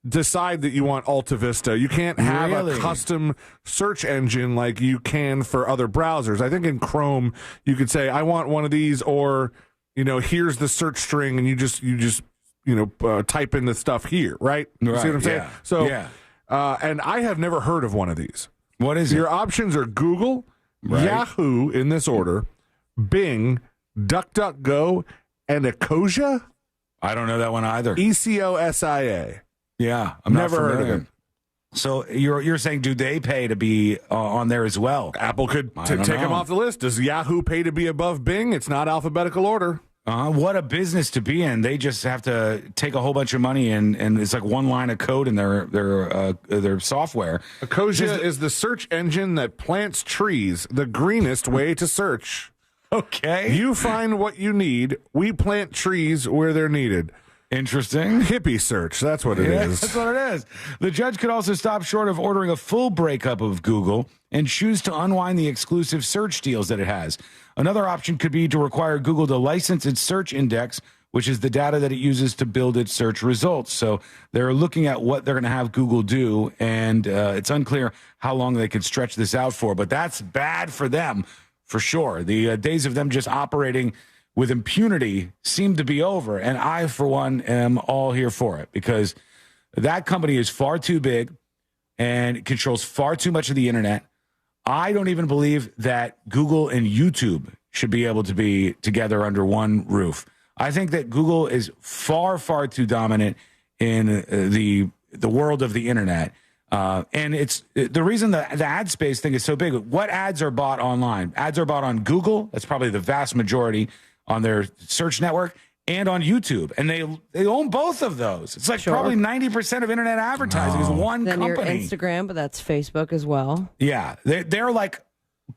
decide that you want Alta Vista. You can't have a custom search engine like you can for other browsers. I think in Chrome you could say, I want one of these, or here's the search string, and you just type in the stuff here, right? See what I'm saying? So, and I have never heard of one of these. What is it? Your options are Google, Yahoo in this order, Bing, DuckDuckGo, and Ecosia. I don't know that one either. ECOSIA. Yeah, I'm never heard of it. So you're saying, do they pay to be on there as well? Apple could take them off the list. Does Yahoo pay to be above Bing? It's not alphabetical order. What a business to be in. They just have to take a whole bunch of money and it's like one line of code in their software. Ecosia is the search engine that plants trees, the greenest way to search. Okay. You find what you need. We plant trees where they're needed. Interesting. Hippie search. That's what it is. That's what it is. The judge could also stop short of ordering a full breakup of Google and choose to unwind the exclusive search deals that it has. Another option could be to require Google to license its search index, which is the data that it uses to build its search results. So they're looking at what they're going to have Google do, and it's unclear how long they could stretch this out for, but that's bad for them, for sure. The days of them just operating with impunity seem to be over. And I, for one, am all here for it, because that company is far too big and controls far too much of the internet. I don't even believe that Google and YouTube should be able to be together under one roof. I think that Google is far, far too dominant in the world of the internet. And it's the reason the ad space thing is so big. What ads are bought online? Ads are bought on Google. That's probably the vast majority, on their search network, and on YouTube. And they own both of those. It's like probably 90% of internet advertising is one then company. Your Instagram, but that's Facebook as well. Yeah. They're like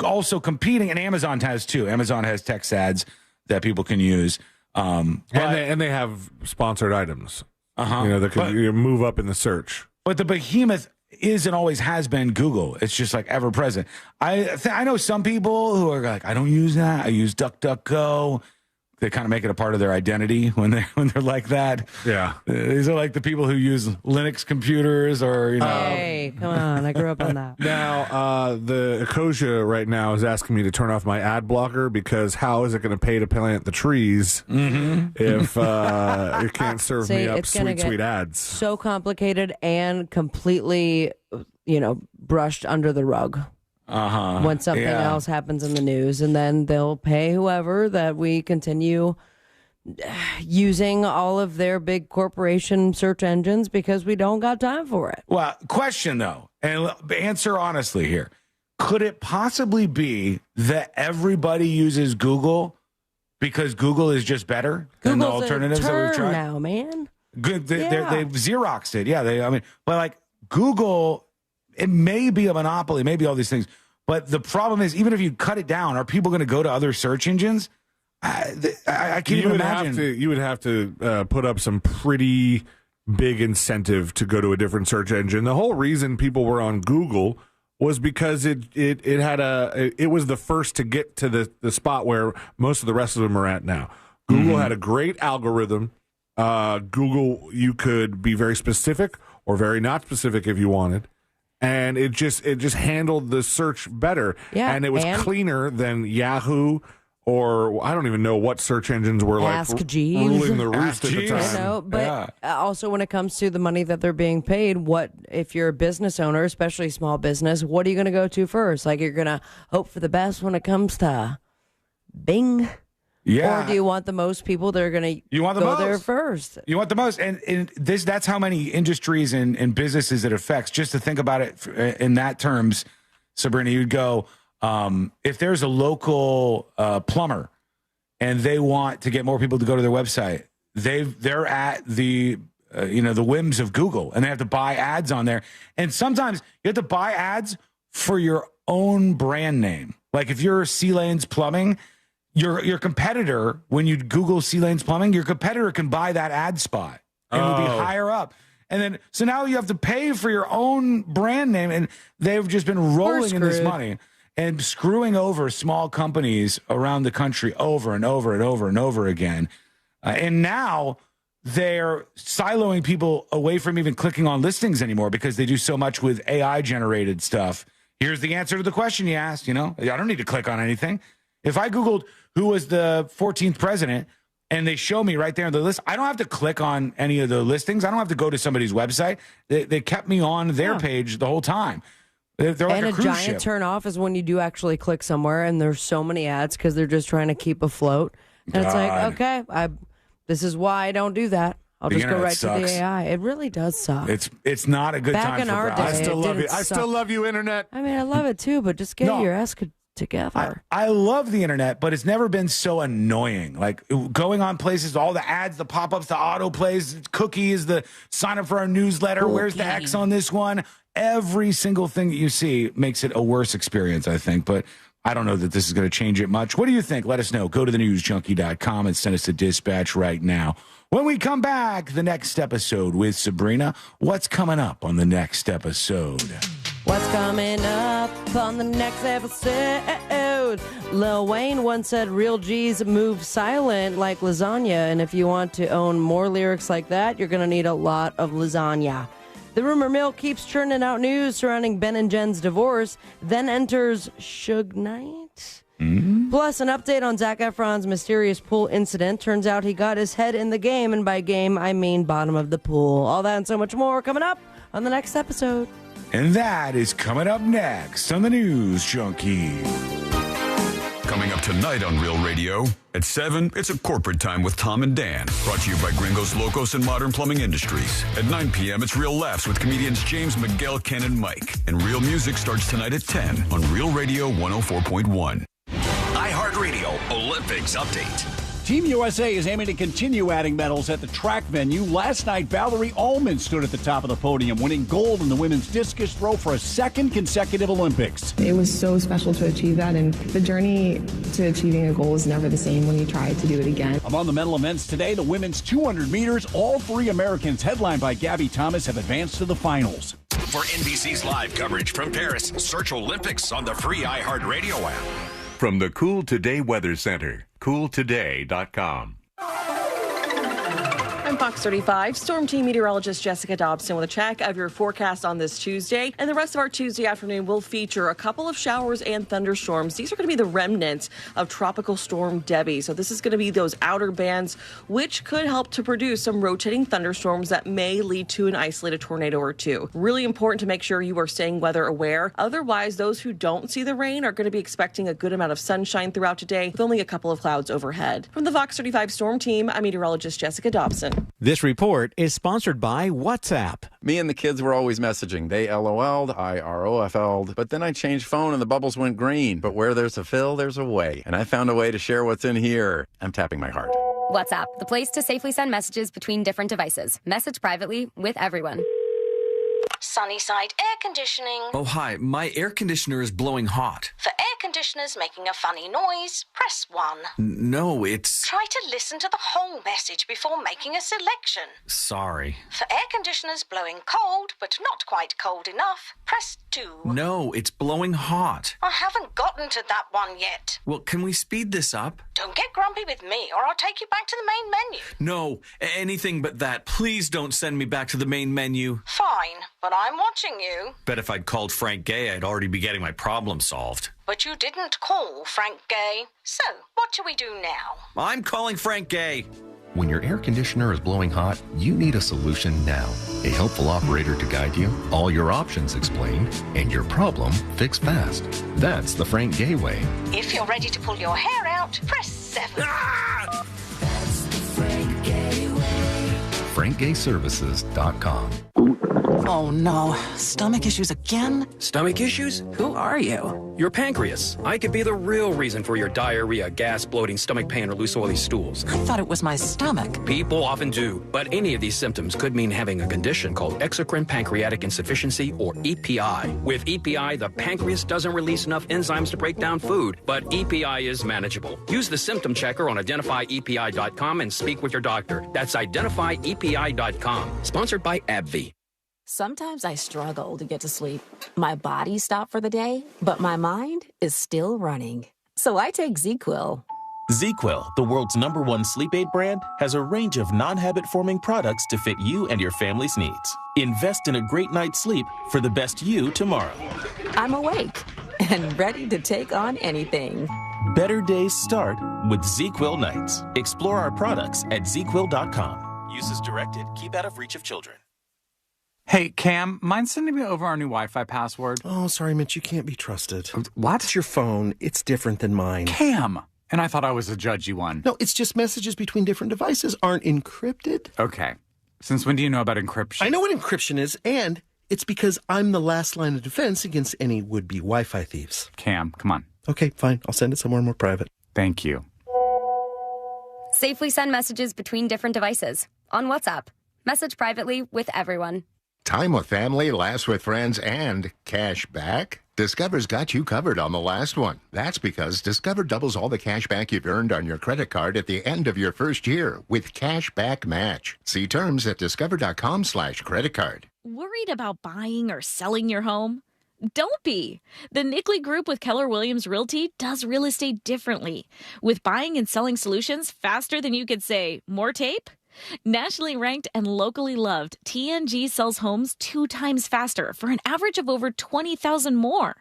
also competing, and Amazon has too. Amazon has text ads that people can use. And they have sponsored items. That can move up in the search. But the behemoth is and always has been Google. It's just like ever present. I know some people who are like, I don't use that. I use DuckDuckGo. They kind of make it a part of their identity when they're like that. Yeah, these are like the people who use Linux computers, or Hey, come on! I grew up on that. Now, the Ecosia right now is asking me to turn off my ad blocker, because how is it going to pay to plant the trees if it can't serve me up sweet ads? So complicated and completely, brushed under the rug. When something else happens in the news, and then they'll pay whoever that we continue using all of their big corporation search engines, because we don't got time for it. Well, question though, and answer honestly here. Could it possibly be that everybody uses Google because Google is just better than the alternatives that we've tried? Now, man. Good. They've Xeroxed it. Yeah. But like Google, it may be a monopoly, maybe all these things. But the problem is, even if you cut it down, are people going to go to other search engines? I can't even imagine. You would have to put up some pretty big incentive to go to a different search engine. The whole reason people were on Google was because it was the first to get to the spot where most of the rest of them are at now. Google had a great algorithm. Google, you could be very specific or very not specific if you wanted. And it just handled the search better. Yeah, and it was cleaner than Yahoo, or I don't even know what search engines were Ask like Jeeves. ruling the roost at the I time. know, but also when it comes to the money that they're being paid, what if you're a business owner, especially small business, what are you going to go to first? Like, you're going to hope for the best when it comes to Bing? Yeah. Or do you want the most people that are going to go there first? You want the most. And that's how many industries and businesses it affects. Just to think about it in that terms, Sabrina, you'd go, If there's a local plumber and they want to get more people to go to their website, they're at the the whims of Google, and they have to buy ads on there. And sometimes you have to buy ads for your own brand name. Like if you're C Lanes Plumbing, your competitor, when you Google C Lanes Plumbing, your competitor can buy that ad spot and it'll be higher up. And then, so now you have to pay for your own brand name, and they've just been rolling in this money and screwing over small companies around the country over and over and over and over again. And now they're siloing people away from even clicking on listings anymore because they do so much with AI-generated stuff. Here's the answer to the question you asked, I don't need to click on anything. If I Googled who was the 14th president and they show me right there on the list, I don't have to click on any of the listings. I don't have to go to somebody's website. They kept me on their page the whole time. They're like and a giant turn off is when you do actually click somewhere and there's so many ads because they're just trying to keep afloat. And it's like, okay, this is why I don't do that. I'll just go right to the AI. It really does suck. It's not a good time for Back in our day, I still love you. I still love you, Internet. I mean, I love it too, but just get your ass together. I love the Internet, but it's never been so annoying. Like going on places, all the ads, the pop-ups, the autoplays, cookies, the sign up for our newsletter. Where's the X on this one? Every single thing that you see makes it a worse experience, I think. But I don't know that this is going to change it much. What do you think? Let us know. Go to thenewsjunkie.com and send us a dispatch right now. When we come back, the next episode with Sabrina. What's coming up on the next episode? What's coming up on the next episode? Lil Wayne once said real G's move silent like lasagna, and if you want to own more lyrics like that, you're going to need a lot of lasagna. The rumor mill keeps churning out news surrounding Ben and Jen's divorce. Then enters Suge Knight. Plus, an update on Zac Efron's mysterious pool incident. Turns out he got his head in the game, and by game, I mean bottom of the pool. All that and so much more coming up on the next episode. And that is coming up next on the News Junkie. Coming up tonight on Real Radio at 7, it's a corporate time with Tom and Dan. Brought to you by Gringos Locos and Modern Plumbing Industries. At 9 p.m., it's Real Laughs with comedians James, Miguel, Ken, and Mike. And Real Music starts tonight at 10 on Real Radio 104.1. iHeartRadio Olympics Update. Team USA is aiming to continue adding medals at the track venue. Last night, Valerie Ullman stood at the top of the podium, winning gold in the women's discus throw for a second consecutive Olympics. It was so special to achieve that, and the journey to achieving a goal is never the same when you try to do it again. Among the medal events today, the women's 200 meters, all three Americans, headlined by Gabby Thomas, have advanced to the finals. For NBC's live coverage from Paris, search Olympics on the free iHeartRadio app. From the Cool Today Weather Center, cooltoday.com. I'm Fox 35 Storm Team meteorologist Jessica Dobson with a check of your forecast on this Tuesday. And the rest of our Tuesday afternoon will feature a couple of showers and thunderstorms. These are going to be the remnants of Tropical Storm Debbie. So this is going to be those outer bands, which could help to produce some rotating thunderstorms that may lead to an isolated tornado or two. Really important to make sure you are staying weather aware. Otherwise, those who don't see the rain are going to be expecting a good amount of sunshine throughout today with only a couple of clouds overhead. From the Fox 35 Storm Team, I'm meteorologist Jessica Dobson. This report is sponsored by WhatsApp. Me and the kids were always messaging. They LOL'd, I ROFL'd, but then I changed phone and the bubbles went green. But where there's a fill, there's a way. And I found a way to share what's in here. I'm tapping my heart. WhatsApp, the place to safely send messages between different devices. Message privately with everyone. Sunnyside Air Conditioning. Oh, hi. My air conditioner is blowing hot. For air conditioners making a funny noise, press 1. No, it's... Try to listen to the whole message before making a selection. Sorry. For air conditioners blowing cold, but not quite cold enough, press 2. No, it's blowing hot. I haven't gotten to that one yet. Well, can we speed this up? Don't get grumpy with me, or I'll take you back to the main menu. No, anything but that. Please don't send me back to the main menu. Fine, but I'm watching you. Bet if I'd called Frank Gay, I'd already be getting my problem solved. But you didn't call Frank Gay. So, what do we do now? I'm calling Frank Gay. When your air conditioner is blowing hot, you need a solution now. A helpful operator to guide you, all your options explained, and your problem fixed fast. That's the Frank Gay way. If you're ready to pull your hair out, press 7. That's the Frank Gay way. FrankGayServices.com. Oh no, stomach issues again? Stomach issues? Who are you? Your pancreas. I could be the real reason for your diarrhea, gas, bloating, stomach pain, or loose oily stools. I thought it was my stomach. People often do, but any of these symptoms could mean having a condition called exocrine pancreatic insufficiency, or EPI. With EPI, the pancreas doesn't release enough enzymes to break down food, but EPI is manageable. Use the symptom checker on identifyepi.com and speak with your doctor. That's identifyepi.com. Sponsored by AbbVie. Sometimes I struggle to get to sleep. My body stopped for the day, but my mind is still running. So I take ZQuil. ZQuil, the world's #1 sleep aid brand, has a range of non-habit-forming products to fit you and your family's needs. Invest in a great night's sleep for the best you tomorrow. I'm awake and ready to take on anything. Better days start with ZQuil nights. Explore our products at ZQuil.com. Use as directed. Keep out of reach of children. Hey, Cam, mind sending me over our new Wi-Fi password? Oh, sorry, Mitch, you can't be trusted. What? It's your phone. It's different than mine. Cam! And I thought I was a judgy one. No, it's just messages between different devices aren't encrypted. Okay. Since when do you know about encryption? I know what encryption is, and it's because I'm the last line of defense against any would-be Wi-Fi thieves. Cam, come on. Okay, fine. I'll send it somewhere more private. Thank you. Safely send messages between different devices. On WhatsApp. Message privately with everyone. Time with family, laughs with friends, and cash back? Discover's got you covered on the last one. That's because Discover doubles all the cash back you've earned on your credit card at the end of your first year with Cash Back Match. See terms at discover.com/creditcard. Worried about buying or selling your home? Don't be. The Nickley Group with Keller Williams Realty does real estate differently, with buying and selling solutions faster than you could say, more tape? Nationally ranked and locally loved, TNG sells homes 2 times faster for an average of over 20,000 more.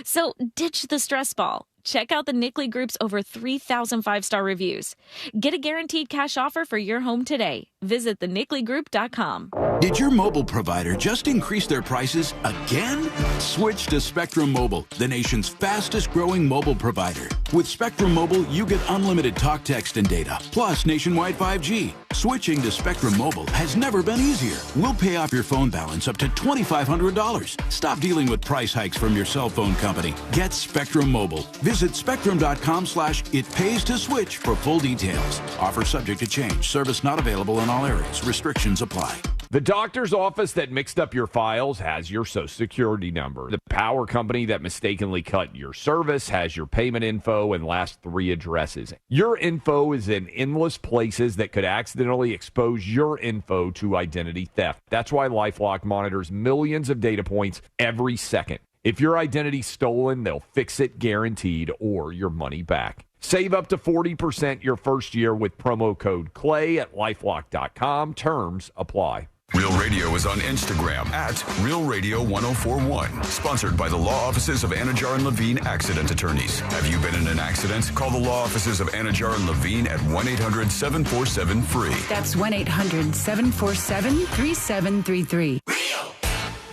So ditch the stress ball. Check out the Nickley Group's over 3,000 5-star reviews. Get a guaranteed cash offer for your home today. Visit thenickleyGroup.com. Did your mobile provider just increase their prices again? Switch to Spectrum Mobile, the nation's fastest growing mobile provider. With Spectrum Mobile, you get unlimited talk, text, and data, plus nationwide 5G. Switching to Spectrum Mobile has never been easier. We'll pay off your phone balance up to $2,500. Stop dealing with price hikes from your cell phone company. Get Spectrum Mobile. Visit spectrum.com/itpays-to-switch for full details. Offer subject to change. Service not available in all areas. Restrictions apply. The doctor's office that mixed up your files has your Social Security number. The power company that mistakenly cut your service has your payment info and last 3 addresses. Your info is in endless places that could accidentally expose your info to identity theft. That's why LifeLock monitors millions of data points every second. If your identity's stolen, they'll fix it guaranteed or your money back. Save up to 40% your first year with promo code CLAY at LifeLock.com. Terms apply. Real Radio is on Instagram at Real Radio 1041. Sponsored by the law offices of Anajar and Levine Accident Attorneys. Have you been in an accident? Call the law offices of Anajar and Levine at 1-800-747-FREE. That's 1-800-747-3733. Real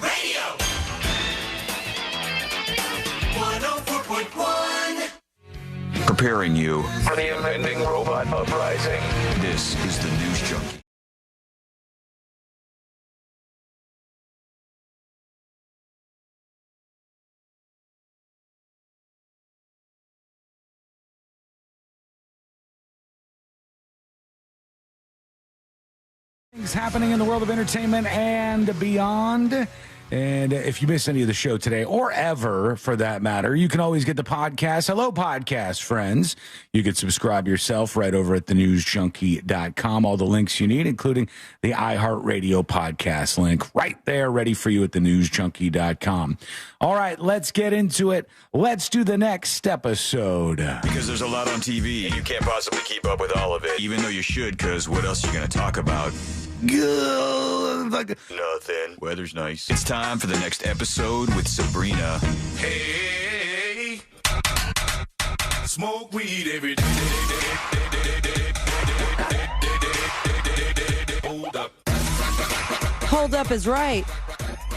Radio 104.1. Preparing you for the impending robot uprising. This is the News Junkie. Things happening in the world of entertainment and beyond. And if you missed any of the show today, or ever for that matter, you can always get the podcast. Hello, podcast friends. You can subscribe yourself right over at thenewsjunkie.com. All the links you need, including the iHeartRadio podcast link right there, ready for you at thenewsjunkie.com. All right, let's get into it. Let's do the next episode. Because there's a lot on TV, and you can't possibly keep up with all of it, even though you should, because what else are you going to talk about? Nothing. Weather's nice. It's time for the next episode with Sabrina. Hey, smoke weed every day. Hold up. Hold up is right.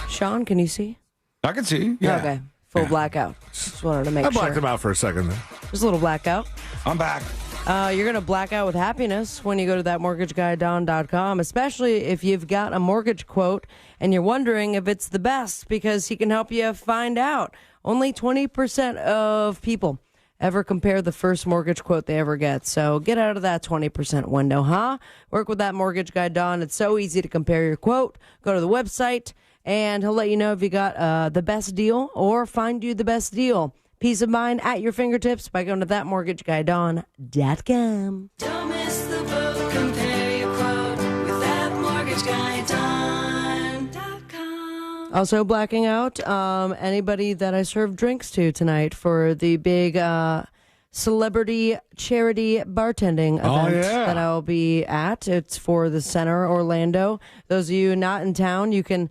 Sean, can you see? I can see. Yeah. Okay. Full blackout. Just wanted to make sure. I blacked him out for a second there. Just a little blackout. I'm back. You're going to black out with happiness when you go to thatmortgageguydawn.com, especially if you've got a mortgage quote and you're wondering if it's the best, because he can help you find out. Only 20% of people ever compare the first mortgage quote they ever get. So get out of that 20% window, huh? Work with That Mortgage Guy, Don. It's so easy to compare your quote. Go to the website, and he'll let you know if you got the best deal or find you the best deal. Peace of mind at your fingertips by going to thatmortgageguydawn.com. Don't miss the boat. Compare your quote with thatmortgageguydawn.com. Also blacking out anybody that I served drinks to tonight for the big celebrity charity bartending event that I'll be at. It's for the Center Orlando. Those of you not in town, you can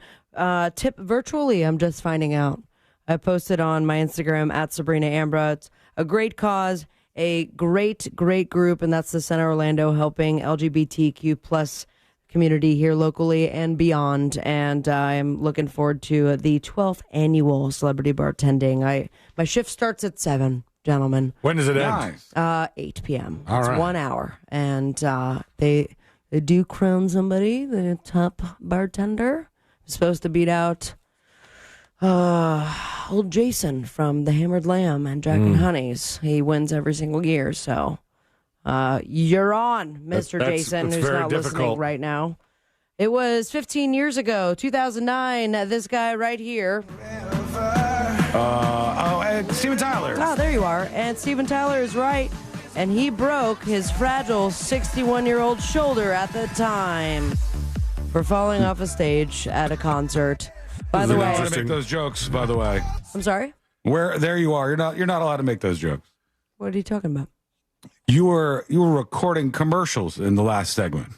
tip virtually. I'm just finding out. I posted on my Instagram at Sabrina Ambra. It's a great cause, a great group, and that's the Center Orlando, helping LGBTQ plus community here locally and beyond. And I'm looking forward to the 12th annual celebrity bartending. My shift starts at 7, gentlemen. When does it end? 8 p.m. All it's right. 1 hour, and they do crown somebody the top bartender. Supposed to beat out old Jason from the Hammered Lamb and Jack and Honey's. He wins every single year. So you're on, Mr. Jason, who's not listening right now. It was 15 years ago, 2009. This guy right here. Steven Tyler. Oh, there you are. And Steven Tyler is right. And he broke his fragile 61-year-old shoulder at the time for falling off a stage at a concert. By the way, allowed to make those jokes. By the way, I'm sorry. There you are. You're not allowed to make those jokes. What are you talking about? You were recording commercials in the last segment.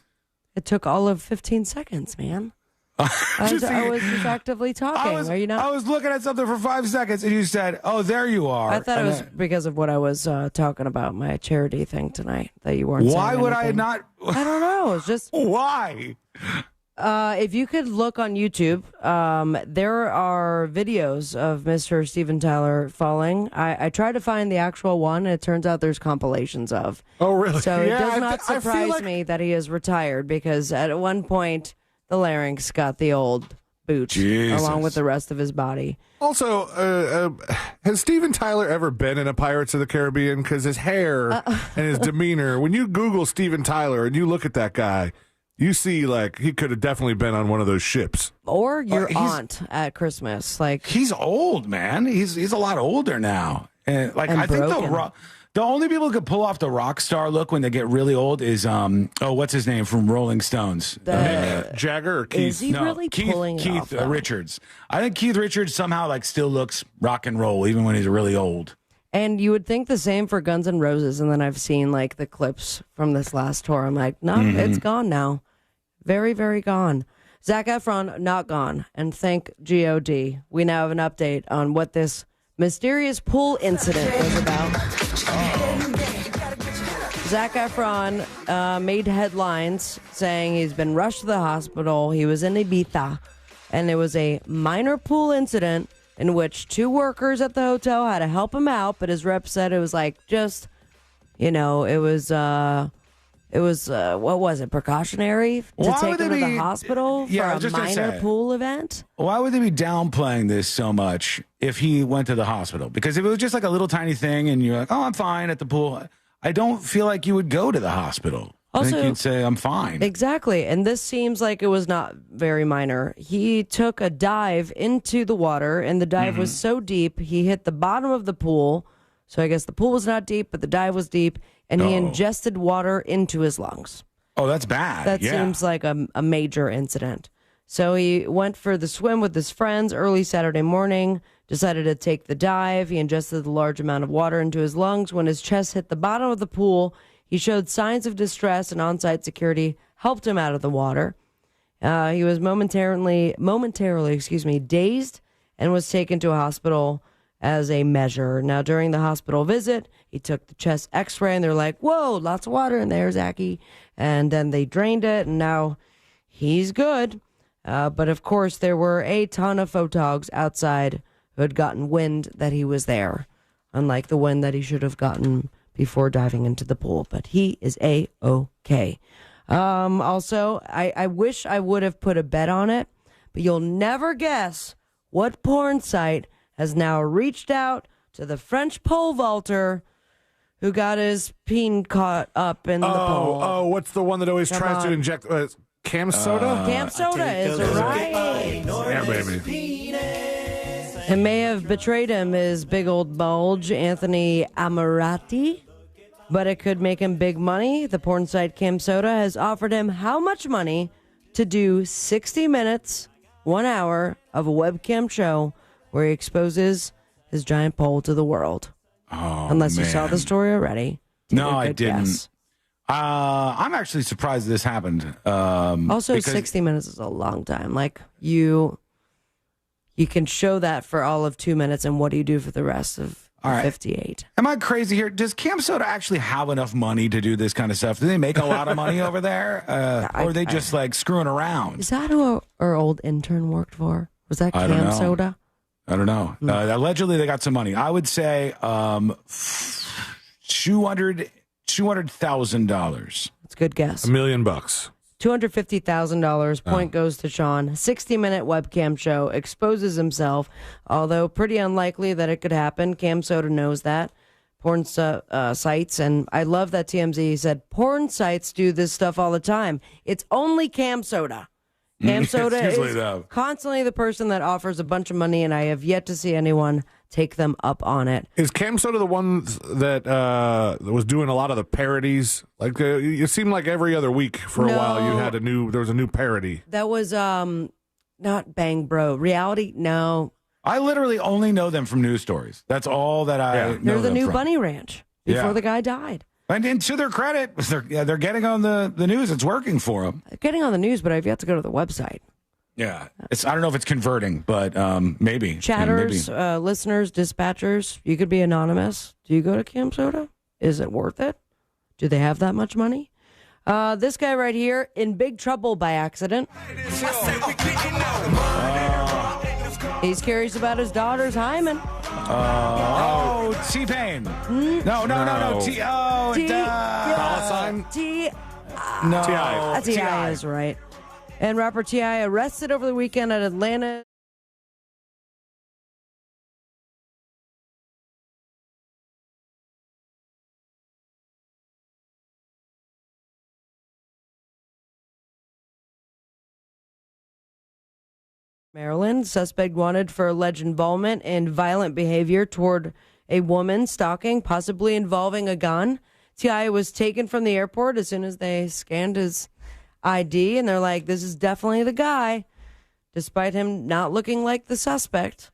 It took all of 15 seconds, man. I was just actively talking. Are you not? I was looking at something for 5 seconds, and you said, "Oh, there you are." I thought it was because of what I was talking about, my charity thing tonight. That you weren't. Why saying would anything. I not? I don't know. It's just why. If you could look on YouTube, there are videos of Mr. Steven Tyler falling. I tried to find the actual one, and it turns out there's compilations of. Oh, really? So it does not surprise me that he is retired, because at one point the larynx got the old boot along with the rest of his body. Also, has Steven Tyler ever been in a Pirates of the Caribbean? Because his hair and his demeanor, when you Google Steven Tyler and you look at that guy, you see, like, he could have definitely been on one of those ships. Or your aunt at Christmas. Like, he's old, man. He's a lot older now. And I think the only people who could pull off the rock star look when they get really old is what's his name from Rolling Stones? Jagger or Keith? Is he really pulling it off, though? Richards. I think Keith Richards somehow still looks rock and roll even when he's really old. And you would think the same for Guns N' Roses, and then I've seen the clips from this last tour. I'm like, no, it's gone now. Very, very gone. Zac Efron, not gone. And thank God, we now have an update on what this mysterious pool incident was about. Zac Efron made headlines saying he's been rushed to the hospital. He was in Ibiza, and it was a minor pool incident in which 2 workers at the hotel had to help him out, but his rep said it was it was what was it, precautionary to take him to the hospital for a minor pool event? Why would they be downplaying this so much if he went to the hospital? Because if it was just a little tiny thing and you're like, oh, I'm fine at the pool, I don't feel like you would go to the hospital. Also, I think you'd say, I'm fine. Exactly. And this seems like it was not very minor. He took a dive into the water, and the dive was so deep, he hit the bottom of the pool. So I guess the pool was not deep, but the dive was deep, and he ingested water into his lungs. Oh, that's bad. That seems like a major incident. So he went for the swim with his friends early Saturday morning, decided to take the dive. He ingested a large amount of water into his lungs. When his chest hit the bottom of the pool, he showed signs of distress, and on-site security helped him out of the water. He was momentarily, dazed and was taken to a hospital as a measure. Now, during the hospital visit, he took the chest x-ray, and they're like, whoa, lots of water in there, Zachy. And then they drained it, and now he's good. But, of course, there were a ton of photogs outside who had gotten wind that he was there, unlike the wind that he should have gotten before diving into the pool, but he is A-OK. Also, I wish I would have put a bet on it, but you'll never guess what porn site has now reached out to the French pole vaulter who got his peen caught up in the pole. Oh, what's the one that always tries to inject cam soda? Cam soda is right. Yeah, baby. It may have betrayed him, his big old bulge, Anthony Amorati, but it could make him big money. The porn site Cam Soda has offered him how much money to do 60 minutes, 1 hour of a webcam show where he exposes his giant pole to the world. Oh, Unless you man. saw the story already. No, I didn't. I'm actually surprised this happened. Also, because 60 minutes is a long time. Like, you can show that for all of 2 minutes, and what do you do for the rest of 58? Am I crazy here? Does Cam Soda actually have enough money to do this kind of stuff? Do they make a lot of money over there? Or are they just like screwing around? Is that who our old intern worked for? Was that I don't Cam know. Soda? I don't know. Allegedly, they got some money. I would say $200,000. That's a good guess. $1 million. $250,000. Point goes to Sean. 60-minute webcam show, exposes himself, although pretty unlikely that it could happen. Cam Soda knows that. Porn sites, and I love that TMZ said porn sites do this stuff all the time. It's only Cam Soda. Cam Soda is constantly the person that offers a bunch of money, and I have yet to see anyone take them up on it. Is Cam Soda the one that was doing a lot of the parodies? Like it seemed like every other week for a while you had there was a new parody. That was not Bang Bro. Reality? No. I literally only know them from news stories. That's all that I know. They're the them new from. Bunny Ranch before the guy died. And to their credit, they're getting on the news. It's working for them. Getting on the news, but I've yet to go to the website. Yeah. I don't know if it's converting, but maybe. Chatters, maybe. listeners, dispatchers, you could be anonymous. Do you go to Cam Soda? Is it worth it? Do they have that much money? This guy right here, in big trouble by accident. He's curious about his daughter's hymen. T-Pain. No. No. T.I. is right. And rapper T.I. arrested over the weekend at Atlanta. Maryland, suspect wanted for alleged involvement in violent behavior toward a woman stalking, possibly involving a gun. T.I. was taken from the airport as soon as they scanned his ID, and they're like, this is definitely the guy, despite him not looking like the suspect.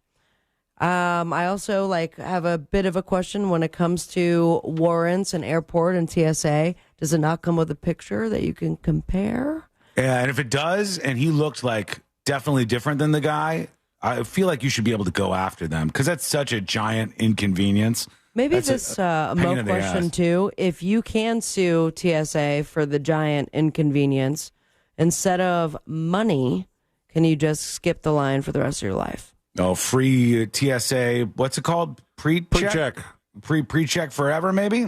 I also have a bit of a question when it comes to warrants and airport and TSA. Does it not come with a picture that you can compare? Yeah, and if it does, and he looked like definitely different than the guy, I feel like you should be able to go after them because that's such a giant inconvenience. Maybe That's this a Mo pain in the question ass. too. If you can sue TSA for the giant inconvenience, instead of money, can you just skip the line for the rest of your life? Oh, free TSA. What's it called? Pre-check. Pre-check forever, maybe.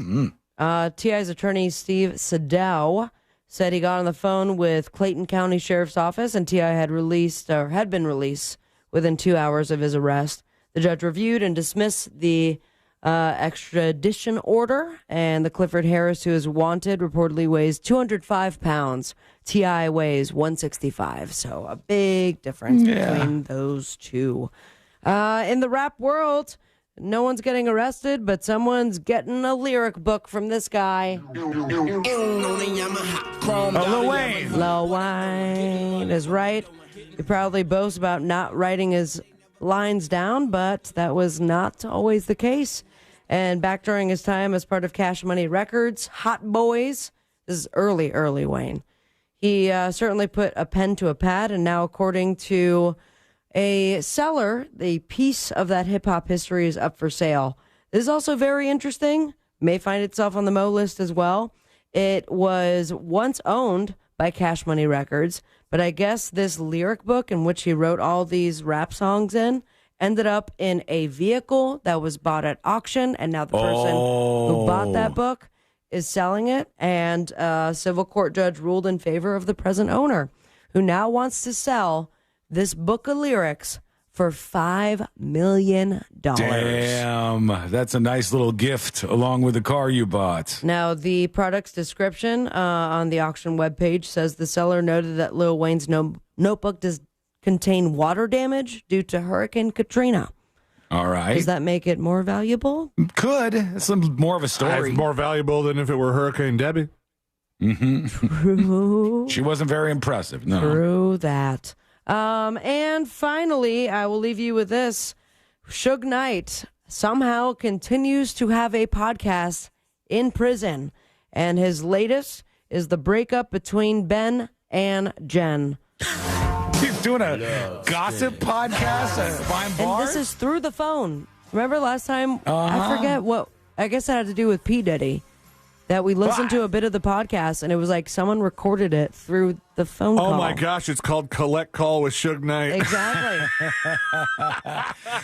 TI's attorney Steve Sadow said he got on the phone with Clayton County Sheriff's Office, and TI had been released within 2 hours of his arrest. The judge reviewed and dismissed the extradition order, and the Clifford Harris, who is wanted, reportedly weighs 205 pounds. T.I. weighs 165, so a big difference between those two. In the rap world, no one's getting arrested, but someone's getting a lyric book from this guy. Lil Wayne. Lil Wayne is right. He proudly boasts about not writing his lines down, but that was not always the case. And back during his time as part of Cash Money Records, Hot Boys, this is early Wayne. He certainly put a pen to a pad, and now according to a seller, the piece of that hip-hop history is up for sale. This is also very interesting, may find itself on the Mo list as well. It was once owned by Cash Money Records, but I guess this lyric book in which he wrote all these rap songs in ended up in a vehicle that was bought at auction, and now the person who bought that book is selling it, and a civil court judge ruled in favor of the present owner, who now wants to sell this book of lyrics for $5 million. Damn, that's a nice little gift along with the car you bought. Now, the product's description on the auction webpage says the seller noted that Lil Wayne's notebook does contain water damage due to Hurricane Katrina. All right. Does that make it more valuable? Could. It's more of a story. It's more valuable than if it were Hurricane Debbie. Mm-hmm. True. She wasn't very impressive. No. True that. And finally, I will leave you with this. Suge Knight somehow continues to have a podcast in prison. And his latest is the breakup between Ben and Jen. He's doing a gossip podcast behind bars? And this is through the phone. Remember last time? I forget what. I guess it had to do with P. Diddy. That we listened to a bit of the podcast, and it was like someone recorded it through the phone call. Oh, my gosh. It's called Collect Call with Suge Knight. Exactly.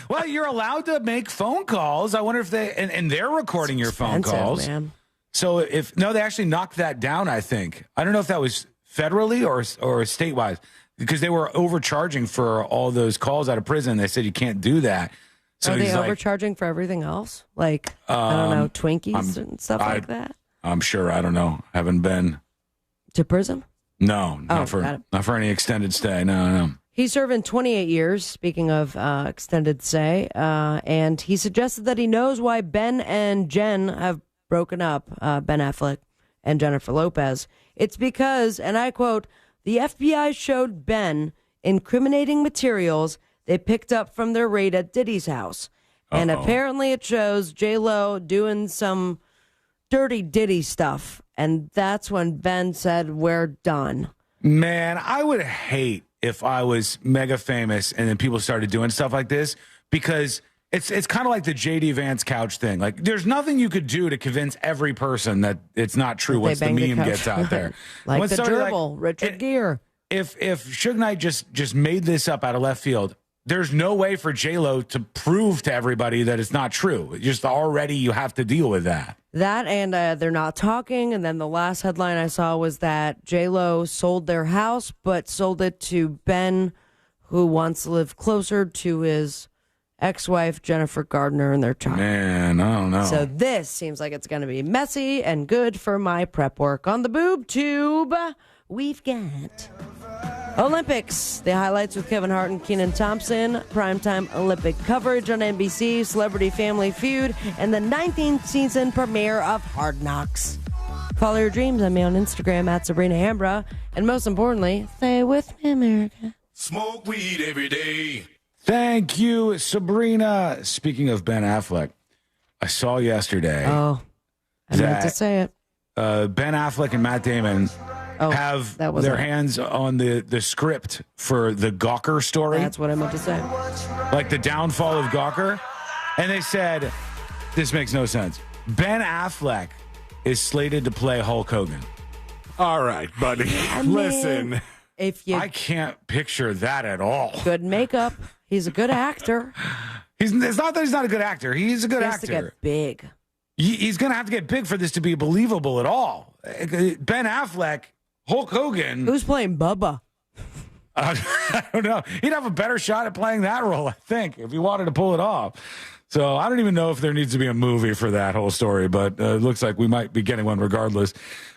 Well, you're allowed to make phone calls. I wonder if they... And they're recording your phone calls. Man. So No, they actually knocked that down, I think. I don't know if that was federally or statewide, because they were overcharging for all those calls out of prison. They said you can't do that. So Are they overcharging for everything else? Like, I don't know, Twinkies and stuff like that? I'm sure. I don't know. Haven't been to prison. No, not for any extended stay. No. He's serving 28 years. Speaking of extended stay, and he suggested that he knows why Ben and Jen have broken up. Ben Affleck and Jennifer Lopez. It's because, and I quote, "The FBI showed Ben incriminating materials they picked up from their raid at Diddy's house, and apparently it shows J-Lo doing some dirty Diddy stuff, and that's when Ben said, 'We're done.'" Man, I would hate if I was mega famous and then people started doing stuff like this, because it's kind of like the JD Vance couch thing. Like, there's nothing you could do to convince every person that it's not true once the meme gets out there. Like the gerbil, Richard Gere. If Suge Knight just made this up out of left field, there's no way for J-Lo to prove to everybody that it's not true. Just already you have to deal with that. That and they're not talking. And then the last headline I saw was that J-Lo sold their house, but sold it to Ben, who wants to live closer to his ex-wife, Jennifer Gardner, and their child. Man, I don't know. So this seems like it's going to be messy and good for my prep work. On the boob tube, we've got Olympics, the highlights with Kevin Hart and Kenan Thompson, primetime Olympic coverage on NBC, Celebrity Family Feud, and the 19th season premiere of Hard Knocks. Follow your dreams on me on Instagram at Sabrina Ambra, and most importantly, stay with me, America. Smoke weed every day. Thank you, Sabrina. Speaking of Ben Affleck, I saw yesterday. Oh, I meant to say it. Ben Affleck and Matt Damon have their hands on the script for the Gawker story. That's what I meant to say. Like the downfall of Gawker. And they said, this makes no sense. Ben Affleck is slated to play Hulk Hogan. All right, buddy. Listen. I can't picture that at all. Good makeup. He's a good actor. It's not that he's not a good actor. He's a good actor. He has to get big. He's going to have to get big for this to be believable at all. Ben Affleck, Hulk Hogan. Who's playing Bubba? I don't know. He'd have a better shot at playing that role, I think, if he wanted to pull it off. So I don't even know if there needs to be a movie for that whole story, but it looks like we might be getting one regardless.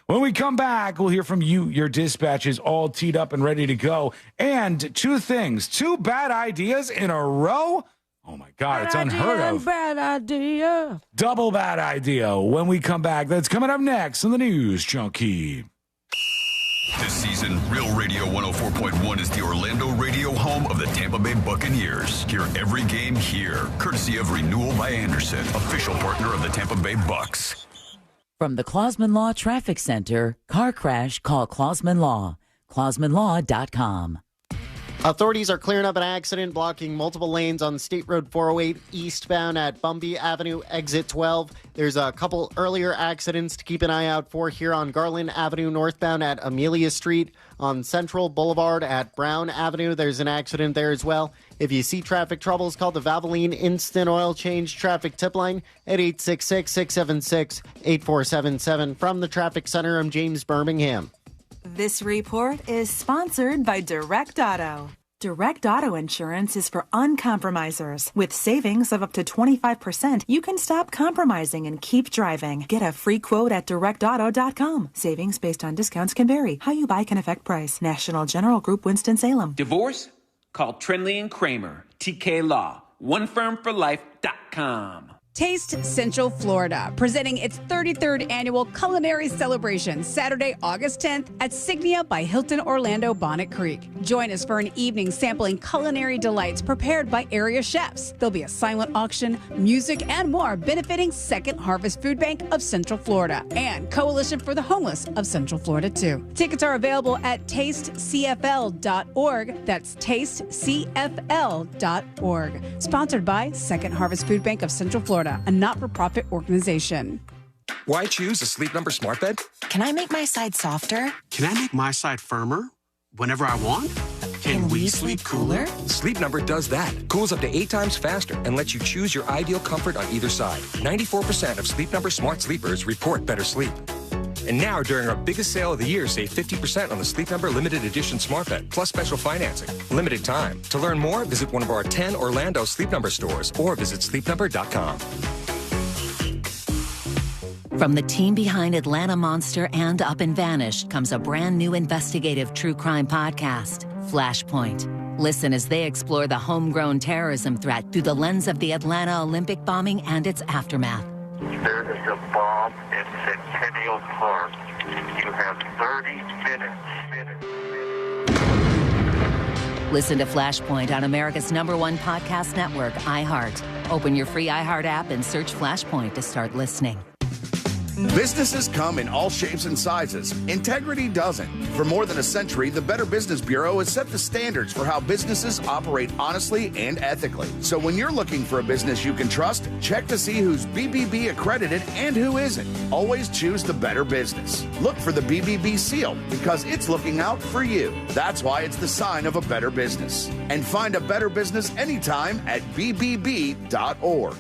When we come back, we'll hear from you. Your dispatch is all teed up and ready to go. And two bad ideas in a row. Oh, my God, it's unheard of. Bad idea. Double bad idea. When we come back, that's coming up next on the News Junkie. This season, Real Radio 104.1 is the Orlando radio home of the Tampa Bay Buccaneers. Hear every game here, courtesy of Renewal by Anderson, official partner of the Tampa Bay Bucs. From the Clausman Law Traffic Center, car crash, call Clausman Law. ClausmanLaw.com. Authorities are clearing up an accident blocking multiple lanes on State Road 408 eastbound at Bumby Avenue, exit 12. There's a couple earlier accidents to keep an eye out for here on Garland Avenue northbound at Amelia Street. On Central Boulevard at Brown Avenue, there's an accident there as well. If you see traffic troubles, call the Valvoline Instant Oil Change Traffic Tip Line at 866-676-8477. From the Traffic Center, I'm James Birmingham. This report is sponsored by Direct Auto. Direct Auto Insurance is for uncompromisers. With savings of up to 25%, you can stop compromising and keep driving. Get a free quote at directauto.com. Savings based on discounts can vary. How you buy can affect price. National General Group, Winston-Salem. Divorce? Call Trindley and Kramer. TK Law. OneFirmForLife.com. Taste Central Florida, presenting its 33rd annual culinary celebration, Saturday, August 10th at Signia by Hilton Orlando Bonnet Creek. Join us for an evening sampling culinary delights prepared by area chefs. There'll be a silent auction, music, and more benefiting Second Harvest Food Bank of Central Florida and Coalition for the Homeless of Central Florida, too. Tickets are available at tastecfl.org. That's tastecfl.org. Sponsored by Second Harvest Food Bank of Central Florida, a not-for-profit organization. Why choose a Sleep Number smart bed? Can I make my side softer? Can I make my side firmer whenever I want? Can we sleep cooler? Sleep Number does that. Cools up to 8 times faster and lets you choose your ideal comfort on either side. 94% of Sleep Number smart sleepers report better sleep. And now, during our biggest sale of the year, save 50% on the Sleep Number Limited Edition Smart Bed, plus special financing. Limited time. To learn more, visit one of our 10 Orlando Sleep Number stores or visit sleepnumber.com. From the team behind Atlanta Monster and Up and Vanished comes a brand new investigative true crime podcast, Flashpoint. Listen as they explore the homegrown terrorism threat through the lens of the Atlanta Olympic bombing and its aftermath. There is a bomb in Centennial Park. You have 30 minutes. Listen to Flashpoint on America's #1 podcast network, iHeart. Open your free iHeart app and search Flashpoint to start listening. Businesses come in all shapes and sizes. Integrity doesn't. For more than a century, the Better Business Bureau has set the standards for how businesses operate honestly and ethically. So when you're looking for a business you can trust, check to see who's BBB accredited and who isn't. Always choose the Better Business. Look for the BBB seal because it's looking out for you. That's why it's the sign of a better business. And find a better business anytime at bbb.org.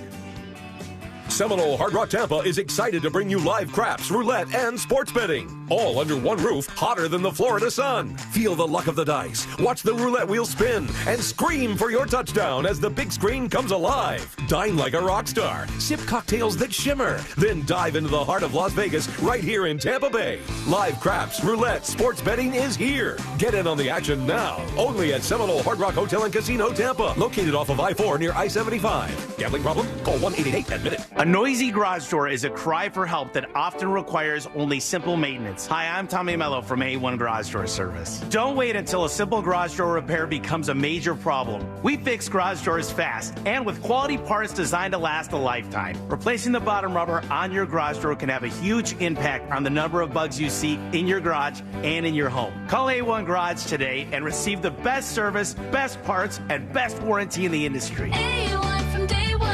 Seminole Hard Rock Tampa is excited to bring you live craps, roulette, and sports betting. All under one roof, hotter than the Florida sun. Feel the luck of the dice, watch the roulette wheel spin, and scream for your touchdown as the big screen comes alive. Dine like a rock star, sip cocktails that shimmer, then dive into the heart of Las Vegas right here in Tampa Bay. Live craps, roulette, sports betting is here. Get in on the action now. Only at Seminole Hard Rock Hotel and Casino Tampa, located off of I-4 near I-75. Gambling problem? Call 1-888-ADMIT-IT. A noisy garage door is a cry for help that often requires only simple maintenance. Hi, I'm Tommy Mello from A1 Garage Door Service. Don't wait until a simple garage door repair becomes a major problem. We fix garage doors fast and with quality parts designed to last a lifetime. Replacing the bottom rubber on your garage door can have a huge impact on the number of bugs you see in your garage and in your home. Call A1 Garage today and receive the best service, best parts, and best warranty in the industry. A1 from day one.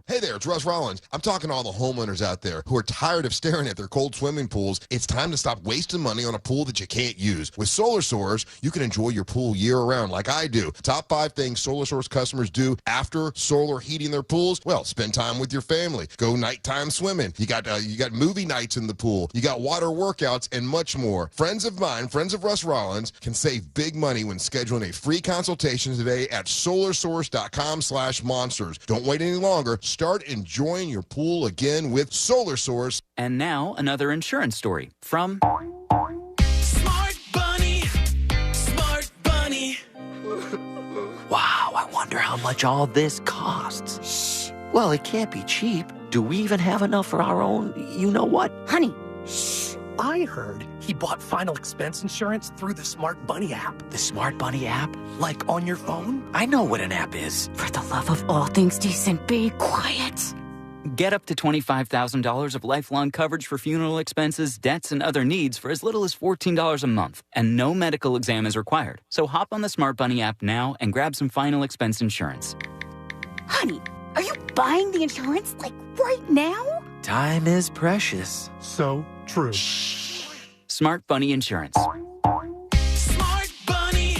Hey there, it's Russ Rollins. I'm talking to all the homeowners out there who are tired of staring at their cold swimming pools. It's time to stop wasting money on a pool that you can't use. With Solar Source, you can enjoy your pool year-round like I do. Top 5 things Solar Source customers do after solar heating their pools? Well, spend time with your family. Go nighttime swimming. You got movie nights in the pool. You got water workouts and much more. Friends of mine, friends of Russ Rollins, can save big money when scheduling a free consultation today at solarsource.com/monsters. Don't wait any longer. Start enjoying your pool again with Solar Source. And now, another insurance story from Smart Bunny. Smart Bunny. Wow, I wonder how much all this costs. Shh. Well, it can't be cheap. Do we even have enough for our own, you-know-what? Honey, shh. I heard he bought final expense insurance through the Smart Bunny app. The Smart Bunny app? Like on your phone? I know what an app is. For the love of all things decent, be quiet. Get up to $25,000 of lifelong coverage for funeral expenses, debts, and other needs for as little as $14 a month, and no medical exam is required. So hop on the Smart Bunny app now and grab some final expense insurance. Honey, are you buying the insurance, like, right now? Time is precious. So true. Smart Bunny Insurance. Smart Bunny.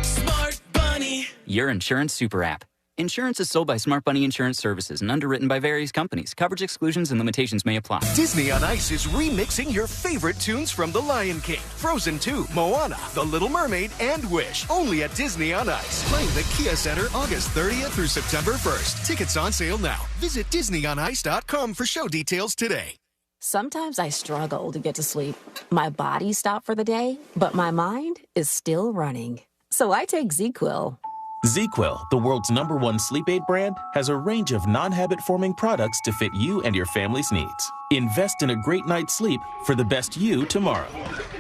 Smart Bunny. Your insurance super app. Insurance is sold by Smart Bunny Insurance Services and underwritten by various companies. Coverage exclusions and limitations may apply. Disney on Ice is remixing your favorite tunes from The Lion King, Frozen 2, Moana, The Little Mermaid, and Wish. Only at Disney on Ice. Playing the Kia Center August 30th through September 1st. Tickets on sale now. Visit DisneyOnIce.com for show details today. Sometimes I struggle to get to sleep. My body stopped for the day, but my mind is still running. So I take ZQuil. ZQuil, the world's #1 sleep aid brand, has a range of non-habit-forming products to fit you and your family's needs. Invest in a great night's sleep for the best you tomorrow.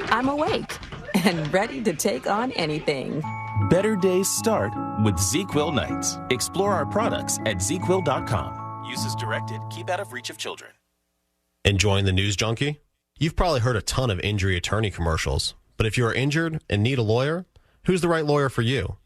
I'm awake and ready to take on anything. Better days start with ZQuil nights. Explore our products at ZQuil.com. Use as directed. Keep out of reach of children. Enjoying the news, Junkie? You've probably heard a ton of injury attorney commercials, but if you are injured and need a lawyer, who's the right lawyer for you?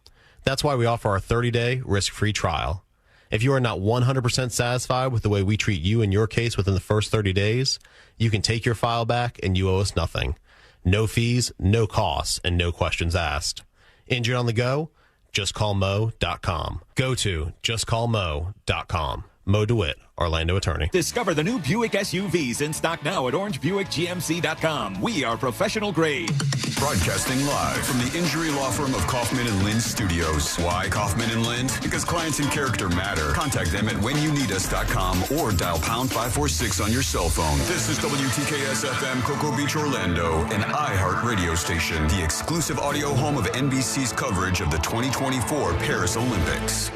That's why we offer our 30-day risk-free trial. If you are not 100% satisfied with the way we treat you in your case within the first 30 days, you can take your file back and you owe us nothing. No fees, no costs, and no questions asked. Injured on the go? JustCallMo.com. Go to JustCallMo.com. Mo DeWitt, Orlando attorney. Discover the new Buick SUVs in stock now at OrangeBuickGMC.com. We are professional grade. Broadcasting live from the injury law firm of Kaufman and Lind Studios. Why Kaufman and Lind? Because clients and character matter. Contact them at WhenYouNeedUs.com or dial pound 546 on your cell phone. This is WTKS FM Cocoa Beach, Orlando, an iHeart radio station. The exclusive audio home of NBC's coverage of the 2024 Paris Olympics.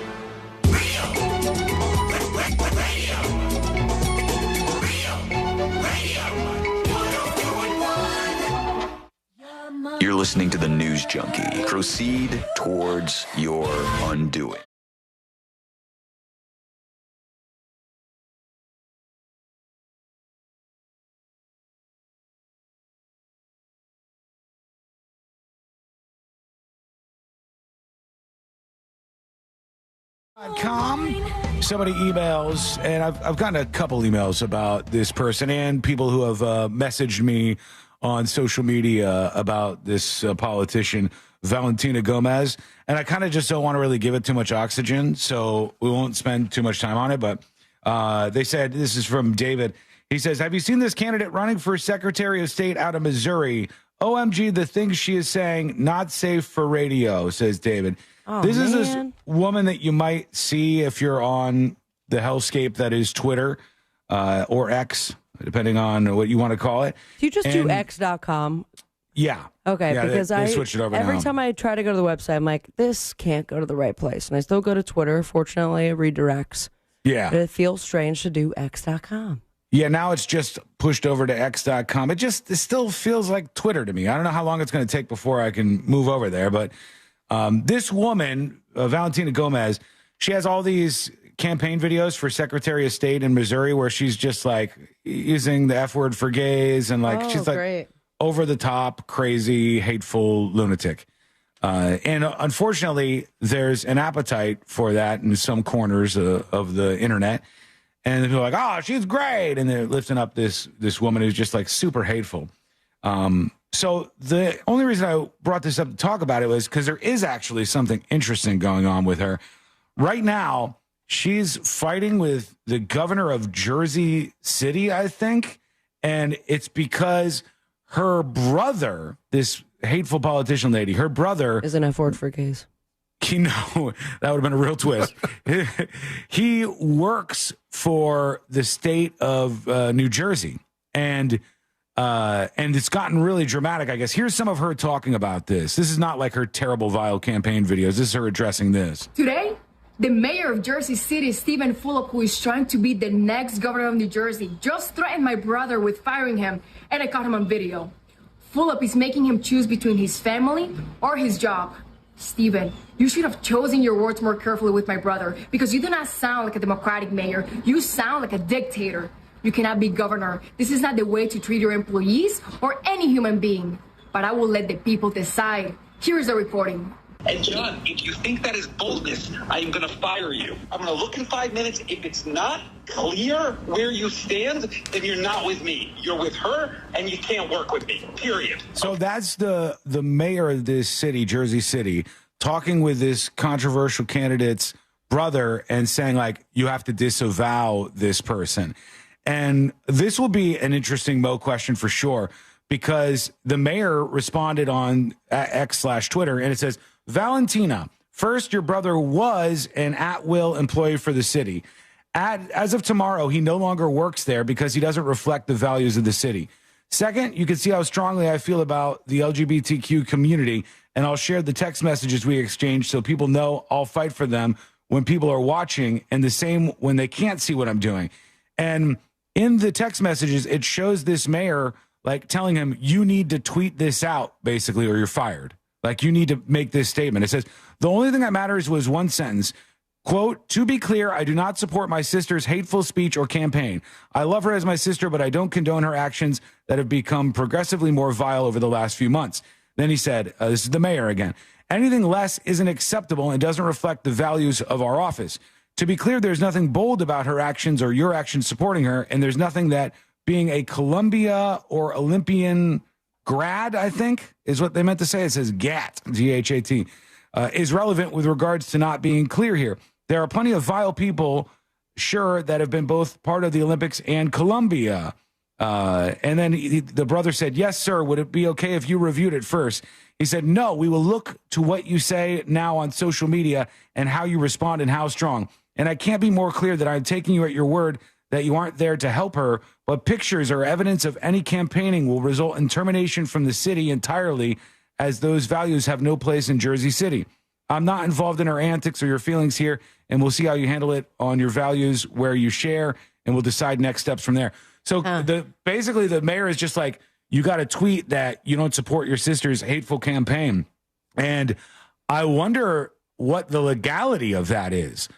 You're listening to the News Junkie. Proceed towards your undoing. Somebody emails, and I've gotten a couple emails about this person and people who have messaged me on social media about this politician, Valentina Gomez. And I kind of just don't want to really give it too much oxygen, so we won't spend too much time on it. But they said, this is from David. He says, have you seen this candidate running for Secretary of State out of Missouri? OMG, the things she is saying, not safe for radio, says David. Oh, this is man. this woman that you might see if you're on the hellscape that is Twitter or X, depending on what you want to call it. Do you just do X.com? Yeah. Okay, yeah, because they switched it over every now. time I try to go to the website, I'm like, this can't go to the right place. And I still go to Twitter. Fortunately, it redirects. Yeah. But it feels strange to do X.com. Yeah, now it's just pushed over to X.com. It still feels like Twitter to me. I don't know how long it's going to take before I can move over there. But this woman, Valentina Gomez, she has all these campaign videos for Secretary of State in Missouri where she's just like using the F word for gays and like she's like great. Over the top, crazy, hateful lunatic. And unfortunately, there's an appetite for that in some corners of the internet. And people are like, oh, she's great. And they're lifting up this woman who's just like super hateful. So the only reason I brought this up to talk about it was because there is actually something interesting going on with her. Right now, she's fighting with the governor of Jersey City, I think. And it's because her brother, this hateful politician lady, her brother is an F word for gays. You know, that would have been a real twist. He works for the state of New Jersey, and it's gotten really dramatic, I guess. Here's some of her talking about this. This is not like her terrible, vile campaign videos. This is her addressing this. Today, the mayor of Jersey City, Stephen Fulop, who is trying to be the next governor of New Jersey, just threatened my brother with firing him, and I caught him on video. Fulop is making him choose between his family or his job. Steven, you should have chosen your words more carefully with my brother because you do not sound like a democratic mayor. You sound like a dictator. You cannot be governor. This is not the way to treat your employees or any human being. But I will let the people decide. Here is the recording. And John, if you think that is boldness, I am going to fire you. I'm going to look in 5 minutes. If it's not clear where you stand, then you're not with me. You're with her, and you can't work with me, period. So that's the mayor of this city, Jersey City, talking with this controversial candidate's brother and saying, like, you have to disavow this person. And this will be an interesting Mo question for sure, because the mayor responded on X/Twitter, and it says, Valentina, first, your brother was an at-will employee for the city. As of tomorrow, he no longer works there because he doesn't reflect the values of the city. Second, you can see how strongly I feel about the LGBTQ community, and I'll share the text messages we exchanged so people know I'll fight for them when people are watching, and the same when they can't see what I'm doing. And in the text messages, it shows this mayor like telling him, you need to tweet this out, basically, or you're fired. Like, you need to make this statement. It says, the only thing that matters was one sentence. Quote, to be clear, I do not support my sister's hateful speech or campaign. I love her as my sister, but I don't condone her actions that have become progressively more vile over the last few months. Then he said, this is the mayor again, anything less isn't acceptable and doesn't reflect the values of our office. To be clear, there's nothing bold about her actions or your actions supporting her, and there's nothing that being a Columbia or Olympian grad, I think, is what they meant to say. It says GAT, G-H-A-T, is relevant with regards to not being clear here. There are plenty of vile people, sure, that have been both part of the Olympics and Columbia. And then the brother said, yes, sir, would it be okay if you reviewed it first? He said, no, we will look to what you say now on social media and how you respond and how strong. And I can't be more clear that I'm taking you at your word that you aren't there to help her, but pictures or evidence of any campaigning will result in termination from the city entirely, as those values have no place in Jersey City. I'm not involved in her antics or your feelings here, and we'll see how you handle it on your values where you share, and we'll decide next steps from there. So basically the mayor is just like, you got to tweet that you don't support your sister's hateful campaign. And I wonder what the legality of that is.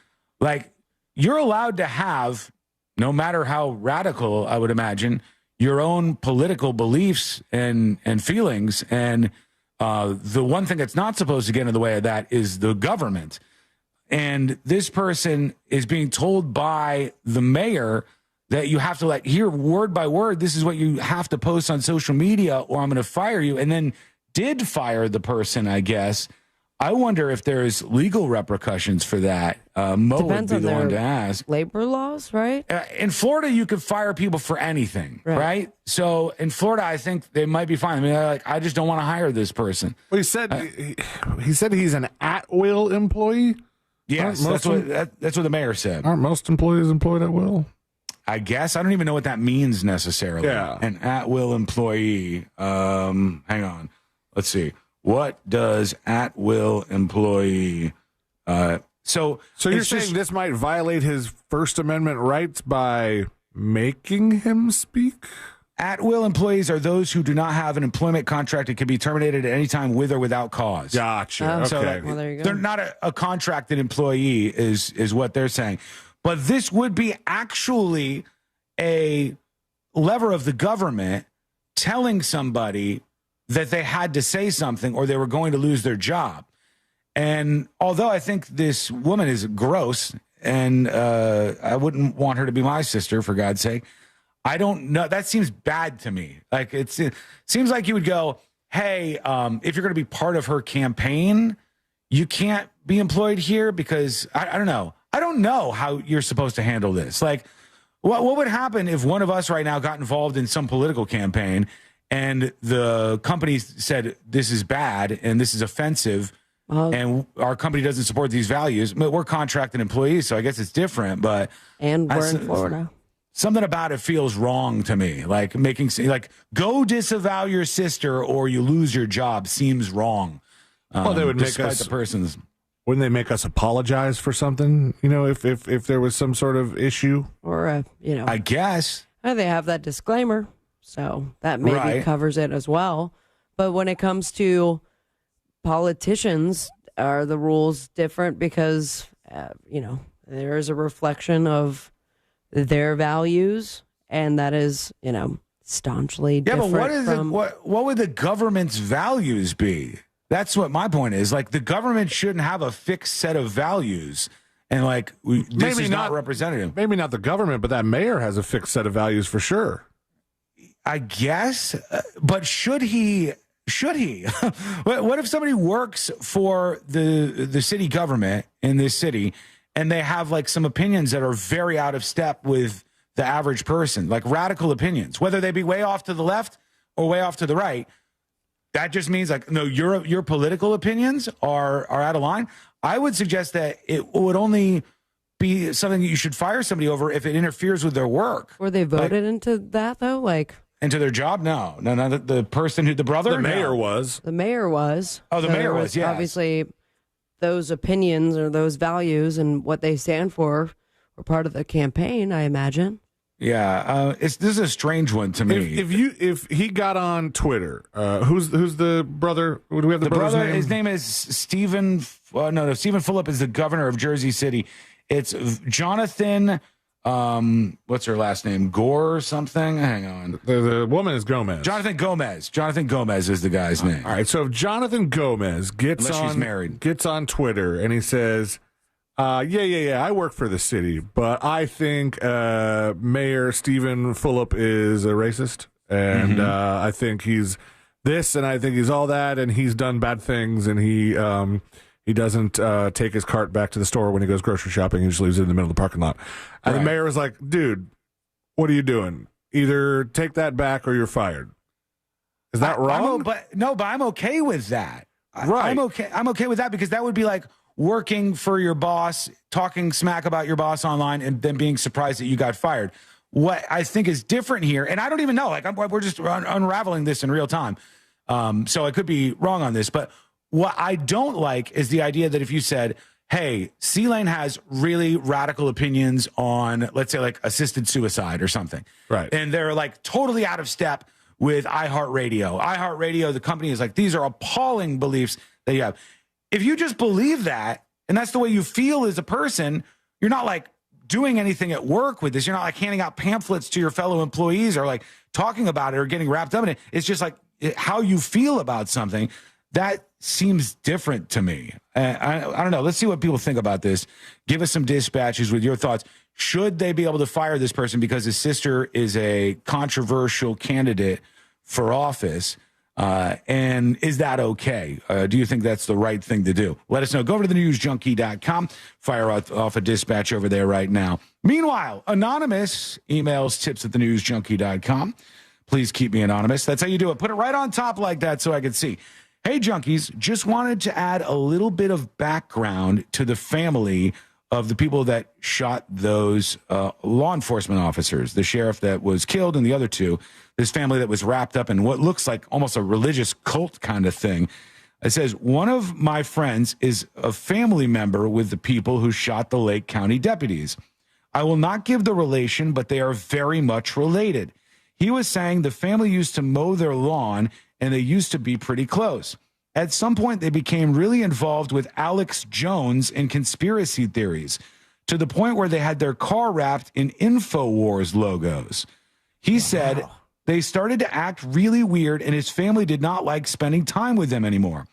Like, you're allowed to have, no matter how radical, I would imagine, your own political beliefs and feelings. And the one thing that's not supposed to get in the way of that is the government. And this person is being told by the mayor that you have to, like, here, word by word, this is what you have to post on social media or I'm going to fire you. And then did fire the person, I guess. I wonder if there's legal repercussions for that. Mo Depends would be on the one to ask. Labor laws, right? In Florida, you could fire people for anything, right? So in Florida, I think they might be fine. I mean, like, I just don't want to hire this person. Well, he said he's an at-will employee. Yes, that's what the mayor said. Aren't most employees employed at will? I guess. I don't even know what that means necessarily. Yeah. An at-will employee. Hang on. Let's see. What does at-will employee... So you're saying this might violate his First Amendment rights by making him speak? At-will employees are those who do not have an employment contract and can be terminated at any time with or without cause. Gotcha. Okay. So well, there you go. They're not a contracted employee is what they're saying. But this would be actually a lever of the government telling somebody that they had to say something or they were going to lose their job. And although I think this woman is gross and I wouldn't want her to be my sister, for God's sake, I don't know. That seems bad to me. Like, it seems like you would go, hey, if you're going to be part of her campaign, you can't be employed here because I don't know. I don't know how you're supposed to handle this. Like, what would happen if one of us right now got involved in some political campaign and the company said, this is bad and this is offensive and our company doesn't support these values? We're contracted employees, so I guess it's different. But and we're in Florida. Something about it feels wrong to me. Like go disavow your sister or you lose your job seems wrong. Well, they would make us the person's. Wouldn't they make us apologize for something? You know, if there was some sort of issue, or I guess they have that disclaimer, so that maybe covers it as well. But when it comes to politicians, are the rules different because, there is a reflection of their values, and that is, staunchly different. Yeah, but what is from, what would the government's values be? That's what my point is. Like, the government shouldn't have a fixed set of values, and this is not representative. Maybe not the government, but that mayor has a fixed set of values for sure. I guess, but should he? What if somebody works for the city government in this city, and they have some opinions that are very out of step with the average person, like radical opinions, whether they be way off to the left or way off to the right? That just means no, your political opinions are out of line. I would suggest that it would only be something that you should fire somebody over if it interferes with their work. Were they voted into that though? Into their job? No. The person the mayor was. The mayor was. Oh, the mayor was, yes. Obviously, those opinions or those values and what they stand for were part of the campaign, I imagine. Yeah, this is a strange one to me. If he got on Twitter, who's the brother? Do we have the brother's name? His name is Stephen. No, Stephen Phillip is the governor of Jersey City. It's Jonathan. What's her last name? Gore or something? Hang on. The woman is Gomez. Jonathan Gomez. Jonathan Gomez is the guy's name. All right. So if Jonathan Gomez gets on Twitter and he says, yeah, I work for the city, but I think Mayor Stephen Phillip is a racist, and I think he's this, and I think he's all that, and he's done bad things, and he doesn't take his cart back to the store when he goes grocery shopping. He just leaves it in the middle of the parking lot. And the mayor was like, dude, what are you doing? Either take that back or you're fired. Is that wrong? But I'm okay with that. Right. I'm okay with that because that would be like working for your boss, talking smack about your boss online, and then being surprised that you got fired. What I think is different here, and I don't even know, we're just unraveling this in real time. So I could be wrong on this, but what I don't like is the idea that if you said, hey, C-Lane has really radical opinions on, let's say, assisted suicide or something. Right. And they're totally out of step with iHeartRadio. iHeartRadio, the company is these are appalling beliefs that you have. If you just believe that, and that's the way you feel as a person, you're not doing anything at work with this. You're not handing out pamphlets to your fellow employees or talking about it or getting wrapped up in it. It's just how you feel about something. That seems different to me. I don't know. Let's see what people think about this. Give us some dispatches with your thoughts. Should they be able to fire this person because his sister is a controversial candidate for office? And is that okay? Do you think that's the right thing to do? Let us know. Go over to thenewsjunkie.com. Fire off a dispatch over there right now. Meanwhile, Anonymous emails tips@thenewsjunkie.com. Please keep me anonymous. That's how you do it. Put it right on top like that so I can see. Hey, junkies, just wanted to add a little bit of background to the family of the people that shot those law enforcement officers, the sheriff that was killed and the other two, this family that was wrapped up in what looks like almost a religious cult kind of thing. It says, one of my friends is a family member with the people who shot the Lake County deputies. I will not give the relation, but they are very much related. He was saying the family used to mow their lawn and they used to be pretty close. At some point, they became really involved with Alex Jones and conspiracy theories, to the point where they had their car wrapped in InfoWars logos. He said they started to act really weird, and his family did not like spending time with them anymore.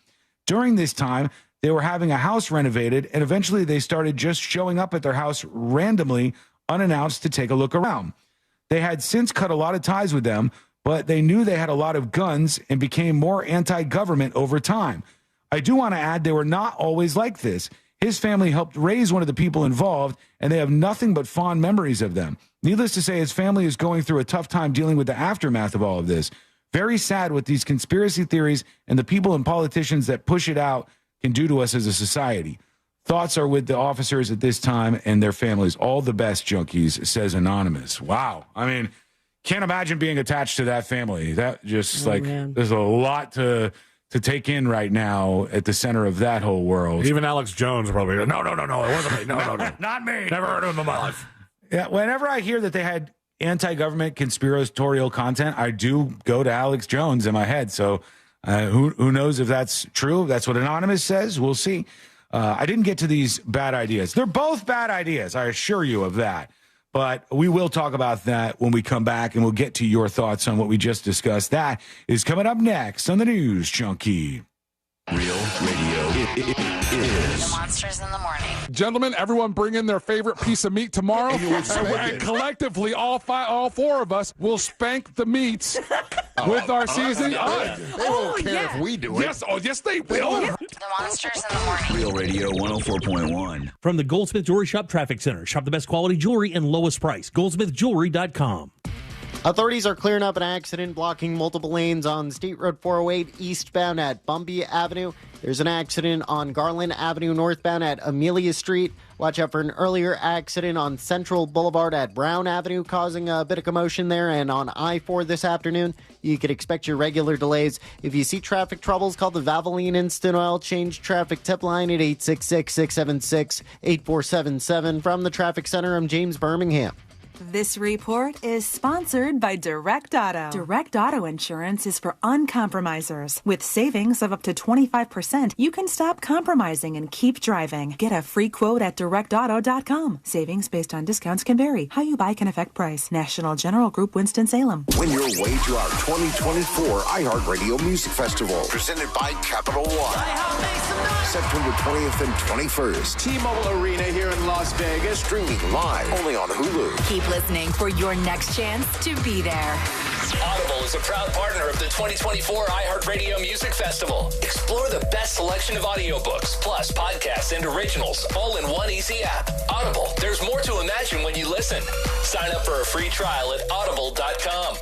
During this time, they were having a house renovated, and eventually they started just showing up at their house randomly, unannounced, to take a look around. They had since cut a lot of ties with them, but they knew they had a lot of guns and became more anti-government over time. I do want to add they were not always like this. His family helped raise one of the people involved, and they have nothing but fond memories of them. Needless to say, his family is going through a tough time dealing with the aftermath of all of this. Very sad what these conspiracy theories and the people and politicians that push it out can do to us as a society. Thoughts are with the officers at this time and their families. All the best, junkies, says Anonymous. Wow. I mean, can't imagine being attached to that family. That just there's a lot to take in right now at the center of that whole world. Even Alex Jones probably, no, it wasn't me. No. Not me. Never heard of him in my life. Yeah, whenever I hear that they had anti-government conspiratorial content, I do go to Alex Jones in my head. So Who knows if that's true? That's what Anonymous says. We'll see. I didn't get to these bad ideas. They're both bad ideas. I assure you of that. But we will talk about that when we come back, and we'll get to your thoughts on what we just discussed. That is coming up next on the News Junkie. Real radio is The Monsters in the Morning. Gentlemen, everyone bring in their favorite piece of meat tomorrow, and collectively, all four of us will spank the meats with our seasoning. They won't care if we do it. Yes, they will. The Monsters in the Morning. Real Radio 104.1. From the Goldsmith Jewelry Shop Traffic Center. Shop the best quality jewelry and lowest price. GoldsmithJewelry.com. Authorities are clearing up an accident blocking multiple lanes on State Road 408 eastbound at Bumby Avenue. There's an accident on Garland Avenue northbound at Amelia Street. Watch out for an earlier accident on Central Boulevard at Brown Avenue, causing a bit of commotion there. And on I-4 this afternoon, you could expect your regular delays. If you see traffic troubles, call the Valvoline Instant Oil Change Traffic Tip Line at 866-676-8477. From the Traffic Center, I'm James Birmingham. This report is sponsored by Direct Auto. Direct Auto Insurance is for uncompromisers. With savings of up to 25%, you can stop compromising and keep driving. Get a free quote at directauto.com. Savings based on discounts can vary. How you buy can affect price. National General Group, Winston-Salem. Win your way to our 2024 iHeartRadio Music Festival, presented by Capital One. September 20th and 21st. T-Mobile Arena here in Las Vegas. Streaming live only on Hulu. Keep listening for your next chance to be there. Audible is a proud partner of the 2024 iHeartRadio Music Festival. Explore the best selection of audiobooks, plus podcasts and originals, all in one easy app. Audible, there's more to imagine when you listen. Sign up for a free trial at audible.com.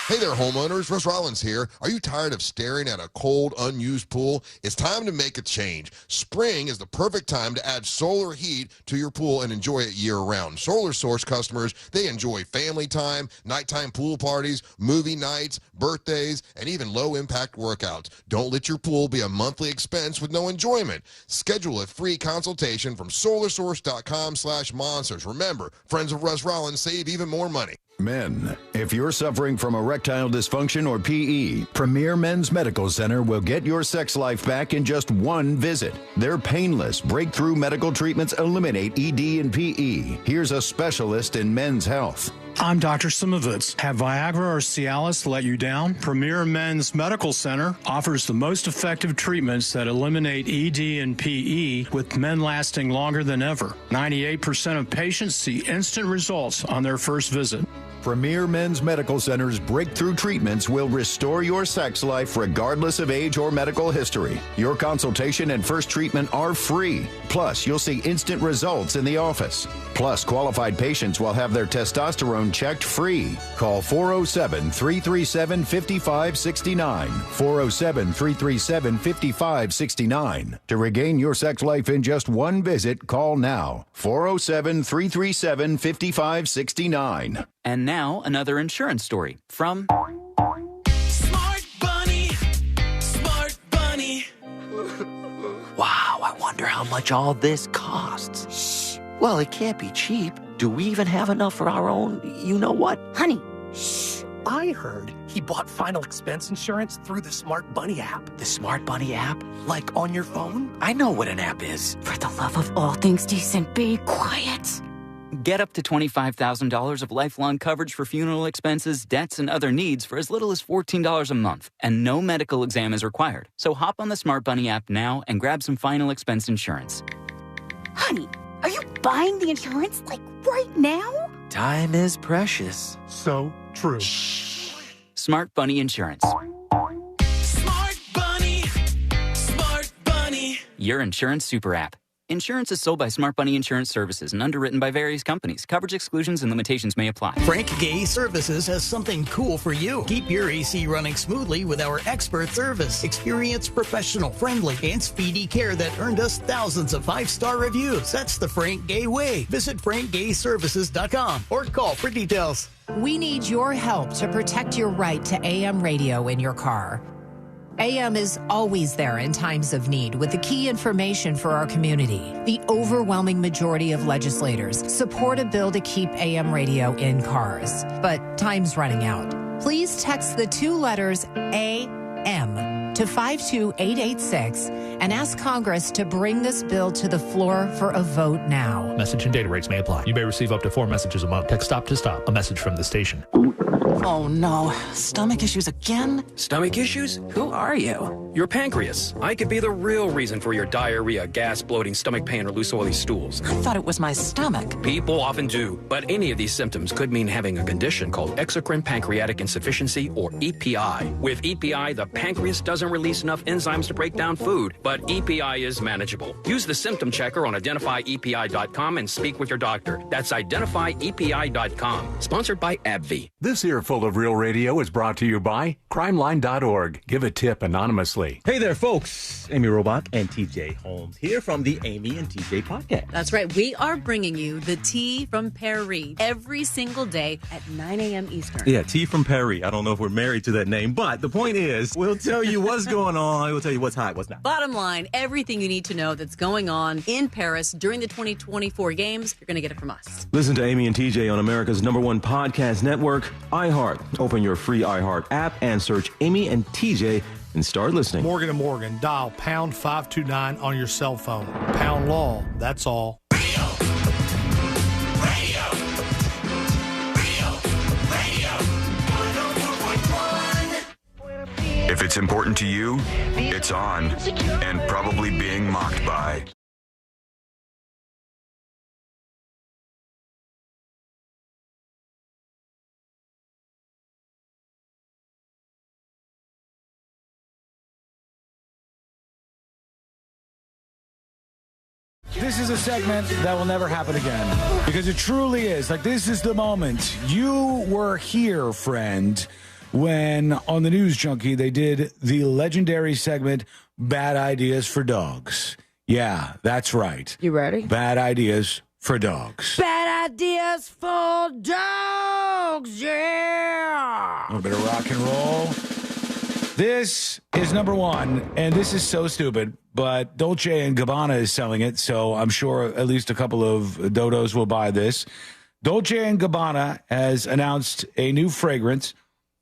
Hey there, homeowners. Russ Rollins here. Are you tired of staring at a cold, unused pool? It's time to make a change. Spring is the perfect time to add solar heat to your pool and enjoy it year-round. Solar Source customers, they enjoy family time, nighttime pool parties, movie nights, birthdays, and even low-impact workouts. Don't let your pool be a monthly expense with no enjoyment. Schedule a free consultation from solarsource.com/monsters. Remember, friends of Russ Rollins save even more money. Men, if you're suffering from erectile dysfunction or PE, Premier Men's Medical Center will get your sex life back in just one visit. Their painless, breakthrough medical treatments eliminate ED and PE. Here's a specialist in men's health. I'm Dr. Simovitz. Have Viagra or Cialis let you down? Premier Men's Medical Center offers the most effective treatments that eliminate ED and PE, with men lasting longer than ever. 98% of patients see instant results on their first visit. Premier Men's Medical Center's breakthrough treatments will restore your sex life regardless of age or medical history. Your consultation and first treatment are free. Plus, you'll see instant results in the office. Plus, qualified patients will have their testosterone checked free. Call 407-337-5569. 407-337-5569. To regain your sex life in just one visit, call now. 407-337-5569. And now, another insurance story from Smart Bunny. Smart Bunny. Wow, I wonder how much all this costs. Shh. Well, it can't be cheap. Do we even have enough for our own, you-know-what? Honey, shh. I heard he bought final expense insurance through the Smart Bunny app. The Smart Bunny app? Like on your phone? I know what an app is. For the love of all things decent, be quiet. Get up to $25,000 of lifelong coverage for funeral expenses, debts, and other needs for as little as $14 a month. And no medical exam is required. So hop on the Smart Bunny app now and grab some final expense insurance. Honey, are you buying the insurance, like, right now? Time is precious. So true. Smart Bunny Insurance. Smart Bunny. Smart Bunny. Your insurance super app. Insurance is sold by Smart Bunny Insurance Services and underwritten by various companies. Coverage exclusions and limitations may apply. Frank Gay Services has something cool for you. Keep your AC running smoothly with our expert service. Experienced, professional, friendly, and speedy care that earned us thousands of 5-star reviews. That's the Frank Gay way. Visit frankgayservices.com or call for details. We need your help to protect your right to AM radio in your car. AM is always there in times of need with the key information for our community. The overwhelming majority of legislators support a bill to keep AM radio in cars, but time's running out. Please text the 2 letters AM to 52886 and ask Congress to bring this bill to the floor for a vote now. Message and data rates may apply. You may receive up to 4 messages a month. Text stop to stop. A message from the station. Oh no, stomach issues again? Stomach issues? Who are you? Your pancreas. I could be the real reason for your diarrhea, gas, bloating, stomach pain, or loose oily stools. I thought it was my stomach. People often do, but any of these symptoms could mean having a condition called exocrine pancreatic insufficiency, or EPI. With EPI, the pancreas doesn't release enough enzymes to break down food, but EPI is manageable. Use the symptom checker on identifyepi.com and speak with your doctor. That's identifyepi.com. Sponsored by AbbVie. This earful of Real Radio is brought to you by crimeline.org. Give a tip anonymously. Hey there, folks. Amy Robach and TJ Holmes here from the Amy and TJ podcast. That's right. We are bringing you the tea from Perry every single day at 9 a.m. Eastern. Yeah, tea from Perry. I don't know if we're married to that name, but the point is, we'll tell you what's going on. We'll tell you what's hot, what's not. Bottom line, everything you need to know that's going on in Paris during the 2024 games, you're going to get it from us. Listen to Amy and TJ on America's #1 podcast network, iHeart. Open your free iHeart app and search Amy and TJ and start listening. Morgan & Morgan. Dial pound 529 on your cell phone. Pound law. That's all. If it's important to you, it's on and probably being mocked by. This is a segment that will never happen again because it truly is. Like, this is the moment. You were here, friend, when on the News Junkie they did the legendary segment, Bad Ideas for Dogs. Yeah, that's right. You ready? Bad Ideas for Dogs. Bad ideas for dogs, yeah! A little bit of rock and roll. This is #1, and this is so stupid, but Dolce & Gabbana is selling it, so I'm sure at least a couple of dodos will buy this. Dolce & Gabbana has announced a new fragrance.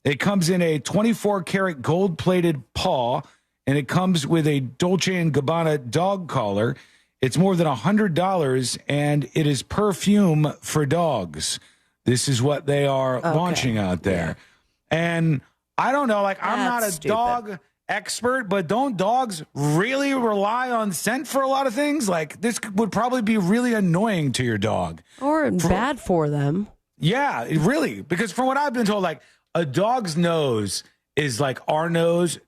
It comes in a 24-karat gold-plated paw, and it comes with a Dolce & Gabbana dog collar. It's more than $100, and it is perfume for dogs. This is what they are launching out there. And I don't know, like, I'm not a dog expert, but don't dogs really rely on scent for a lot of things? Like, this would probably be really annoying to your dog. Or bad for them. Yeah, really. Because from what I've been told, like, a dog's nose is like our nose.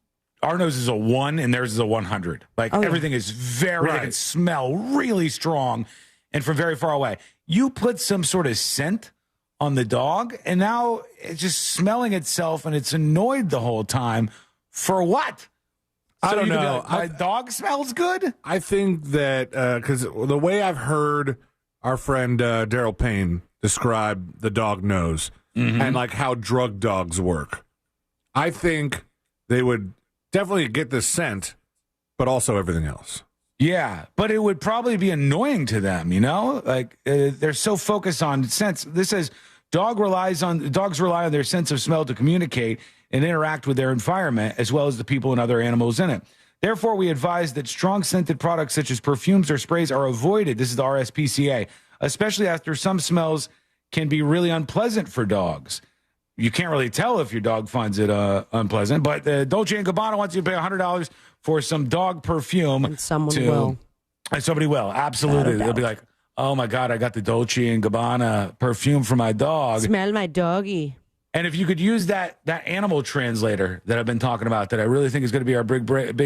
Our nose is a 1 and theirs is a 100. Like, everything is very, they can smell really strong and from very far away. You put some sort of scent on the dog, and now it's just smelling itself, and it's annoyed the whole time. For what? I don't know. Like, my dog smells good? I think that because the way I've heard our friend Daryl Payne describe the dog nose and like how drug dogs work, I think they would definitely get the scent, but also everything else. Yeah, but it would probably be annoying to them, you know? Like, they're so focused on scents. This says dogs rely on their sense of smell to communicate and interact with their environment, as well as the people and other animals in it. Therefore, we advise that strong scented products such as perfumes or sprays are avoided. This is the RSPCA, especially after some smells can be really unpleasant for dogs. You can't really tell if your dog finds it unpleasant, but Dolce & Gabbana wants you to pay $100 for some dog perfume. And someone will. And somebody will, absolutely. They'll be like, oh, my God, I got the Dolce & Gabbana perfume for my dog. Smell my doggy. And if you could use that animal translator that I've been talking about that I really think is going to be our big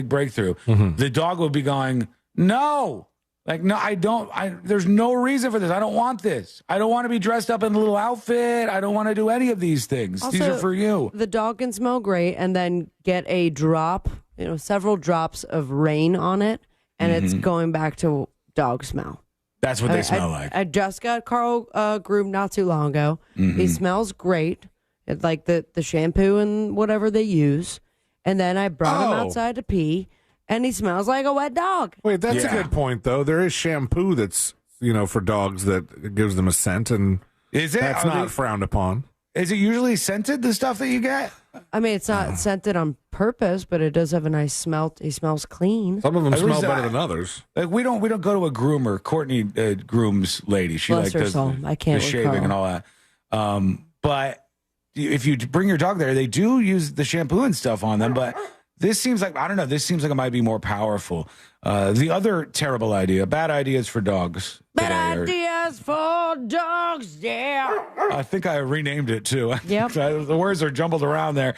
breakthrough, the dog would be going, no. Like, no, I don't. There's no reason for this. I don't want this. I don't want to be dressed up in a little outfit. I don't want to do any of these things. Also, these are for you. The dog can smell great and then get a drop, several drops of rain on it, and it's going back to dog smell. That's what they smell like. I just got Carl groomed not too long ago. He smells great. It's like the shampoo and whatever they use. And then I brought him outside to pee. And he smells like a wet dog. Wait, that's a good point, though. There is shampoo that's, for dogs that gives them a scent, and is it? That's not frowned upon. Is it usually scented, the stuff that you get? I mean, it's not scented on purpose, but it does have a nice smell. He smells clean. Some of them smell better than others. Like we don't go to a groomer. Courtney grooms lady. She Bless like her does soul. I can't the shaving recall. and all that. But if you bring your dog there, they do use the shampoo and stuff on them. But this seems like, I don't know, this seems like it might be more powerful. The other terrible idea, bad ideas for dogs. Bad ideas for dogs, yeah. I think I renamed it too. Yep. The words are jumbled around there.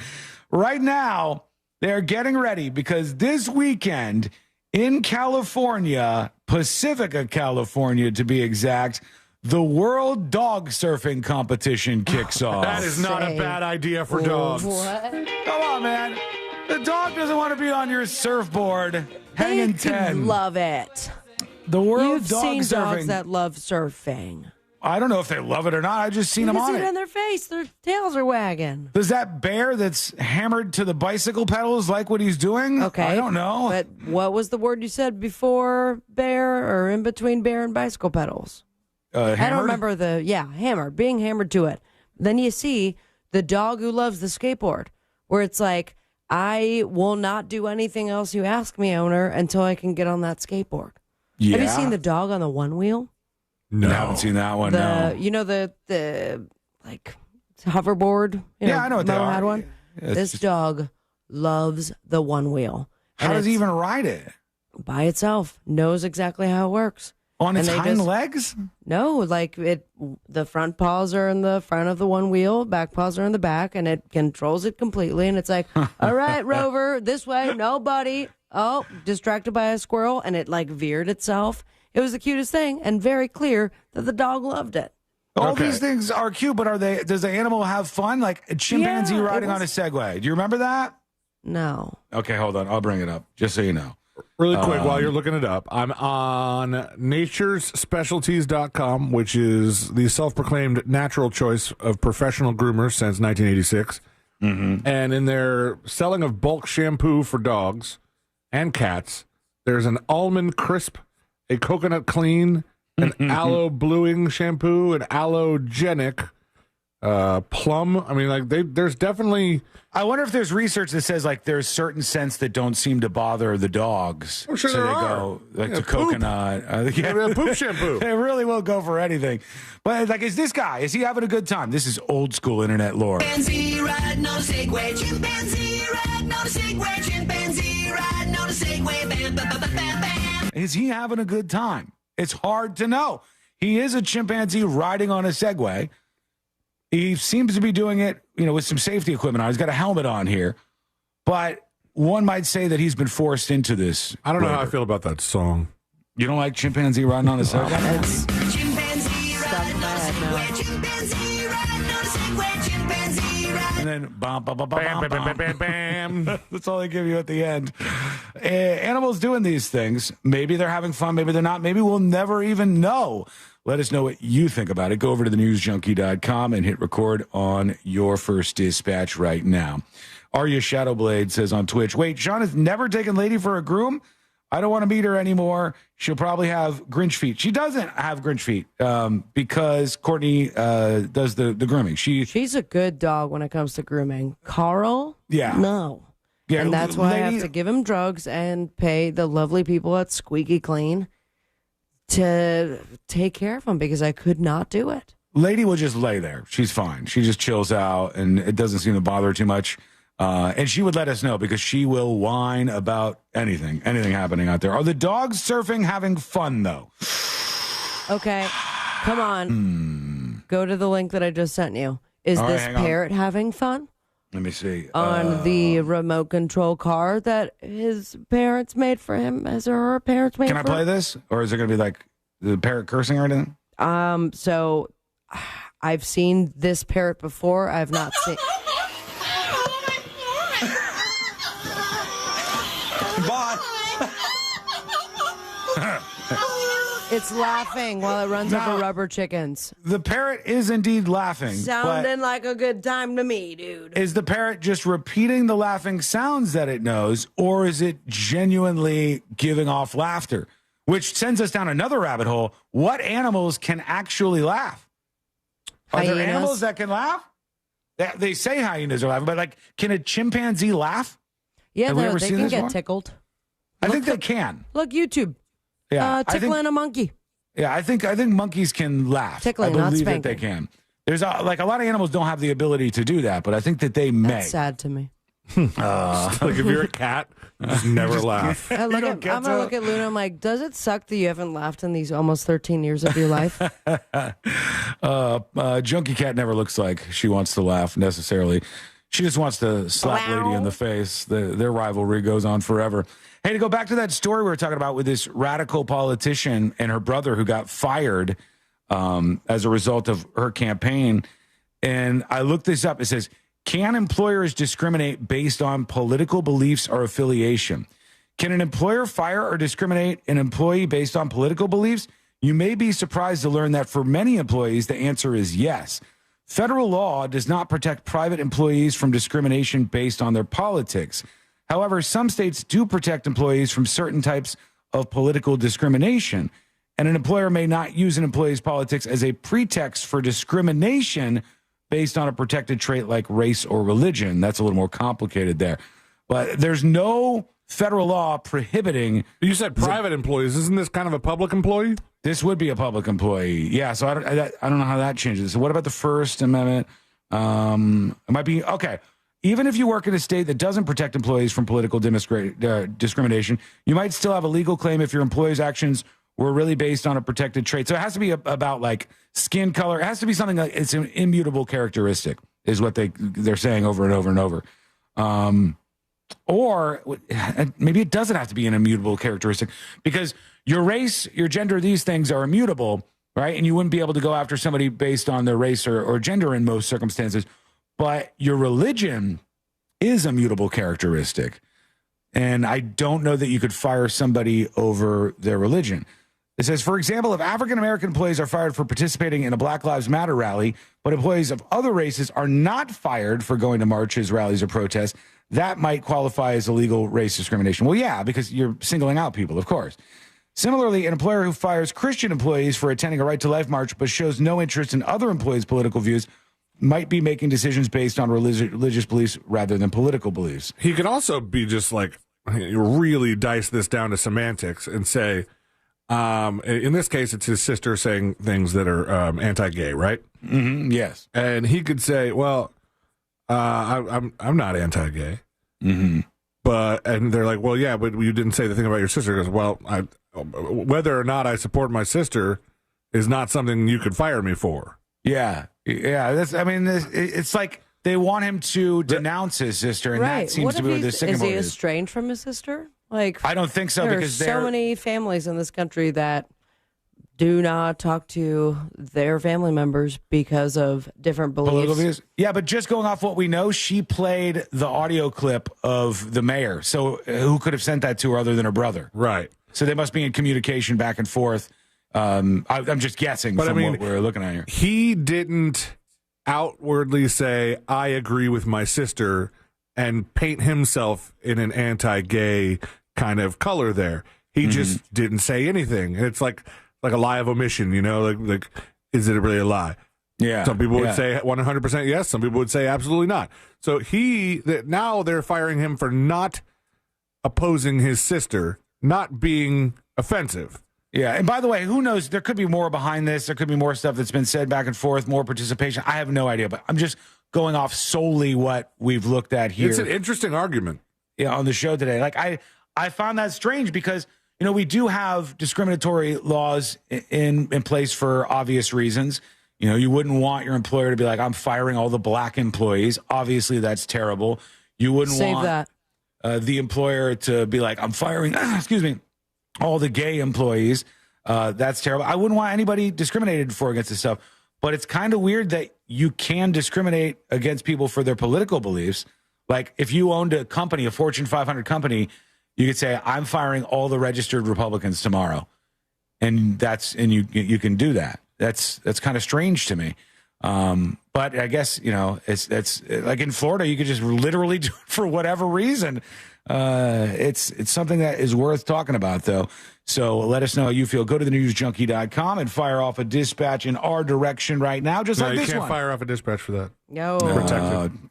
Right now, they're getting ready because this weekend in California, Pacifica, California to be exact, the World Dog Surfing Competition kicks off. That is not a bad idea for dogs. What? Come on, man. The dog doesn't want to be on your surfboard hanging 10. Love it. The World You've Dog seen Surfing. dogs that love surfing. I don't know if they love it or not. I've just seen You them can on see it it. on their face. Their tails are wagging. Does that bear that's hammered to the bicycle pedals like what he's doing? Okay. I don't know. But what was the word you said before bear or in between bear and bicycle pedals? I don't Hammered? remember hammer, being hammered to it. Then you see the dog who loves the skateboard, where it's like, I will not do anything else you ask me, owner, until I can get on that skateboard. Yeah. Have you seen the dog on the one wheel? No. I haven't seen that one, no. You know the like hoverboard? Yeah, I know what they Mo are. had one. Yeah, it's This just- dog loves the one wheel. How And does he it's even ride it? by itself? Knows exactly how it works. On its And they hind just- legs? No, like the front paws are in the front of the one wheel, back paws are in the back, and it controls it completely. And it's like, all right, Rover, this way, no, buddy. Oh, distracted by a squirrel, and it like veered itself. It was the cutest thing, and very clear that the dog loved it. All these things are cute, but does the animal have fun? Like a chimpanzee Yeah, it riding on a was- Segway. Do you remember that? No. Okay, hold on. I'll bring it up, just so you know. Really quick, while you're looking it up, I'm on naturesspecialties.com, which is the self-proclaimed natural choice of professional groomers since 1986. Mm-hmm. And in their selling of bulk shampoo for dogs and cats, there's an almond crisp, a coconut clean, an aloe bluing shampoo, an allogenic, plum. I mean, like there's definitely. I wonder if there's research that says like there's certain scents that don't seem to bother the dogs. I'm sure so there they are. go like Yeah, to poop. coconut. Yeah, poop shampoo. They really will go for anything. But like, is he having a good time? This is old school internet lore. Chimpanzee riding on a Segway. Chimpanzee riding on a Segway. Chimpanzee riding on a Segway. Bam, bam, bam, bam, bam. Is he having a good time? It's hard to know. He is a chimpanzee riding on a Segway. He seems to be doing it, with some safety equipment on. He's got a helmet on here. But one might say that he's been forced into this. I don't know how I feel about that song. You don't like chimpanzee riding on a Segway? Chimpanzee riding on a Segway. Chimpanzee riding on a Segway. Chimpanzee riding. And then bam, bam, bam, Bam, bam, bam, bam, bam, bam, bam. That's all they give you at the end. Animals doing these things. Maybe they're having fun. Maybe they're not. Maybe we'll never even know. Let us know what you think about it. Go over to thenewsjunkie.com and hit record on your first dispatch right now. Arya Shadowblade says on Twitch, wait, Sean has never taken Lady for a groom? I don't want to meet her anymore. She'll probably have Grinch feet. She doesn't have Grinch feet because Courtney does the grooming. She's a good dog when it comes to grooming. Carl? Yeah. No. Yeah, and that's why I Lady- have to give him drugs and pay the lovely people at Squeaky Clean to take care of him because I could not do it. Lady will just lay there. She's fine. She just chills out, and it doesn't seem to bother her too much. And she would let us know because she will whine about anything happening out there. Are the dogs surfing having fun, though? Okay, come on. Go to the link that I just sent you. Is All right, this hang on. parrot having fun? Let me see. On the remote control car that his parents made for him, as her parents made Can for I play him? this? Or is it going to be like the parrot cursing or anything? So I've seen this parrot before. I've not seen. Bye. It's laughing while it runs over rubber chickens. The parrot is indeed laughing. Sounding like a good time to me, dude. But is the parrot just repeating the laughing sounds that it knows, or is it genuinely giving off laughter? Which sends us down another rabbit hole. What animals can actually laugh? Are there Hyenas. animals that can laugh? They say hyenas are laughing, but like, can a chimpanzee laugh? Yeah, Have we ever they seen can this get one? tickled. I think they can. Look, YouTube. Yeah, Tickling a monkey. Yeah, I think monkeys can laugh. Tickling, I not believe that spanking. they can. There's a lot of animals don't have the ability to do that, but I think that they may. That's sad to me. Like if you're a cat, you just never laugh. I'm going to look at Luna. I'm like, does it suck that you haven't laughed in these almost 13 years of your life? Junkie cat never looks like she wants to laugh necessarily. She just wants to slap lady in the face. Their rivalry goes on forever. Hey, to go back to that story we were talking about with this radical politician and her brother who got fired as a result of her campaign. And I looked this up. It says, can employers discriminate based on political beliefs or affiliation? Can an employer fire or discriminate an employee based on political beliefs? You may be surprised to learn that for many employees, the answer is yes. Federal law does not protect private employees from discrimination based on their politics. However, some states do protect employees from certain types of political discrimination. And an employer may not use an employee's politics as a pretext for discrimination based on a protected trait like race or religion. That's a little more complicated there. But there's no federal law prohibiting... You said private employees. Isn't this kind of a public employee? This would be a public employee. Yeah, so I don't know how that changes. So what about the First Amendment? It might be... Okay, even if you work in a state that doesn't protect employees from political discrimination, you might still have a legal claim if your employee's actions were really based on a protected trait. So it has to be about like skin color. It has to be something like it's an immutable characteristic is what they're saying over and over and over. Or maybe it doesn't have to be an immutable characteristic because your race, your gender, these things are immutable, right? And you wouldn't be able to go after somebody based on their race or gender in most circumstances. But your religion is a mutable characteristic. And I don't know that you could fire somebody over their religion. It says, for example, if African-American employees are fired for participating in a Black Lives Matter rally, but employees of other races are not fired for going to marches, rallies, or protests, that might qualify as illegal race discrimination. Well, yeah, because you're singling out people, of course. Similarly, an employer who fires Christian employees for attending a Right to Life march but shows no interest in other employees' political views might be making decisions based on religious beliefs rather than political beliefs. He could also be just like, you really dice this down to semantics and say, in this case, it's his sister saying things that are anti-gay, right? Mm-hmm, yes. And he could say, well, I'm not anti-gay. Mm-hmm. And they're like, well, yeah, but you didn't say the thing about your sister. He goes, well, whether or not I support my sister is not something you could fire me for. Yeah. It's like they want him to denounce his sister, and that seems to be where the sticking point is he estranged from his sister? Like, I don't think so, there because are so many families in this country that do not talk to their family members because of different beliefs. Yeah, but just going off what we know, she played the audio clip of the mayor. So who could have sent that to her other than her brother? Right. So they must be in communication back and forth. I'm just guessing what we're looking at here. He didn't outwardly say, I agree with my sister, and paint himself in an anti-gay kind of color there. He just didn't say anything. And it's like a lie of omission, like is it really a lie? Yeah. Some people would say 100% yes. Some people would say absolutely not. So now they're firing him for not opposing his sister, not being offensive. Yeah, and by the way, who knows? There could be more behind this. There could be more stuff that's been said back and forth, more participation. I have no idea, but I'm just going off solely what we've looked at here. It's an interesting argument. Yeah, on the show today. Like I found that strange because, we do have discriminatory laws in place for obvious reasons. You wouldn't want your employer to be like, I'm firing all the black employees. Obviously, that's terrible. You wouldn't want the employer to be like, I'm firing, all the gay employees. That's terrible. I wouldn't want anybody discriminated for against this stuff. But it's kind of weird that you can discriminate against people for their political beliefs. Like if you owned a company, a Fortune 500 company, you could say, I'm firing all the registered Republicans tomorrow. And you can do that. That's kind of strange to me. But I guess, it's like in Florida, you could just literally do it for whatever reason. It's something that is worth talking about, though. So let us know how you feel. Go to thenewsjunkie.com and fire off a dispatch in our direction right now, just like this one. You can't fire off a dispatch for that. No.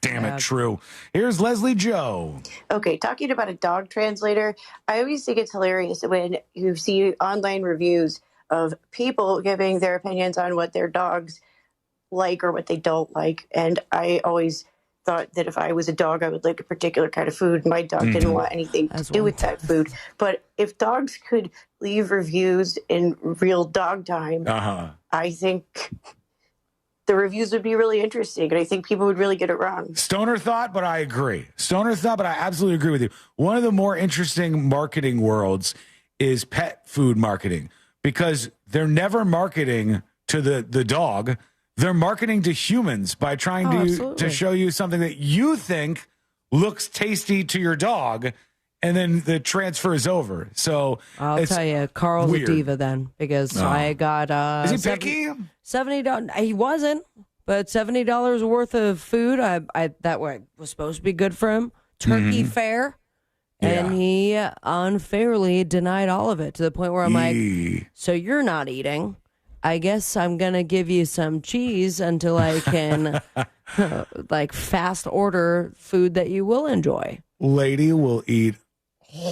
Damn it, true. Here's Leslie Joe. Okay, talking about a dog translator, I always think it's hilarious when you see online reviews of people giving their opinions on what their dogs like or what they don't like. And I always thought that if I was a dog, I would like a particular kind of food. My dog didn't want anything to do with that food. But if dogs could leave reviews in real dog time, I think the reviews would be really interesting. And I think people would really get it wrong. Stoner thought, but I agree. Stoner thought, but I absolutely agree with you. One of the more interesting marketing worlds is pet food marketing, because they're never marketing to the dog. They're marketing to humans by trying to show you something that you think looks tasty to your dog, and then the transfer is over. So I'll tell you, Carl's a diva then, because I got is he picky? $70. He wasn't, but $70 worth of food. I that was supposed to be good for him. Turkey fare. And he unfairly denied all of it, to the point where I'm like, so you're not eating. I guess I'm going to give you some cheese until I can like fast order food that you will enjoy. Lady will eat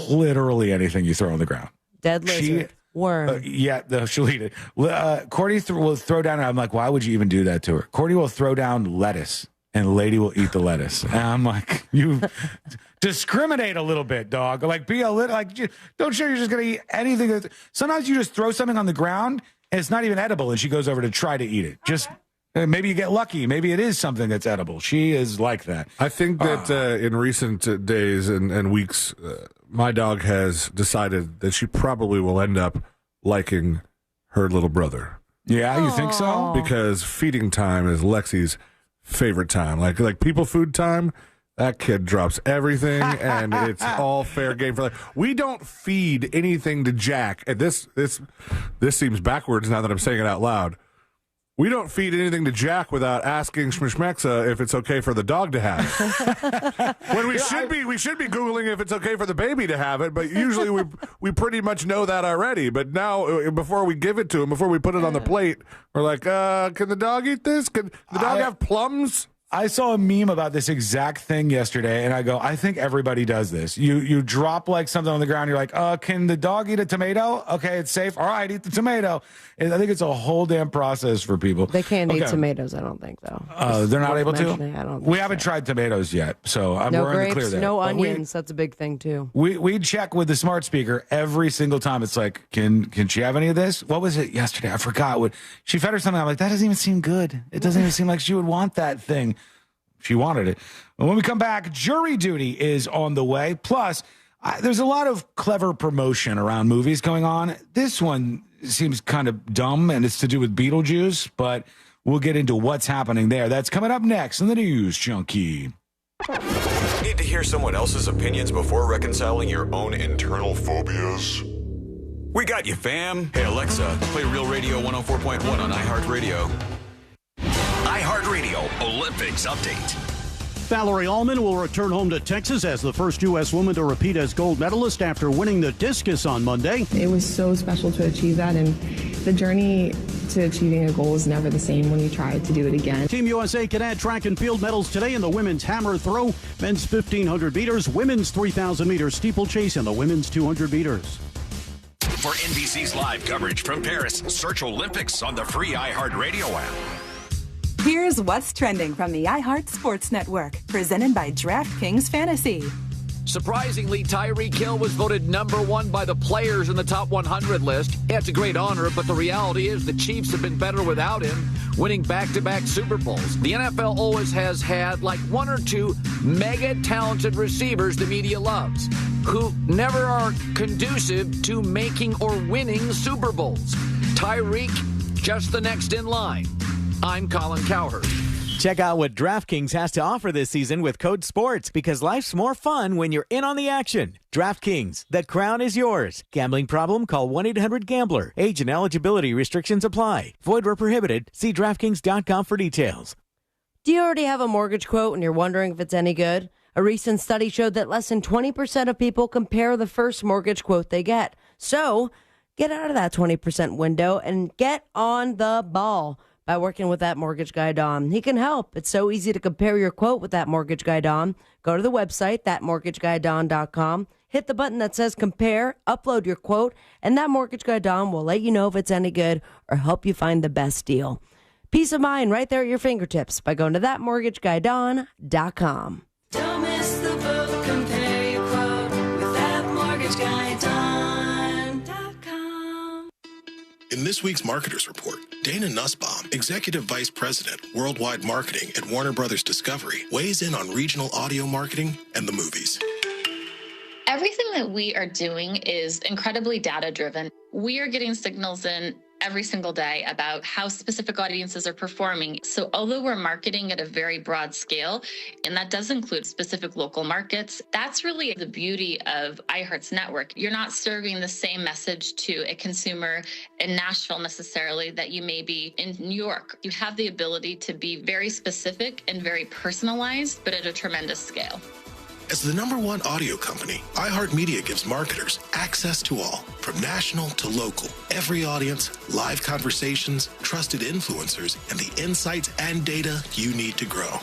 literally anything you throw on the ground. Dead lizard, worm. She'll eat it. Courtney will throw down, and I'm like, why would you even do that to her? Courtney will throw down lettuce, and Lady will eat the lettuce. And I'm like, you discriminate a little bit, dog. Like, be a little, like, don't show you're just going to eat anything. Sometimes you just throw something on the ground, and it's not even edible, and she goes over to try to eat it. Just maybe you get lucky. Maybe it is something that's edible. She is like that. I think that in recent days and weeks, my dog has decided that she probably will end up liking her little brother. Yeah, you think so? Because feeding time is Lexi's favorite time. Like people food time. That kid drops everything, and it's all fair game for life. We don't feed anything to Jack. And this seems backwards now that I'm saying it out loud. We don't feed anything to Jack without asking Shmishmexa if it's okay for the dog to have it. When we should be Googling if it's okay for the baby to have it, but usually we pretty much know that already. But now, before we give it to him, before we put it on the plate, we're like, can the dog eat this? Can the dog have plums? I saw a meme about this exact thing yesterday, and I go, I think everybody does this. You drop like something on the ground, you're like, can the dog eat a tomato? Okay, it's safe. All right, eat the tomato. And I think it's a whole damn process for people. They can't eat tomatoes, I don't think, though. They're not able to? I don't think we haven't tried tomatoes yet, so we're in the clear there. No onions, that's a big thing, too. We check with the smart speaker every single time. It's like, can she have any of this? What was it yesterday? I forgot. She fed her something. I'm like, that doesn't even seem good. It doesn't even seem like she would want that thing. She wanted it. When we come back, jury duty is on the way. Plus, there's a lot of clever promotion around movies going on. This one seems kind of dumb, and it's to do with Beetlejuice, but we'll get into what's happening there. That's coming up next on the News Junkie. Need to hear someone else's opinions before reconciling your own internal phobias? We got you, fam. Hey, Alexa, play Real Radio 104.1 on iHeartRadio. iHeartRadio Olympics Update. Valerie Allman will return home to Texas as the first U.S. woman to repeat as gold medalist after winning the discus on Monday. It was so special to achieve that, and the journey to achieving a goal is never the same when you try to do it again. Team USA can add track and field medals today in the women's hammer throw, men's 1,500 meters, women's 3,000 meters steeplechase, and the women's 200 meters. For NBC's live coverage from Paris, search Olympics on the free iHeartRadio app. Here's what's trending from the iHeart Sports Network, presented by DraftKings Fantasy. Surprisingly, Tyreek Hill was voted #1 by the players in the top 100 list. It's a great honor, but the reality is the Chiefs have been better without him, winning back-to-back Super Bowls. The NFL always has had like one or two mega-talented receivers the media loves, who never are conducive to making or winning Super Bowls. Tyreek, just the next in line. I'm Colin Cowherd. Check out what DraftKings has to offer this season with code SPORTS, because life's more fun when you're in on the action. DraftKings, the crown is yours. Gambling problem? Call 1-800-GAMBLER. Age and eligibility restrictions apply. Void where prohibited. See DraftKings.com for details. Do you already have a mortgage quote and you're wondering if it's any good? A recent study showed that less than 20% of people compare the first mortgage quote they get. So get out of that 20% window and get on the ball by working with that mortgage guy, Don. He can help. It's so easy to compare your quote with that mortgage guy, Don. Go to the website, thatmortgageguydon.com. Hit the button that says compare, upload your quote, and that mortgage guy, Don, will let you know if it's any good or help you find the best deal. Peace of mind right there at your fingertips by going to thatmortgageguydon.com. Don't miss the boat, compare your quote with thatmortgageguydon.com. In this week's Marketers Report, Dana Nussbaum, Executive Vice President, Worldwide Marketing at Warner Brothers Discovery, weighs in on regional audio marketing and the movies. Everything that we are doing is incredibly data-driven. We are getting signals in every single day about how specific audiences are performing. So although we're marketing at a very broad scale, and that does include specific local markets, that's really the beauty of iHeart's network. You're not serving the same message to a consumer in Nashville necessarily that you may be in New York. You have the ability to be very specific and very personalized, but at a tremendous scale. As the #1 audio company, iHeartMedia gives marketers access to all, from national to local, every audience, live conversations, trusted influencers, and the insights and data you need to grow.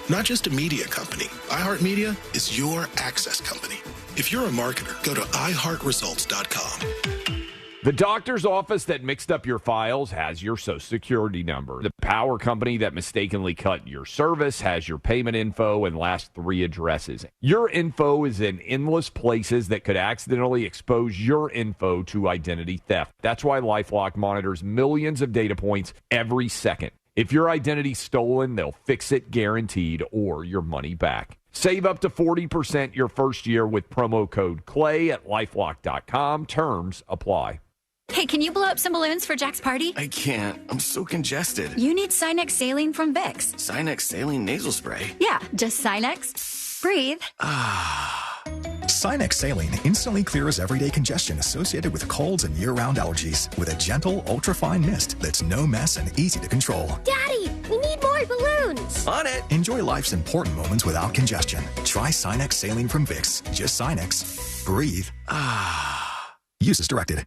Not just a media company, iHeartMedia is your access company. If you're a marketer, go to iHeartResults.com. The doctor's office that mixed up your files has your Social Security number. The power company that mistakenly cut your service has your payment info and last 3 addresses. Your info is in endless places that could accidentally expose your info to identity theft. That's why LifeLock monitors millions of data points every second. If your identity's stolen, they'll fix it guaranteed or your money back. Save up to 40% your first year with promo code CLAY at LifeLock.com. Terms apply. Hey, can you blow up some balloons for Jack's party? I can't. I'm so congested. You need Sinex Saline from Vicks. Sinex Saline Nasal Spray? Yeah, just Sinex. Breathe. Sinex Saline instantly clears everyday congestion associated with colds and year-round allergies with a gentle, ultra-fine mist that's no mess and easy to control. Daddy, we need more balloons. On it. Enjoy life's important moments without congestion. Try Sinex Saline from Vicks. Just Sinex. Breathe. Use as directed.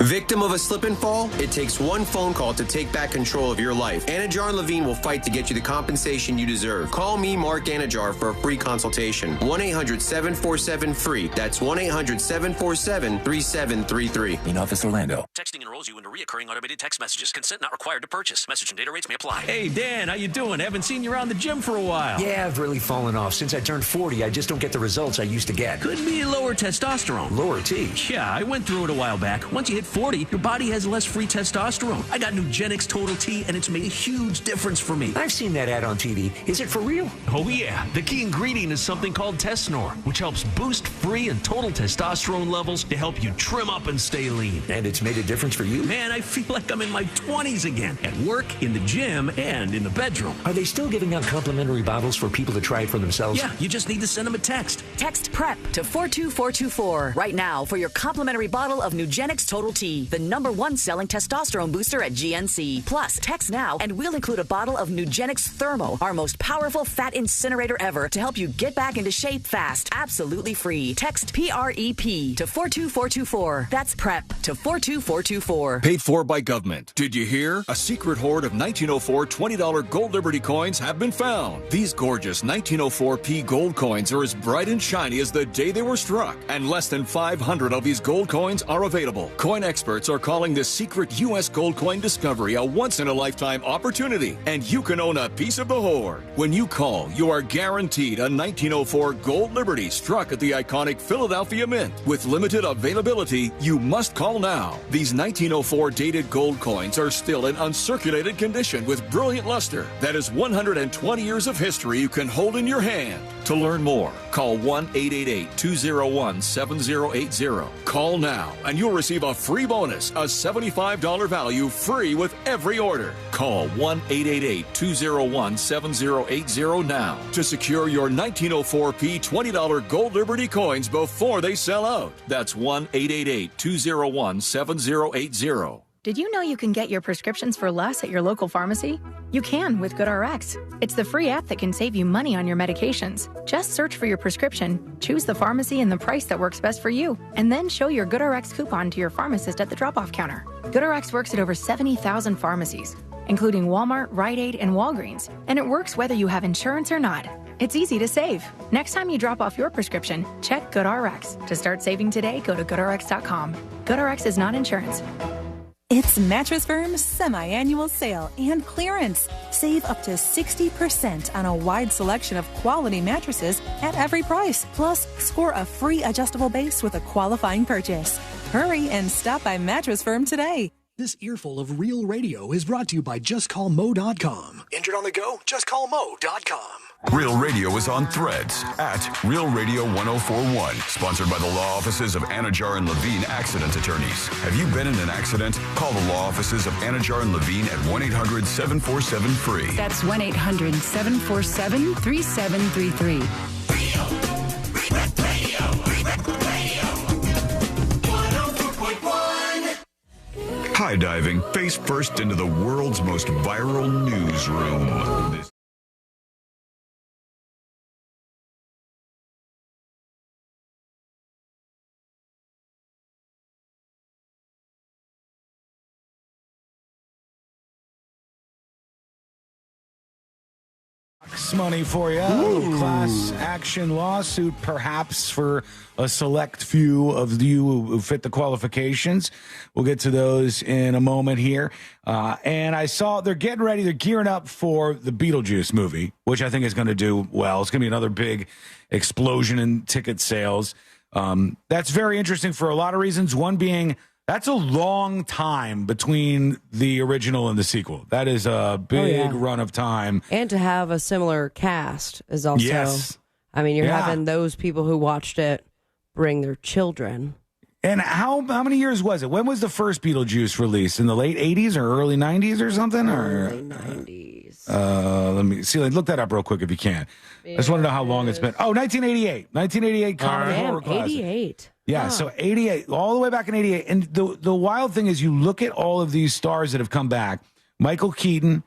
Victim of a slip and fall? It takes one phone call to take back control of your life. Anajar and Levine will fight to get you the compensation you deserve. Call me, Mark Anajar, for a free consultation. 1-800-747-FREE. That's 1-800-747-3733. In Office Orlando. Texting enrolls you into recurring automated text messages. Consent not required to purchase. Message and data rates may apply. Hey, Dan, how you doing? Haven't seen you around the gym for a while. Yeah, I've really fallen off. Since I turned 40, I just don't get the results I used to get. Could be lower testosterone. Lower T? Yeah, I went through it a while back. Once you hit 40, your body has less free testosterone. I got Nugenix Total T, and it's made a huge difference for me. I've seen that ad on TV. Is it for real? Oh, yeah. The key ingredient is something called Tesnor, which helps boost free and total testosterone levels to help you trim up and stay lean. And it's made a difference for you? Man, I feel like I'm in my 20s again, at work, in the gym, and in the bedroom. Are they still giving out complimentary bottles for people to try it for themselves? Yeah, you just need to send them a text. Text PREP to 42424 right now for your complimentary bottle of Nugenix Total T, the #1 selling testosterone booster at GNC. Plus, text now and we'll include a bottle of Nugenix Thermo, our most powerful fat incinerator ever, to help you get back into shape fast, absolutely free. Text PREP to 42424. That's PREP to 42424. Paid for by government. Did you hear? A secret hoard of 1904 $20 Gold Liberty coins have been found. These gorgeous 1904p gold coins are as bright and shiny as the day they were struck, and less than 500 of these gold coins are available. Coin experts are calling this secret U.S. gold coin discovery a once-in-a-lifetime opportunity, and you can own a piece of the hoard. When you call, you are guaranteed a 1904 Gold Liberty struck at the iconic Philadelphia Mint. With limited availability, you must call now. These 1904 dated gold coins are still in uncirculated condition with brilliant luster. That is 120 years of history you can hold in your hand. To learn more, call 1-888-201-7080. Call now, and you'll receive a free bonus, a $75 value free with every order. Call 1-888-201-7080 now to secure your 1904p $20 Gold Liberty coins before they sell out. That's 1-888-201-7080. Did you know you can get your prescriptions for less at your local pharmacy? You can with GoodRx. It's the free app that can save you money on your medications. Just search for your prescription, choose the pharmacy and the price that works best for you, and then show your GoodRx coupon to your pharmacist at the drop-off counter. GoodRx works at over 70,000 pharmacies, including Walmart, Rite Aid, and Walgreens, and it works whether you have insurance or not. It's easy to save. Next time you drop off your prescription, check GoodRx. To start saving today, go to GoodRx.com. GoodRx is not insurance. It's Mattress Firm's semi-annual sale and clearance. Save up to 60% on a wide selection of quality mattresses at every price. Plus, score a free adjustable base with a qualifying purchase. Hurry and stop by Mattress Firm today. This earful of real radio is brought to you by JustCallMo.com. Injured on the go? JustCallMo.com. Real Radio is on Threads at Real Radio 1041. Sponsored by the law offices of Anajar and Levine Accident Attorneys. Have you been in an accident? Call the law offices of Anajar and Levine at 1-800-747-FREE. That's 1-800-747-3733. High diving face first into the world's most viral newsroom. Money for you. Class action lawsuit, perhaps for a select few of you who fit the qualifications. We'll get to those in a moment here. And I saw they're getting ready. They're gearing up for the Beetlejuice movie, which I think is going to do well. It's going to be another big explosion in ticket sales. That's very interesting for a lot of reasons. One being, that's a long time between the original and the sequel. That is a big run of time. And to have a similar cast is also, yes. I mean, you're having those people who watched it bring their children. And how many years was it? When was the first Beetlejuice released? In the late 80s or early 90s or something? Early 90s. Let me see. Look that up real quick if you can. I just want to know how long it's been. Oh, 1988. 1988 comedy horror classic. 88. Yeah, so 88, all the way back in 88. And the wild thing is you look at all of these stars that have come back. Michael Keaton,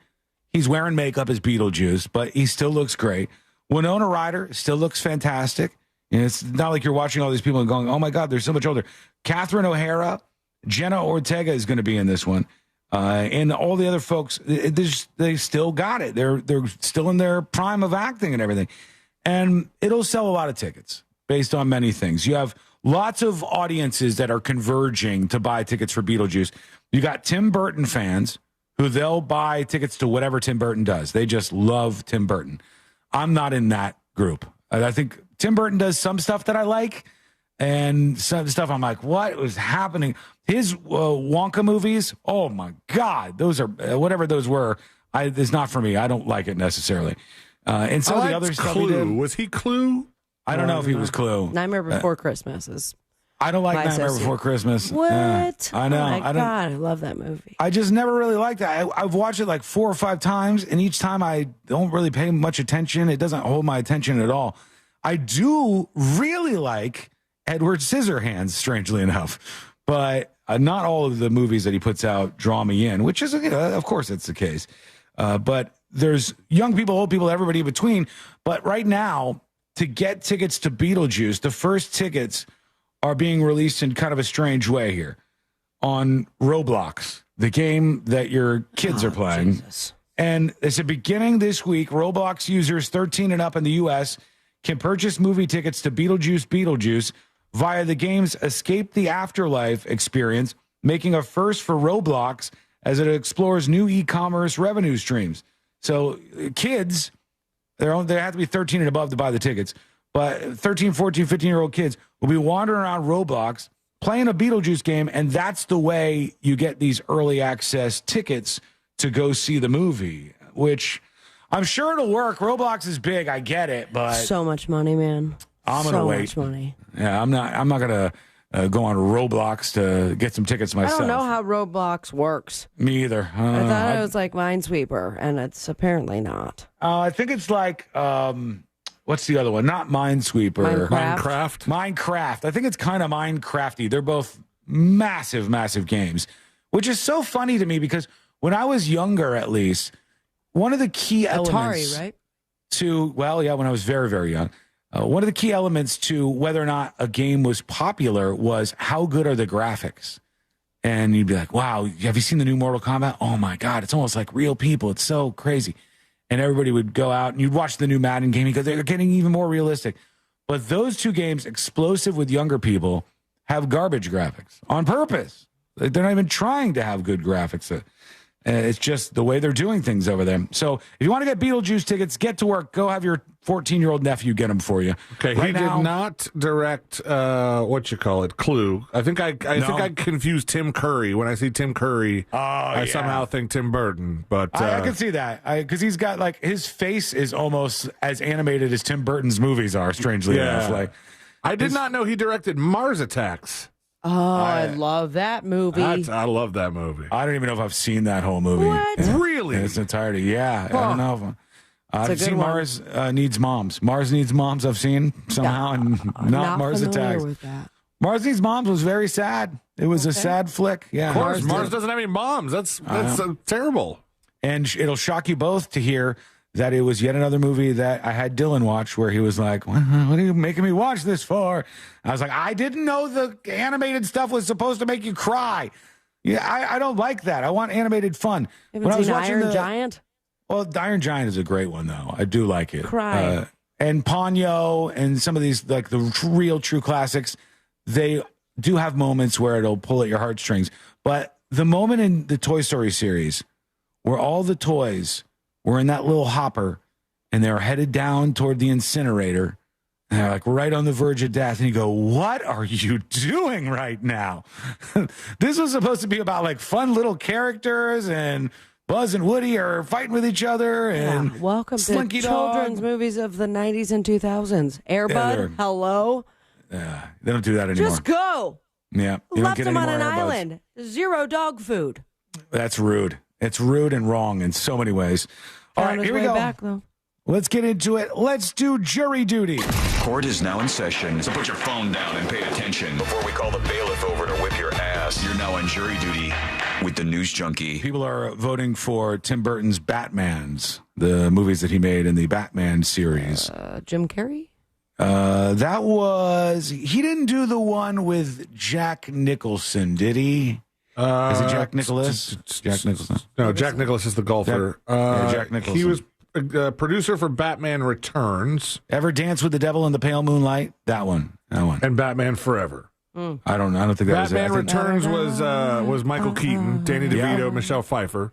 he's wearing makeup as Beetlejuice, but he still looks great. Winona Ryder still looks fantastic. And it's not like you're watching all these people and going, oh, my God, they're so much older. Catherine O'Hara, Jenna Ortega is going to be in this one. And all the other folks, they still got it. They're still in their prime of acting and everything. And it'll sell a lot of tickets based on many things. You have lots of audiences that are converging to buy tickets for Beetlejuice. You got Tim Burton fans who they'll buy tickets to whatever Tim Burton does. They just love Tim Burton. I'm not in that group. I think Tim Burton does some stuff that I like, and some stuff I'm like, what was happening? His Wonka movies, oh my God, those are, whatever those were, it's not for me. I don't like it necessarily. And some of the other stuff he did. Was he Clue? I don't know if he was Clue. Nightmare Before Christmas is. I don't like Nightmare Before Christmas. What? I know. Oh my God, I love that movie. I just never really liked that. I've watched it like 4 or 5 times, and each time I don't really pay much attention. It doesn't hold my attention at all. I do really like Edward Scissorhands, strangely enough, but not all of the movies that he puts out draw me in, which is, of course, that's the case. But there's young people, old people, everybody in between. But right now, to get tickets to Beetlejuice, the first tickets are being released in kind of a strange way here on Roblox, the game that your kids are playing. Jesus. And it's a beginning this week. Roblox users 13 and up in the U.S. can purchase movie tickets to Beetlejuice via the game's Escape the Afterlife experience, making a first for Roblox as it explores new e-commerce revenue streams. So kids, they have to be 13 and above to buy the tickets. But 13, 14, 15-year-old kids will be wandering around Roblox playing a Beetlejuice game, and that's the way you get these early access tickets to go see the movie, which I'm sure it'll work. Roblox is big, I get it, but so much money, man. I'm gonna wait. So much money. Yeah, I'm not gonna go on Roblox to get some tickets myself. I don't know how Roblox works. Me either. I thought it was like Minesweeper, and it's apparently not. I think it's like what's the other one? Not Minesweeper. Minecraft. Minecraft. I think it's kind of Minecrafty. They're both massive, massive games. which is so funny to me because when I was younger, at least, one of the key elements Atari, right? when I was very, very young, one of the key elements to whether or not a game was popular was how good are the graphics. And you'd be like, wow, have you seen the new Mortal Kombat? Oh, my God, it's almost like real people. It's so crazy. And everybody would go out and you'd watch the new Madden game because they're getting even more realistic. But those two games, explosive with younger people, have garbage graphics on purpose. They're not even trying to have good graphics. It's just the way they're doing things over there. So if you want to get Beetlejuice tickets, get to work. Go have your 14-year-old nephew get them for you. Okay, he did not direct Clue. I think I confused Tim Curry. When I see Tim Curry, I somehow think Tim Burton. But I can see that because he's got his face is almost as animated as Tim Burton's movies are. Strangely enough, I did not know he directed Mars Attacks. Oh, I love that movie. I love that movie. I don't even know if I've seen that whole movie. What? Really? In its entirety. Yeah. I don't know. I've seen one. Mars Needs Moms. Mars Needs Moms I've seen somehow, and not Mars Attacks. With that. Mars Needs Moms was very sad. It was a sad flick. Yeah. Of course, Mars doesn't have any moms. That's terrible. And it'll shock you both to hear that it was yet another movie that I had Dylan watch where he was like, what are you making me watch this for? I was like, I didn't know the animated stuff was supposed to make you cry. Yeah, I don't like that. I want animated fun. When I was watching Iron Giant? Well, the Iron Giant is a great one, though. I do like it. Cry. And Ponyo and some of these, like the real true classics, they do have moments where it'll pull at your heartstrings. But the moment in the Toy Story series where all the toys were in that little hopper and they're headed down toward the incinerator and they're like right on the verge of death, and you go, what are you doing right now? This was supposed to be about like fun little characters, and Buzz and Woody are fighting with each other, and welcome Slinky to children's Dog. movies of the 90s and 2000s. Air Bud, hello. They don't do that anymore. Just go. Yeah, you Left don't get them any on more an Air Buds. island. 0 dog food. That's rude. It's rude and wrong in so many ways. All right, here we go. Back, though. Let's get into it. Let's do jury duty. Court is now in session, so put your phone down and pay attention. Before we call the bailiff over to whip your ass, you're now on jury duty with the News Junkie. People are voting for Tim Burton's Batmans, the movies that he made in the Batman series. Jim Carrey? He didn't do the one with Jack Nicholson, did he? Is it Jack Nicholas? Jack Nicholson. No, Jack Nicholas is the golfer. Jack Nicholson. He was a producer for Batman Returns. Ever Dance with the Devil in the Pale Moonlight? That one. And Batman Forever. I don't think that was it. Batman Returns was Michael Keaton, Danny DeVito, Michelle Pfeiffer.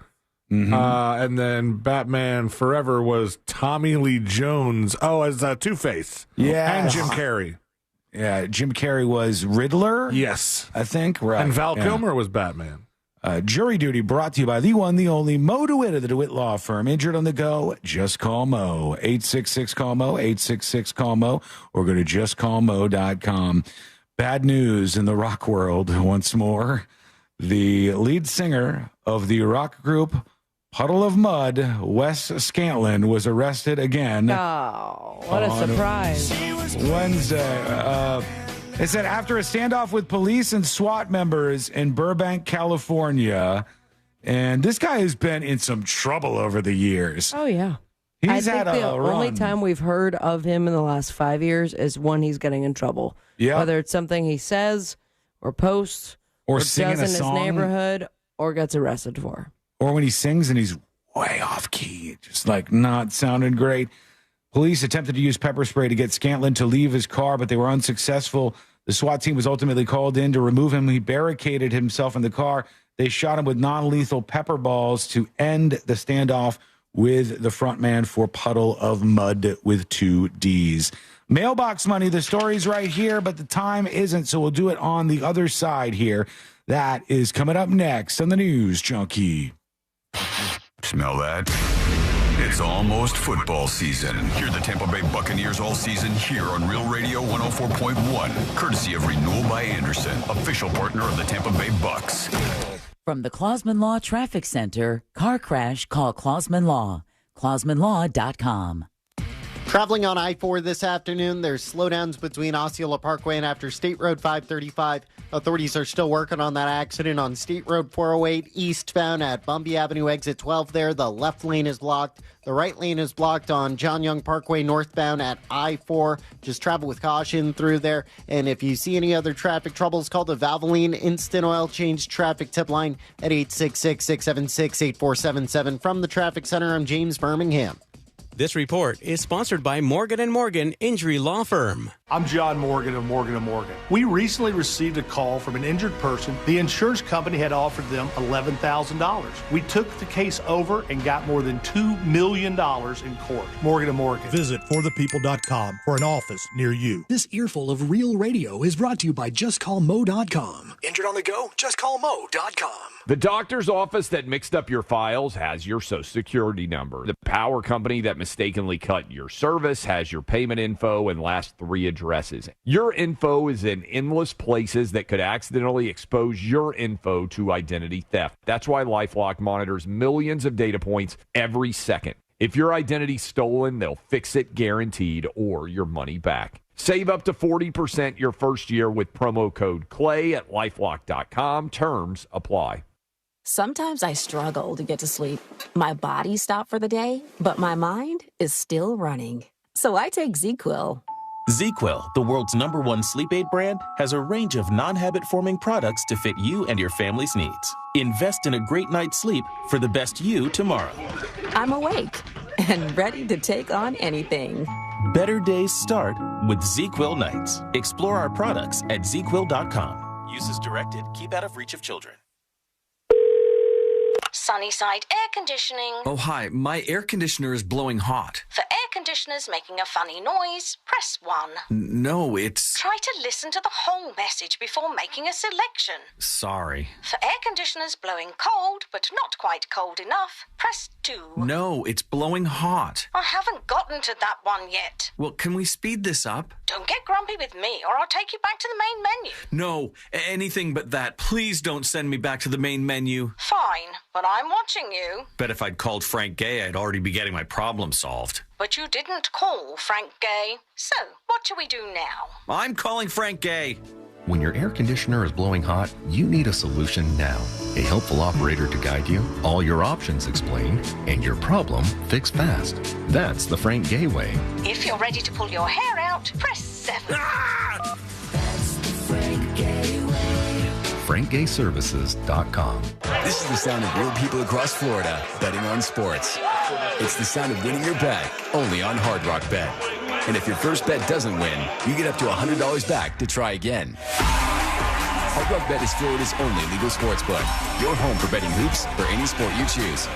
Mm-hmm. And then Batman Forever was Tommy Lee Jones. as Two-Face. Yeah. And Jim Carrey. Yeah, Jim Carrey was Riddler. Yes. I think. Right. And Val Kilmer was Batman. Jury duty brought to you by the one, the only Mo DeWitt of the DeWitt Law Firm. Injured on the go? Just call Mo. 866-CALL-MO, 866-CALL-MO, or go to justcallmo.com. Bad news in the rock world once more. The lead singer of the rock group Puddle of Mud, Wes Scantlin, was arrested again. Oh, what a surprise. Wednesday. It said after a standoff with police and SWAT members in Burbank, California, and this guy has been in some trouble over the years. Oh, yeah. He's had the a run. only time we've heard of him in the last 5 years is when he's getting in trouble. Yeah. Whether it's something he says or posts or does singing in a his song, neighborhood or gets arrested for. Or when he sings and he's way off key, just like not sounding great. Police attempted to use pepper spray to get Scantlin to leave his car, but they were unsuccessful. The SWAT team was ultimately called in to remove him. He barricaded himself in the car. They shot him with non-lethal pepper balls to end the standoff with the frontman for Puddle of Mud with 2 Ds. Mailbox money, the story's right here, but the time isn't, so we'll do it on the other side here. That is coming up next on the News Junkie. Smell that? It's almost football season. Hear the Tampa Bay Buccaneers all season here on Real Radio 104.1, courtesy of Renewal by Anderson, official partner of the Tampa Bay Bucs. From the Clausman Law Traffic Center, car crash, call Clausman Law. ClausmanLaw.com. Traveling on I-4 this afternoon, there's slowdowns between Osceola Parkway and after State Road 535. Authorities are still working on that accident on State Road 408 eastbound at Bumby Avenue, exit 12 there. The left lane is blocked. The right lane is blocked on John Young Parkway northbound at I-4. Just travel with caution through there. And if you see any other traffic troubles, call the Valvoline Instant Oil Change Traffic Tip Line at 866-676-8477. From the Traffic Center, I'm James Birmingham. This report is sponsored by Morgan & Morgan Injury Law Firm. I'm John Morgan of Morgan & Morgan. We recently received a call from an injured person. The insurance company had offered them $11,000. We took the case over and got more than $2 million in court. Morgan & Morgan. Visit forthepeople.com for an office near you. This earful of real radio is brought to you by justcallmo.com. Injured on the go? Justcallmo.com. The doctor's office that mixed up your files has your Social Security number. The power company that mistakenly cut your service has your payment info and last 3 addresses. Your info is in endless places that could accidentally expose your info to identity theft. That's why LifeLock monitors millions of data points every second. If your identity's stolen, they'll fix it guaranteed or your money back. Save up to 40% your first year with promo code CLAY at LifeLock.com. Terms apply. Sometimes I struggle to get to sleep. My body stopped for the day, but my mind is still running. So I take ZQuil. ZQuil, the world's #1 sleep aid brand, has a range of non-habit-forming products to fit you and your family's needs. Invest in a great night's sleep for the best you tomorrow. I'm awake and ready to take on anything. Better days start with ZQuil nights. Explore our products at ZQuil.com. Use as directed. Keep out of reach of children. Sunnyside Air Conditioning. Oh, hi. My air conditioner is blowing hot. For air conditioners making a funny noise, press 1. No, it's... Try to listen to the whole message before making a selection. Sorry. For air conditioners blowing cold, but not quite cold enough, press 2. No, it's blowing hot. I haven't gotten to that one yet. Well, can we speed this up? Don't get grumpy with me, or I'll take you back to the main menu. No, anything but that. Please don't send me back to the main menu. Fine, but I'm watching you. Bet if I'd called Frank Gay, I'd already be getting my problem solved. But you didn't call Frank Gay. So, what do we do now? I'm calling Frank Gay. When your air conditioner is blowing hot, you need a solution now. A helpful operator to guide you, all your options explained, and your problem fixed fast. That's the Frank Gay way. If you're ready to pull your hair out, press 7. Ah! FrankGayServices.com. This is the sound of real people across Florida betting on sports. It's the sound of winning your bet, only on Hard Rock Bet. And if your first bet doesn't win, you get up to $100 back to try again. Hard Rock Bet is Florida's only legal sports book. Your home for betting hoops for any sport you choose.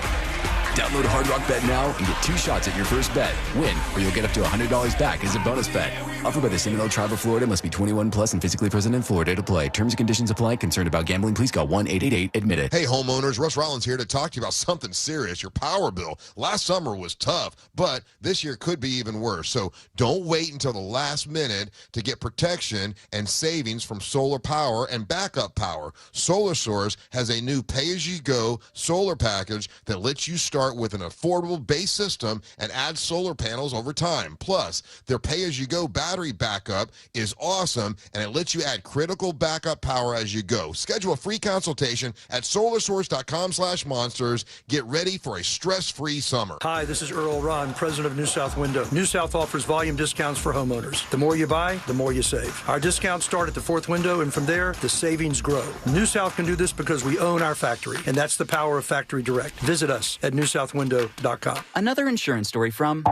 Download Hard Rock Bet now and get 2 shots at your first bet. Win, or you'll get up to $100 back as a bonus bet. Offered by the Seminole Tribe of Florida. Must be 21 plus and physically present in Florida to play. Terms and conditions apply. Concerned about gambling? Please call 1-888-ADMIT-IT. Hey, homeowners. Russ Rollins here to talk to you about something serious. Your power bill. Last summer was tough, but this year could be even worse. So don't wait until the last minute to get protection and savings from solar power and backup power. Solar Source has a new pay-as-you-go solar package that lets you start with an affordable base system and add solar panels over time. Plus, their pay-as-you-go battery backup is awesome, and it lets you add critical backup power as you go. Schedule a free consultation at solarsource.com/monsters. Get ready for a stress-free summer. Hi, this is Earl Ron, president of New South Window. New South offers volume discounts for homeowners. The more you buy, the more you save. Our discounts start at the 4th window, and from there, the savings grow. New South can do this because we own our factory, and that's the power of Factory Direct. Visit us at newsouthwindow.com. Another insurance story from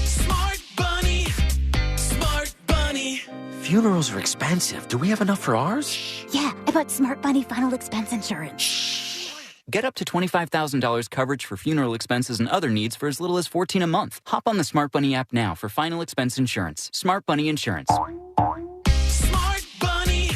Smart Bunny. Smart Bunny. Funerals are expensive. Do we have enough for ours? Yeah, I bought Smart Bunny final expense insurance. Get up to $25,000 coverage for funeral expenses and other needs for as little as $14 a month. Hop on the Smart Bunny app now for final expense insurance. Smart Bunny Insurance. Smart Bunny.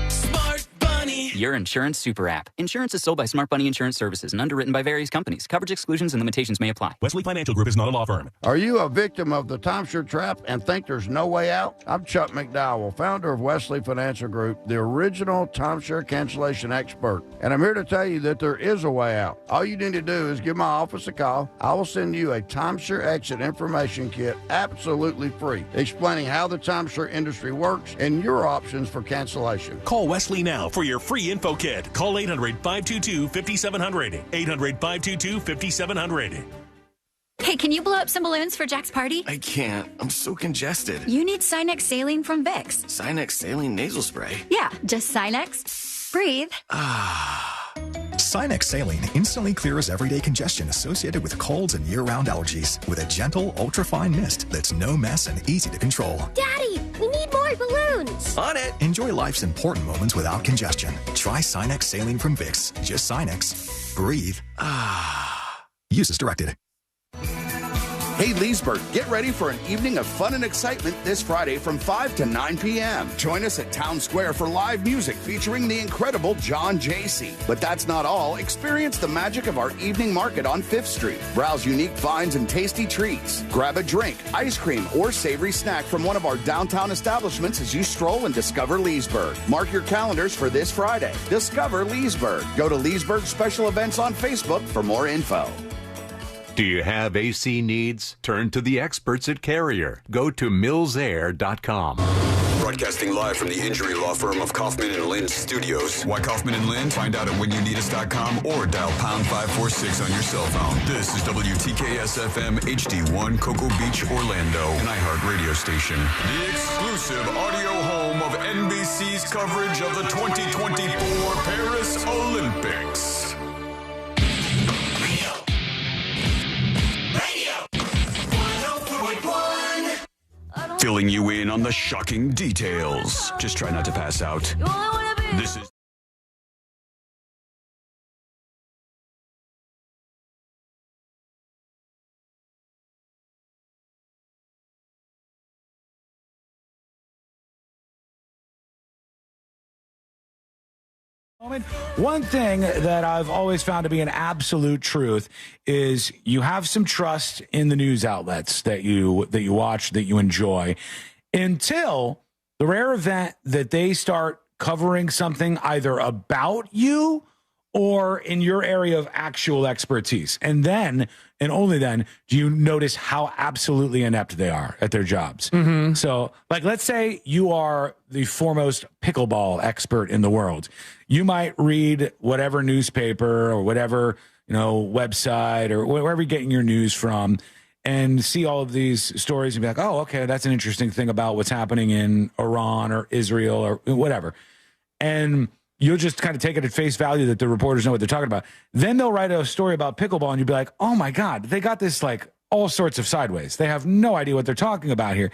Smart Bunny. Your Insurance Super App. Insurance is sold by Smart Bunny Insurance Services and underwritten by various companies. Coverage exclusions and limitations may apply. Wesley Financial Group is not a law firm. Are you a victim of the timeshare trap and think there's no way out? I'm Chuck McDowell, founder of Wesley Financial Group, the original timeshare cancellation expert. And I'm here to tell you that there is a way out. All you need to do is give my office a call. I will send you a timeshare exit information kit absolutely free, explaining how the timeshare industry works and your options for cancellation. Call Wesley now for your free info kit. Call 800-522-5700. 800-522-5700. Hey, can you blow up some balloons for Jack's party? I can't. I'm so congested. You need Sinex Saline from Vicks. Sinex Saline Nasal Spray? Yeah, just Sinex. Breathe. Sinex Saline instantly clears everyday congestion associated with colds and year-round allergies with a gentle, ultra-fine mist that's no mess and easy to control. Daddy, we need more balloons. On it. Enjoy life's important moments without congestion. Try Sinex Saline from Vicks. Just Sinex. Breathe. Use as directed. Hey, Leesburg, get ready for an evening of fun and excitement this Friday from 5 to 9 p.m. Join us at Town Square for live music featuring the incredible John Jaycee. But that's not all. Experience the magic of our evening market on 5th Street. Browse unique finds and tasty treats. Grab a drink, ice cream, or savory snack from one of our downtown establishments as you stroll and discover Leesburg. Mark your calendars for this Friday. Discover Leesburg. Go to Leesburg Special Events on Facebook for more info. Do you have AC needs? Turn to the experts at Carrier. Go to millsair.com. Broadcasting live from the injury law firm of Kaufman and Lind Studios. Why Kaufman and Lind? Find out at whenyouneedus.com or dial pound 546 on your cell phone. This is WTKS-FM HD1 Cocoa Beach, Orlando, an iHeart radio station. The exclusive audio home of NBC's coverage of the 2024 Paris Olympics. Filling you in on the shocking details. Just try not to pass out. This is... One thing that I've always found to be an absolute truth is you have some trust in the news outlets that you watch, that you enjoy, until the rare event that they start covering something either about you or in your area of actual expertise. And then, and only then, do you notice how absolutely inept they are at their jobs. Mm-hmm. So, like, let's say you are the foremost pickleball expert in the world. You might read whatever newspaper or whatever, website or wherever you're getting your news from and see all of these stories and be like, oh, okay, that's an interesting thing about what's happening in Iran or Israel or whatever. And you'll just kind of take it at face value that the reporters know what they're talking about. Then they'll write a story about pickleball and you'll be like, oh my God, they got this like all sorts of sideways. They have no idea what they're talking about here.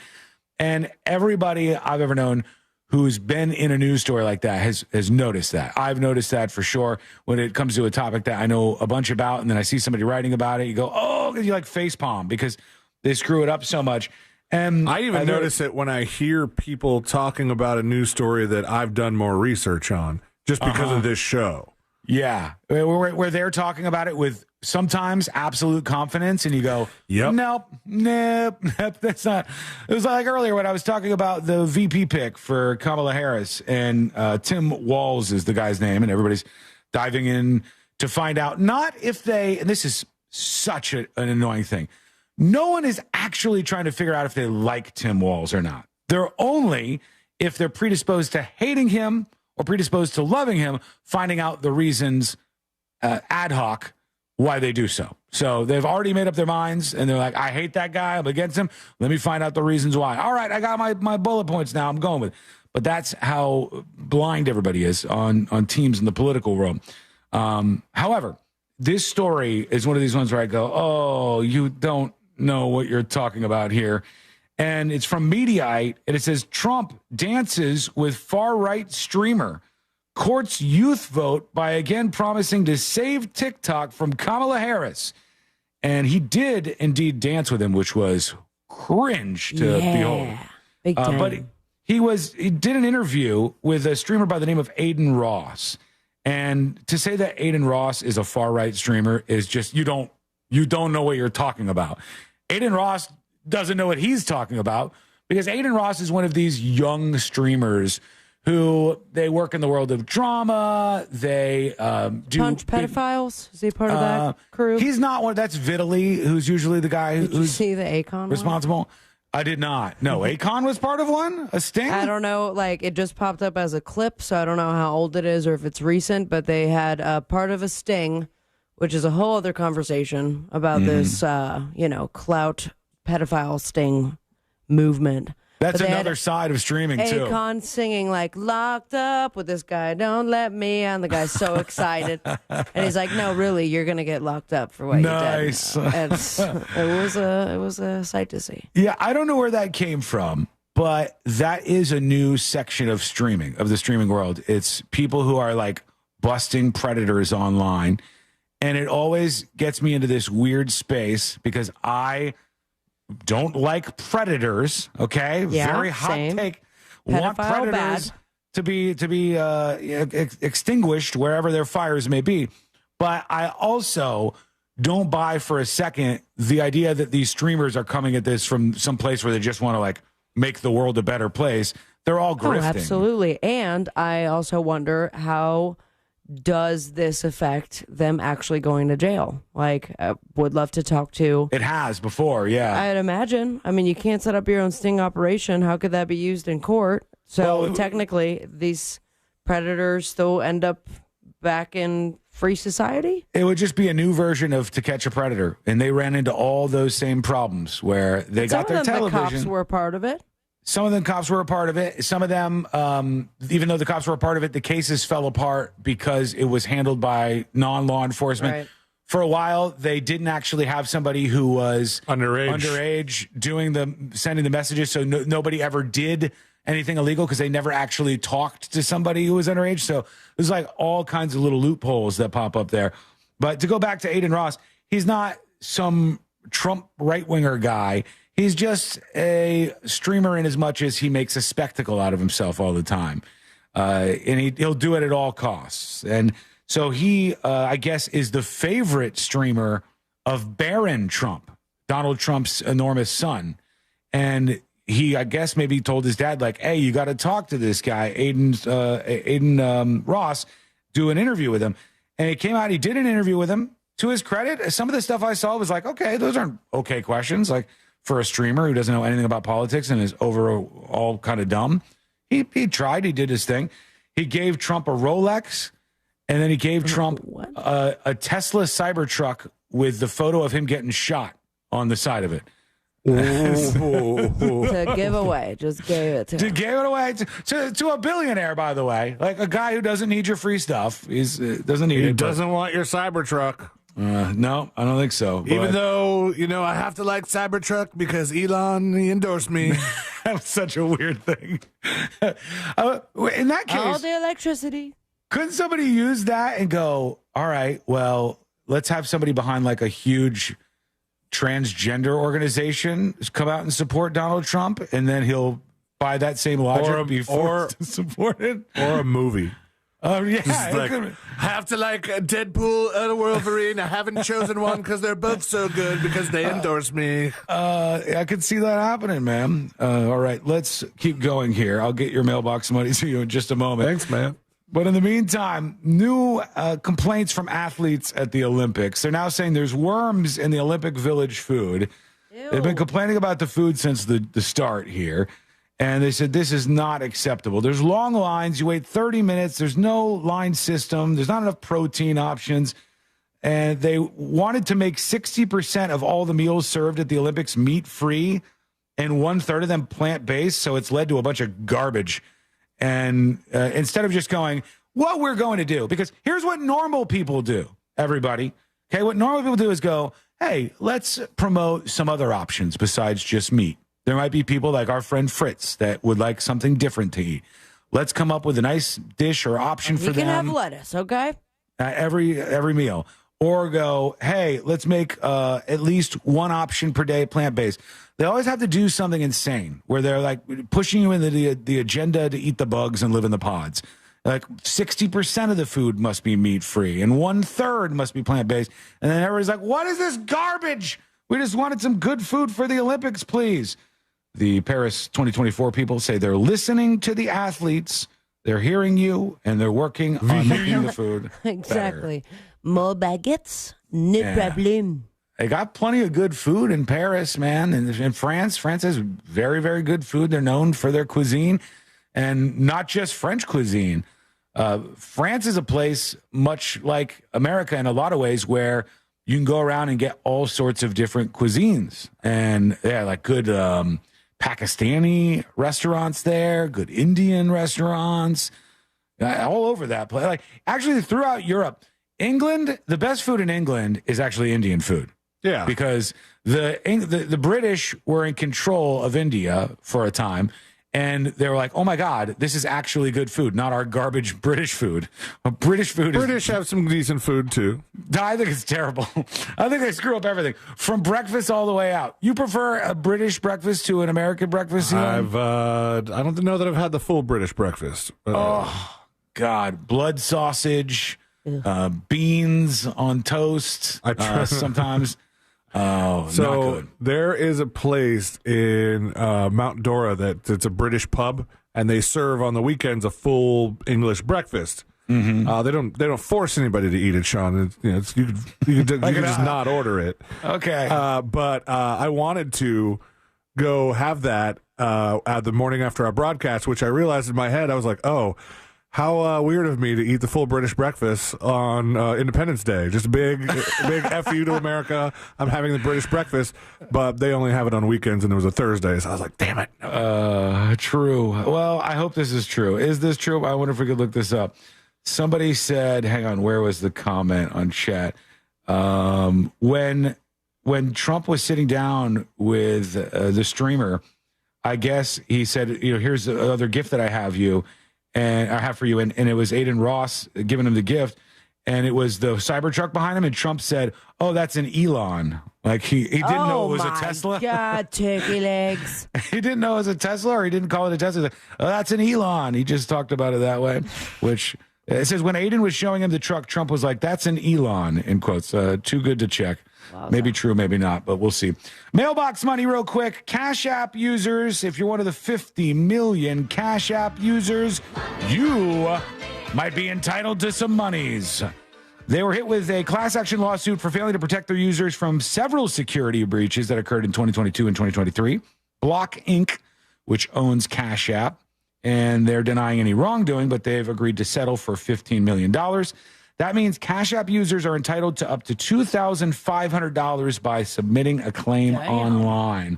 And everybody I've ever known who's been in a news story like that has noticed that. I've noticed that for sure when it comes to a topic that I know a bunch about and then I see somebody writing about it, you go, oh, you like facepalm because they screw it up so much. And I even notice it when I hear people talking about a news story that I've done more research on. Just because of this show. Yeah. Where they're talking about it with sometimes absolute confidence, and you go, nope, that's not. It was like earlier when I was talking about the VP pick for Kamala Harris, and Tim Walz is the guy's name, and everybody's diving in to find out, not if they, and this is such an annoying thing, no one is actually trying to figure out if they like Tim Walz or not. They're only, if they're predisposed to hating him, or predisposed to loving him, finding out the reasons ad hoc why they do so. So they've already made up their minds, and they're like, I hate that guy, I'm against him. Let me find out the reasons why. All right, I got my bullet points now, I'm going with it. But that's how blind everybody is on teams in the political world. However, this story is one of these ones where I go, oh, you don't know what you're talking about here. And it's from Mediaite, and it says, Trump dances with far-right streamer. Courts youth vote by again promising to save TikTok from Kamala Harris. And he did indeed dance with him, which was cringe to behold. Big time. But he did an interview with a streamer by the name of Aiden Ross. And to say that Aiden Ross is a far-right streamer is just, you don't know what you're talking about. Aiden Ross doesn't know what he's talking about because Aiden Ross is one of these young streamers who they work in the world of drama. They do punch pedophiles. Is he part of that crew? He's not one. That's Vitaly, who's usually the guy Did you see the Akon responsible. One? I did not. No, Akon was part of one. A sting. I don't know. Like it just popped up as a clip, so I don't know how old it is or if it's recent. But they had part of a sting, which is a whole other conversation about this, clout pedophile sting movement. That's another side of streaming, too. Akon singing, like, locked up with this guy, don't let me. And the guy's so excited. And he's like, no, really, you're going to get locked up for what you did. Nice. It was a sight to see. Yeah, I don't know where that came from, but that is a new section of streaming, of the streaming world. It's people who are, like, busting predators online. And it always gets me into this weird space because I don't like predators, okay? Yeah, very hot same. take. Pedophile Want predators bad. to be extinguished wherever their fires may be. But I also don't buy for a second the idea that these streamers are coming at this from some place where they just want to like make the world a better place. They're all grifting. Oh, absolutely. And I also wonder, how does this affect them actually going to jail? Like, I would love to talk to. It has before, yeah. I'd imagine. I mean, you can't set up your own sting operation. How could that be used in court? So technically, these predators still end up back in free society? It would just be a new version of To Catch a Predator. And they ran into all those same problems where they got their television. The cops were a part of it. Some of them cops were a part of it. Some of them, even though the cops were a part of it, the cases fell apart because it was handled by non-law enforcement. Right. For a while, they didn't actually have somebody who was underage sending the messages, so nobody ever did anything illegal because they never actually talked to somebody who was underage. So there's like all kinds of little loopholes that pop up there. But to go back to Aiden Ross, he's not some Trump right-winger guy. He's just a streamer in as much as he makes a spectacle out of himself all the time. And he'll do it at all costs. And so he, I guess, is the favorite streamer of Barron Trump, Donald Trump's enormous son. And he, I guess, maybe told his dad, like, hey, you got to talk to this guy, Aiden Ross, do an interview with him. And it came out, he did an interview with him. To his credit, some of the stuff I saw was like, okay, those aren't okay questions. Like, for a streamer who doesn't know anything about politics and is overall kind of dumb. He tried. He did his thing. He gave Trump a Rolex, and then he gave Trump a Tesla Cybertruck with the photo of him getting shot on the side of it. To give away. Just gave it to him. Gave it away to a billionaire, by the way. Like a guy who doesn't need your free stuff. Doesn't need it. He doesn't want your Cybertruck. No, I don't think so. Even though, I have to like Cybertruck because Elon, he endorsed me. That's such a weird thing. In that case, all the electricity. Couldn't somebody use that and go, all right, well, let's have somebody behind like a huge transgender organization come out and support Donald Trump, and then he'll, by that same logic, be forced to support it? Or a movie. Oh, yeah. I have to like Deadpool and Wolverine. I haven't chosen one because they're both so good because they endorse me. I could see that happening, man. All right, let's keep going here. I'll get your mailbox money to you in just a moment. Thanks, man. But in the meantime, new complaints from athletes at the Olympics. They're now saying there's worms in the Olympic Village food. Ew. They've been complaining about the food since the start here. And they said, this is not acceptable. There's long lines. You wait 30 minutes. There's no line system. There's not enough protein options. And they wanted to make 60% of all the meals served at the Olympics meat-free and 1/3 of them plant-based. So it's led to a bunch of garbage. And instead of just going, what we're going to do, because here's what normal people do, everybody. Okay, what normal people do is go, hey, let's promote some other options besides just meat. There might be people like our friend Fritz that would like something different to eat. Let's come up with a nice dish or option for them. You can have lettuce, okay? Every meal. Or go, hey, let's make at least one option per day plant-based. They always have to do something insane where they're like pushing you into the agenda to eat the bugs and live in the pods. Like 60% of the food must be meat-free and 1/3 must be plant-based. And then everybody's like, what is this garbage? We just wanted some good food for the Olympics, please. The Paris 2024 people say they're listening to the athletes, they're hearing you, and they're working on making the food Exactly. More baguettes, no problem. They got plenty of good food in Paris, man. And in France, France has very, very good food. They're known for their cuisine, and not just French cuisine. France is a place much like America in a lot of ways where you can go around and get all sorts of different cuisines. And yeah, like good Pakistani restaurants there, good Indian restaurants, all over that place. Like actually throughout Europe, England, the best food in England is actually Indian food. Yeah. Because the British were in control of India for a time, and they were like, oh, my God, this is actually good food, not our garbage British food. British have some decent food, too. I think it's terrible. I think they screw up everything, from breakfast all the way out. You prefer a British breakfast to an American breakfast? I don't know that I've had the full British breakfast. Oh, God. Blood sausage, beans on toast sometimes. Oh, so not good. There is a place in Mount Dora that's a British pub, and they serve on the weekends a full English breakfast. Mm-hmm. They don't force anybody to eat it, Sean. You can just not order it. Okay. But I wanted to go have that at the morning after our broadcast, which I realized in my head, I was like, oh, how weird of me to eat the full British breakfast on Independence Day. Just a big F you to America. I'm having the British breakfast, but they only have it on weekends, and it was a Thursday, so I was like, damn it. True. Well, I hope this is true. Is this true? I wonder if we could look this up. Somebody said, hang on, where was the comment on chat? When Trump was sitting down with the streamer, I guess he said, here's the other gift that I have for you, and it was Aiden Ross giving him the gift, and it was the Cybertruck behind him, and Trump said, oh, that's an Elon. Like he didn't know it was a Tesla. Oh, my God, turkey legs. He didn't know it was a Tesla, or he didn't call it a Tesla. He's like, oh, that's an Elon. He just talked about it that way, which it says when Aiden was showing him the truck, Trump was like, that's an Elon, in quotes. Too good to check. Wow, maybe true, maybe not, but we'll see. Mailbox money real quick. Cash App users, if you're one of the 50 million Cash App users, you might be entitled to some monies. They were hit with a class action lawsuit for failing to protect their users from several security breaches that occurred in 2022 and 2023. Block Inc., which owns Cash App, and they're denying any wrongdoing, but they've agreed to settle for $15 million. That means Cash App users are entitled to up to $2,500 by submitting a claim online.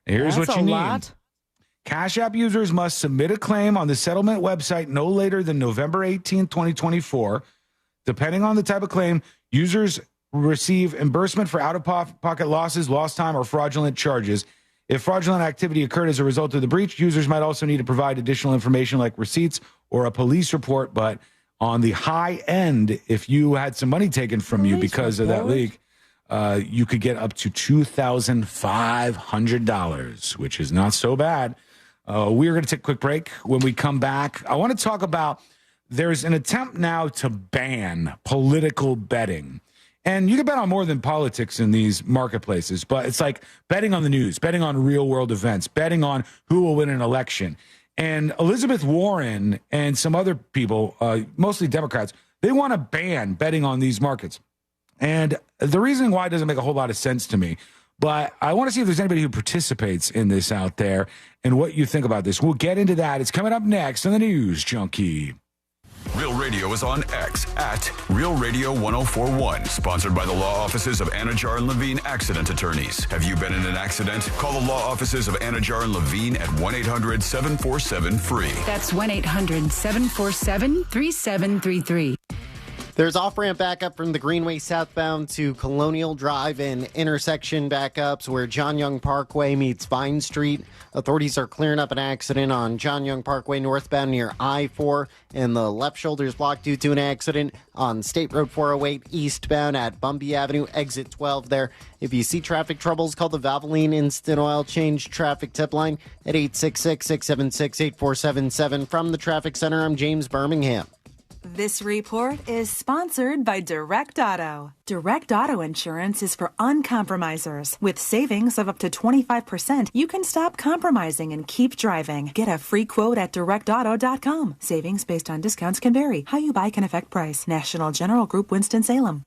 Here's what you need. Lot. Cash App users must submit a claim on the settlement website no later than November 18, 2024. Depending on the type of claim, users receive reimbursement for out-of-pocket losses, lost time, or fraudulent charges. If fraudulent activity occurred as a result of the breach, users might also need to provide additional information like receipts or a police report, but on the high end, if you had some money taken from you because of that leak, you could get up to $2,500, which is not so bad. We're going to take a quick break. When we come back, I want to talk about there's an attempt now to ban political betting. And you can bet on more than politics in these marketplaces, but it's like betting on the news, betting on real world events, betting on who will win an election. And Elizabeth Warren and some other people, mostly Democrats, they want to ban betting on these markets. And the reason why doesn't make a whole lot of sense to me. But I want to see if there's anybody who participates in this out there and what you think about this. We'll get into that. It's coming up next on the News Junkie. Real Radio is on X at Real Radio 1041. Sponsored by the law offices of Anajar and Levine Accident Attorneys. Have you been in an accident? Call the law offices of Anajar and Levine at 1-800-747-FREE. That's 1-800-747-3733. There's off-ramp backup from the Greenway southbound to Colonial Drive and intersection backups where John Young Parkway meets Vine Street. Authorities are clearing up an accident on John Young Parkway northbound near I-4, and the left shoulder is blocked due to an accident on State Road 408 eastbound at Bumby Avenue, exit 12 there. If you see traffic troubles, call the Valvoline Instant Oil Change traffic tip line at 866-676-8477. From the Traffic Center, I'm James Birmingham. This report is sponsored by Direct Auto. Direct Auto Insurance is for uncompromisers. With savings of up to 25%, you can stop compromising and keep driving. Get a free quote at directauto.com. Savings based on discounts can vary. How you buy can affect price. National General Group, Winston-Salem.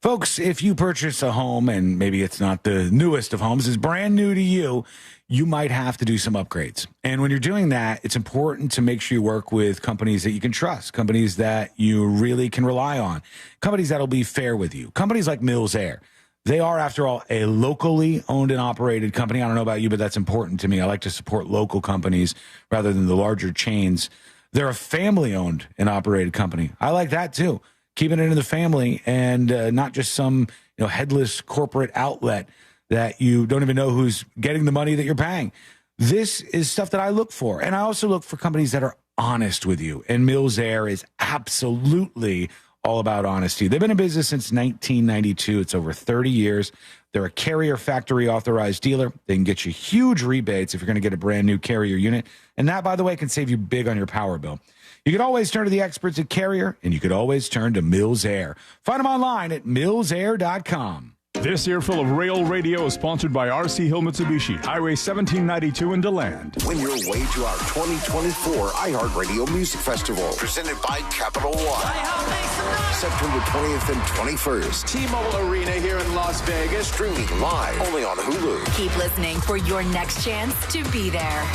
Folks, if you purchase a home and maybe it's not the newest of homes, it's brand new to you, you might have to do some upgrades. And when you're doing that, it's important to make sure you work with companies that you can trust, companies that you really can rely on, companies that'll be fair with you, companies like Mills Air. They are, after all, a locally owned and operated company. I don't know about you, but that's important to me. I like to support local companies rather than the larger chains. They're a family-owned and operated company. I like that, too. Keeping it in the family and not just some headless corporate outlet that you don't even know who's getting the money that you're paying. This is stuff that I look for. And I also look for companies that are honest with you. And Mills Air is absolutely all about honesty. They've been in business since 1992. It's over 30 years. They're a Carrier factory authorized dealer. They can get you huge rebates if you're going to get a brand new Carrier unit. And that, by the way, can save you big on your power bill. You can always turn to the experts at Carrier, and you could always turn to Mills Air. Find them online at millsair.com. This earful of Rail Radio is sponsored by RC Hill Mitsubishi, Highway 1792 in DeLand. Win your way to our 2024 iHeartRadio Music Festival, presented by Capital One. September 20th and 21st. T-Mobile Arena here in Las Vegas. Streaming live only on Hulu. Keep listening for your next chance to be there.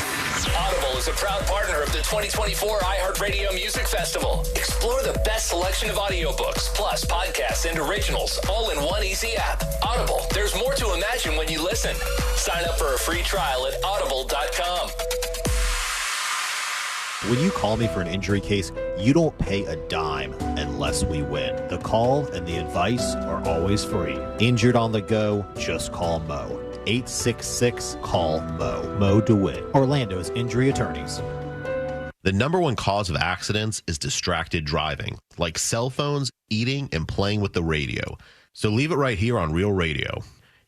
Audible is a proud partner of the 2024 iHeartRadio Music Festival. Explore the best selection of audiobooks, plus podcasts and originals, all in one easy app. Audible, there's more to imagine when you listen. Sign up for a free trial at audible.com. When you call me for an injury case, you don't pay a dime unless we win. The call and the advice are always free. Injured on the go, just call Mo. 866-CALL-MO. Mo DeWitt, Orlando's injury attorneys. The number one cause of accidents is distracted driving, like cell phones, eating, and playing with the radio. So leave it right here on Real Radio.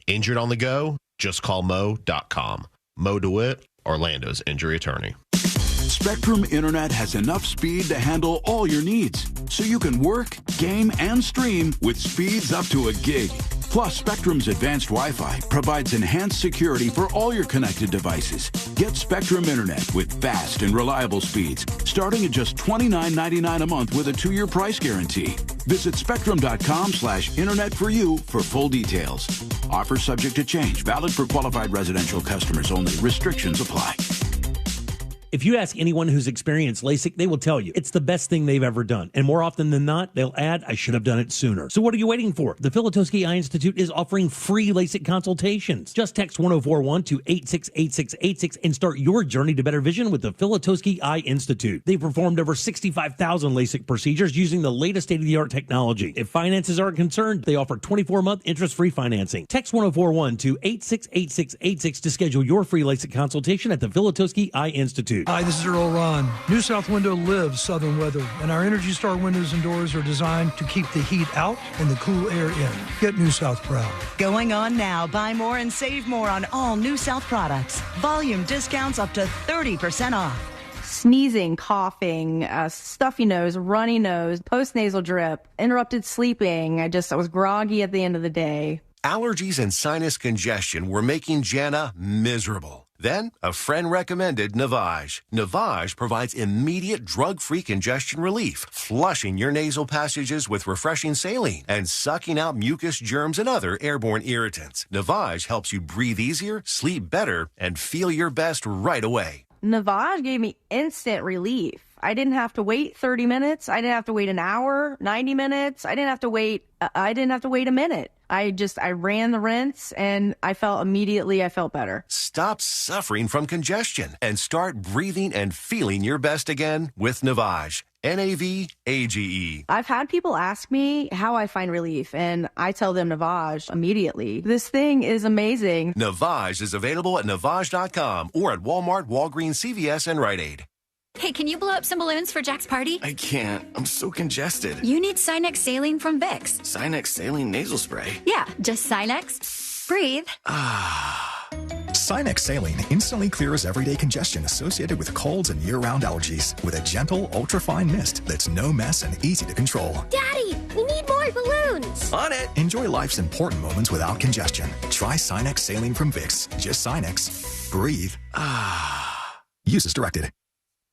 Injured on the go? Just call Mo.com. Mo DeWitt, Orlando's injury attorney. Spectrum Internet has enough speed to handle all your needs, so you can work, game, and stream with speeds up to a gig. Plus, Spectrum's advanced Wi-Fi provides enhanced security for all your connected devices. Get Spectrum Internet with fast and reliable speeds, starting at just $29.99 a month with a 2-year price guarantee. Visit spectrum.com/internet for you for full details. Offer subject to change, valid for qualified residential customers only. Restrictions apply. If you ask anyone who's experienced LASIK, they will tell you it's the best thing they've ever done. And more often than not, they'll add, I should have done it sooner. So what are you waiting for? The Filatowski Eye Institute is offering free LASIK consultations. Just text 1041 to 868686 and start your journey to better vision with the Filatowski Eye Institute. They've performed over 65,000 LASIK procedures using the latest state-of-the-art technology. If finances aren't concerned, they offer 24-month interest-free financing. Text 1041 to 868686 to schedule your free LASIK consultation at the Filatowski Eye Institute. Hi, this is Earl Ron. New South Window lives southern weather, and our Energy Star windows and doors are designed to keep the heat out and the cool air in. Get New South proud. Going on now. Buy more and save more on all New South products. Volume discounts up to 30% off. Sneezing, coughing, stuffy nose, runny nose, postnasal drip, interrupted sleeping. I was groggy at the end of the day. Allergies and sinus congestion were making Jana miserable. Then, a friend recommended Navage. Navage provides immediate drug-free congestion relief, flushing your nasal passages with refreshing saline and sucking out mucus, germs, and other airborne irritants. Navage helps you breathe easier, sleep better, and feel your best right away. Navage gave me instant relief. I didn't have to wait 30 minutes. I didn't have to wait an hour, 90 minutes. I didn't have to wait a minute. I ran the rinse and I felt better. Stop suffering from congestion and start breathing and feeling your best again with Navage. Navage. I've had people ask me how I find relief, and I tell them Navage immediately. This thing is amazing. Navage is available at Navage.com or at Walmart, Walgreens, CVS, and Rite Aid. Hey, can you blow up some balloons for Jack's party? I can't. I'm so congested. You need Sinex Saline from Vicks. Sinex Saline nasal spray? Yeah, just Sinex. Breathe. Sinex Saline instantly clears everyday congestion associated with colds and year-round allergies with a gentle, ultra-fine mist that's no mess and easy to control. Daddy, we need more balloons. On it. Enjoy life's important moments without congestion. Try Sinex Saline from Vicks. Just Sinex. Breathe. Use as directed.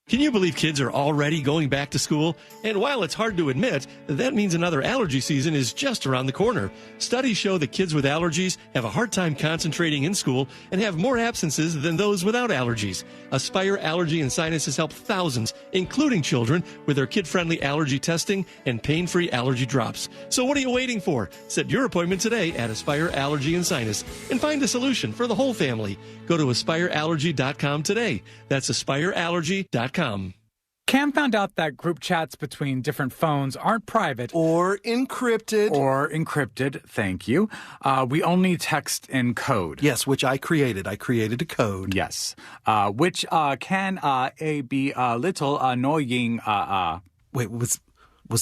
Can you believe kids are already going back to school? And while it's hard to admit, that means another allergy season is just around the corner. Studies show that kids with allergies have a hard time concentrating in school and have more absences than those without allergies. Aspire Allergy and Sinus has helped thousands, including children, with their kid-friendly allergy testing and pain-free allergy drops. So what are you waiting for? Set your appointment today at Aspire Allergy and Sinus and find a solution for the whole family. Go to aspireallergy.com today. That's aspireallergy.com. Cam found out that group chats between different phones aren't private. Or encrypted. Thank you. We only text in code. Yes, which I created. I created a code. Yes. Which can be a little annoying. Wait, was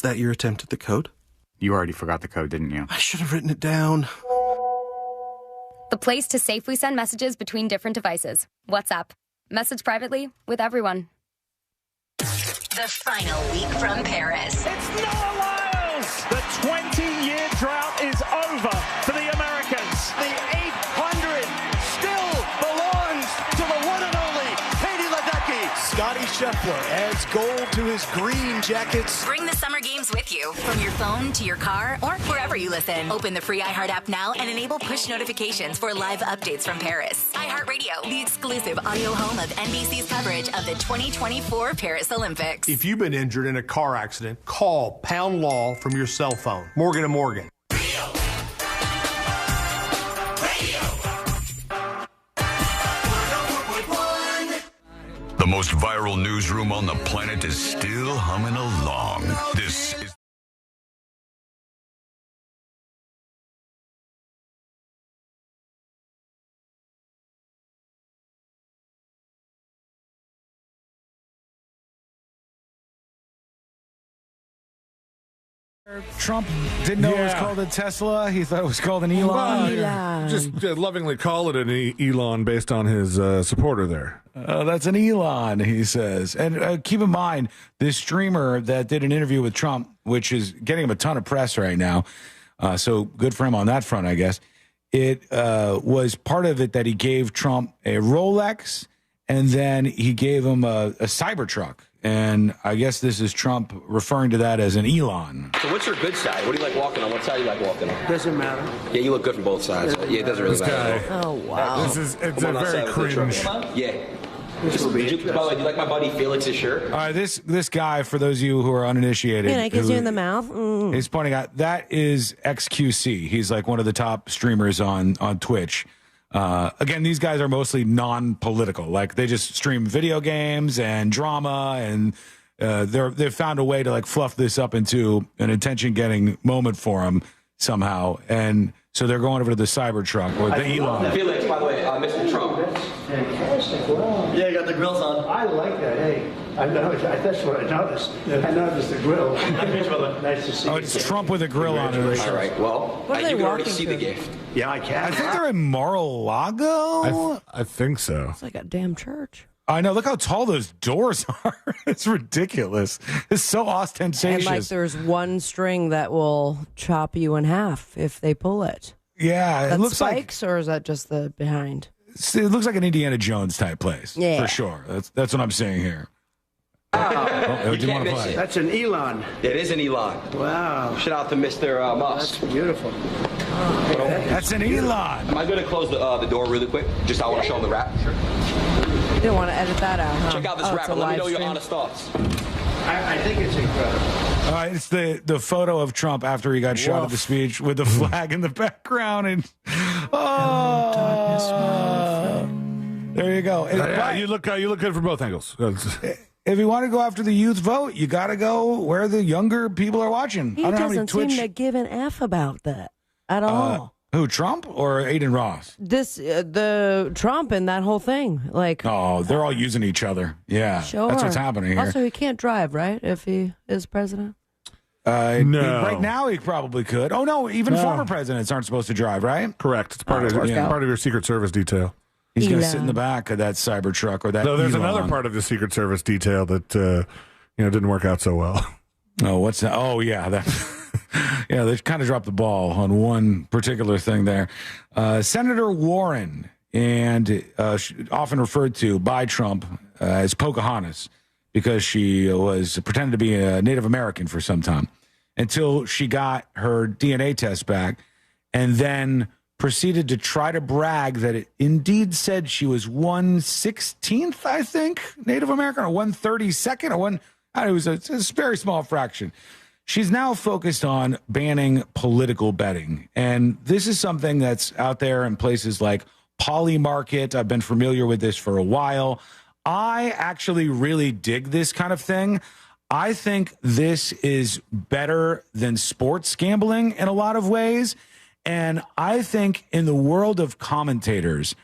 that your attempt at the code? You already forgot the code, didn't you? I should have written it down. The place to safely send messages between different devices. WhatsApp. Message privately with everyone. The final week from Paris. It's Noah Lyles! The 20-year drought is over for the Americans. The 800 still belongs to the one and only Katie Ledecky. Scotty Scheffler adds gold to his green jackets. Bring the summer games with you from your phone to your car or wherever you listen. Open the free iHeart app now and enable push notifications for live updates from Paris. iHeartRadio, the exclusive audio home of NBC's coverage of the 2024 Paris Olympics. If you've been injured in a car accident, call Pound Law from your cell phone. Morgan & Morgan. The most viral newsroom on the planet is still humming along. This is Trump didn't know it was called a Tesla. He thought it was called an Elon. Just lovingly call it an Elon based on his supporter there. That's an Elon, he says. And keep in mind, this streamer that did an interview with Trump, which is getting him a ton of press right now, so good for him on that front, I guess. It was part of it that he gave Trump a Rolex, and then he gave him a Cybertruck. And I guess this is Trump referring to that as an Elon. So what's your good side? What do you like walking on? What side do you like walking on? Doesn't matter. Yeah, you look good from both sides. Yeah, it doesn't really matter. Oh, wow. It's a very cringe. Yeah. By the way, do you like my buddy Felix's shirt? All right, this guy, for those of you who are uninitiated. Can I kiss you in the mouth? He's pointing out, that is XQC. He's like one of the top streamers on Twitch. Again, these guys are mostly non-political. Like, they just stream video games and drama, and they've found a way to like fluff this up into an attention-getting moment for them somehow. And so they're going over to the Cybertruck or the Elon. Felix, by the way, Mr. Trump. Fantastic. Wow. Yeah, you got the grills on. I like that. Hey, that's what I noticed. I noticed the grill. Nice to see you. Oh, it's Trump with a grill on it. All right, well, What are they you can already walking see through? the gift. Yeah, I can. I think they're in Mar-a-Lago. I think so. It's like a damn church. I know. Look how tall those doors are. It's ridiculous. It's so ostentatious. And like there's one string that will chop you in half if they pull it. Yeah, it That's looks spikes, or is that just the behind? it looks like an Indiana Jones type place. Yeah. For sure. That's what I'm seeing here. You didn't want can't to miss play. it. That's an Elon. It is an Elon. Wow. Shout out to Mr. Musk. That's beautiful. That's an Elon. Am I going to close the door really quick? Just I want to show them the wrap. Sure. You don't want to edit that out, huh? Check out this wrap and let me know your honest thoughts. I think it's incredible. All right, it's the photo of Trump after he got shot at the speech with the flag in the background, and there you go. Yeah, you look good from both angles. if you want to go after the youth vote, you got to go where the younger people are watching. He I don't know how many doesn't Twitch. seem to give an F about that at all. Who, Trump or Aiden Ross? The Trump and that whole thing. Like, oh, they're all using each other. Yeah, sure. That's what's happening here. Also, he can't drive, right? If he is president. No. Right now, he probably could. Oh no, even former presidents aren't supposed to drive, right? Correct. It's part of your Secret Service detail. He's going to sit in the back of that cyber truck or that. No, there's Elon. another part of the Secret Service detail that didn't work out so well. Oh, what's that? Oh, yeah, yeah, they kind of dropped the ball on one particular thing there. Senator Warren, and often referred to by Trump as Pocahontas, because she was pretending to be a Native American for some time until she got her DNA test back, and then proceeded to try to brag that it indeed said she was 1/16th, I think, Native American, or 1/32nd, or it was a very small fraction. She's now focused on banning political betting. And this is something that's out there in places like Polymarket. I've been familiar with this for a while. I actually really dig this kind of thing. I think this is better than sports gambling in a lot of ways. And I think in the world of commentators,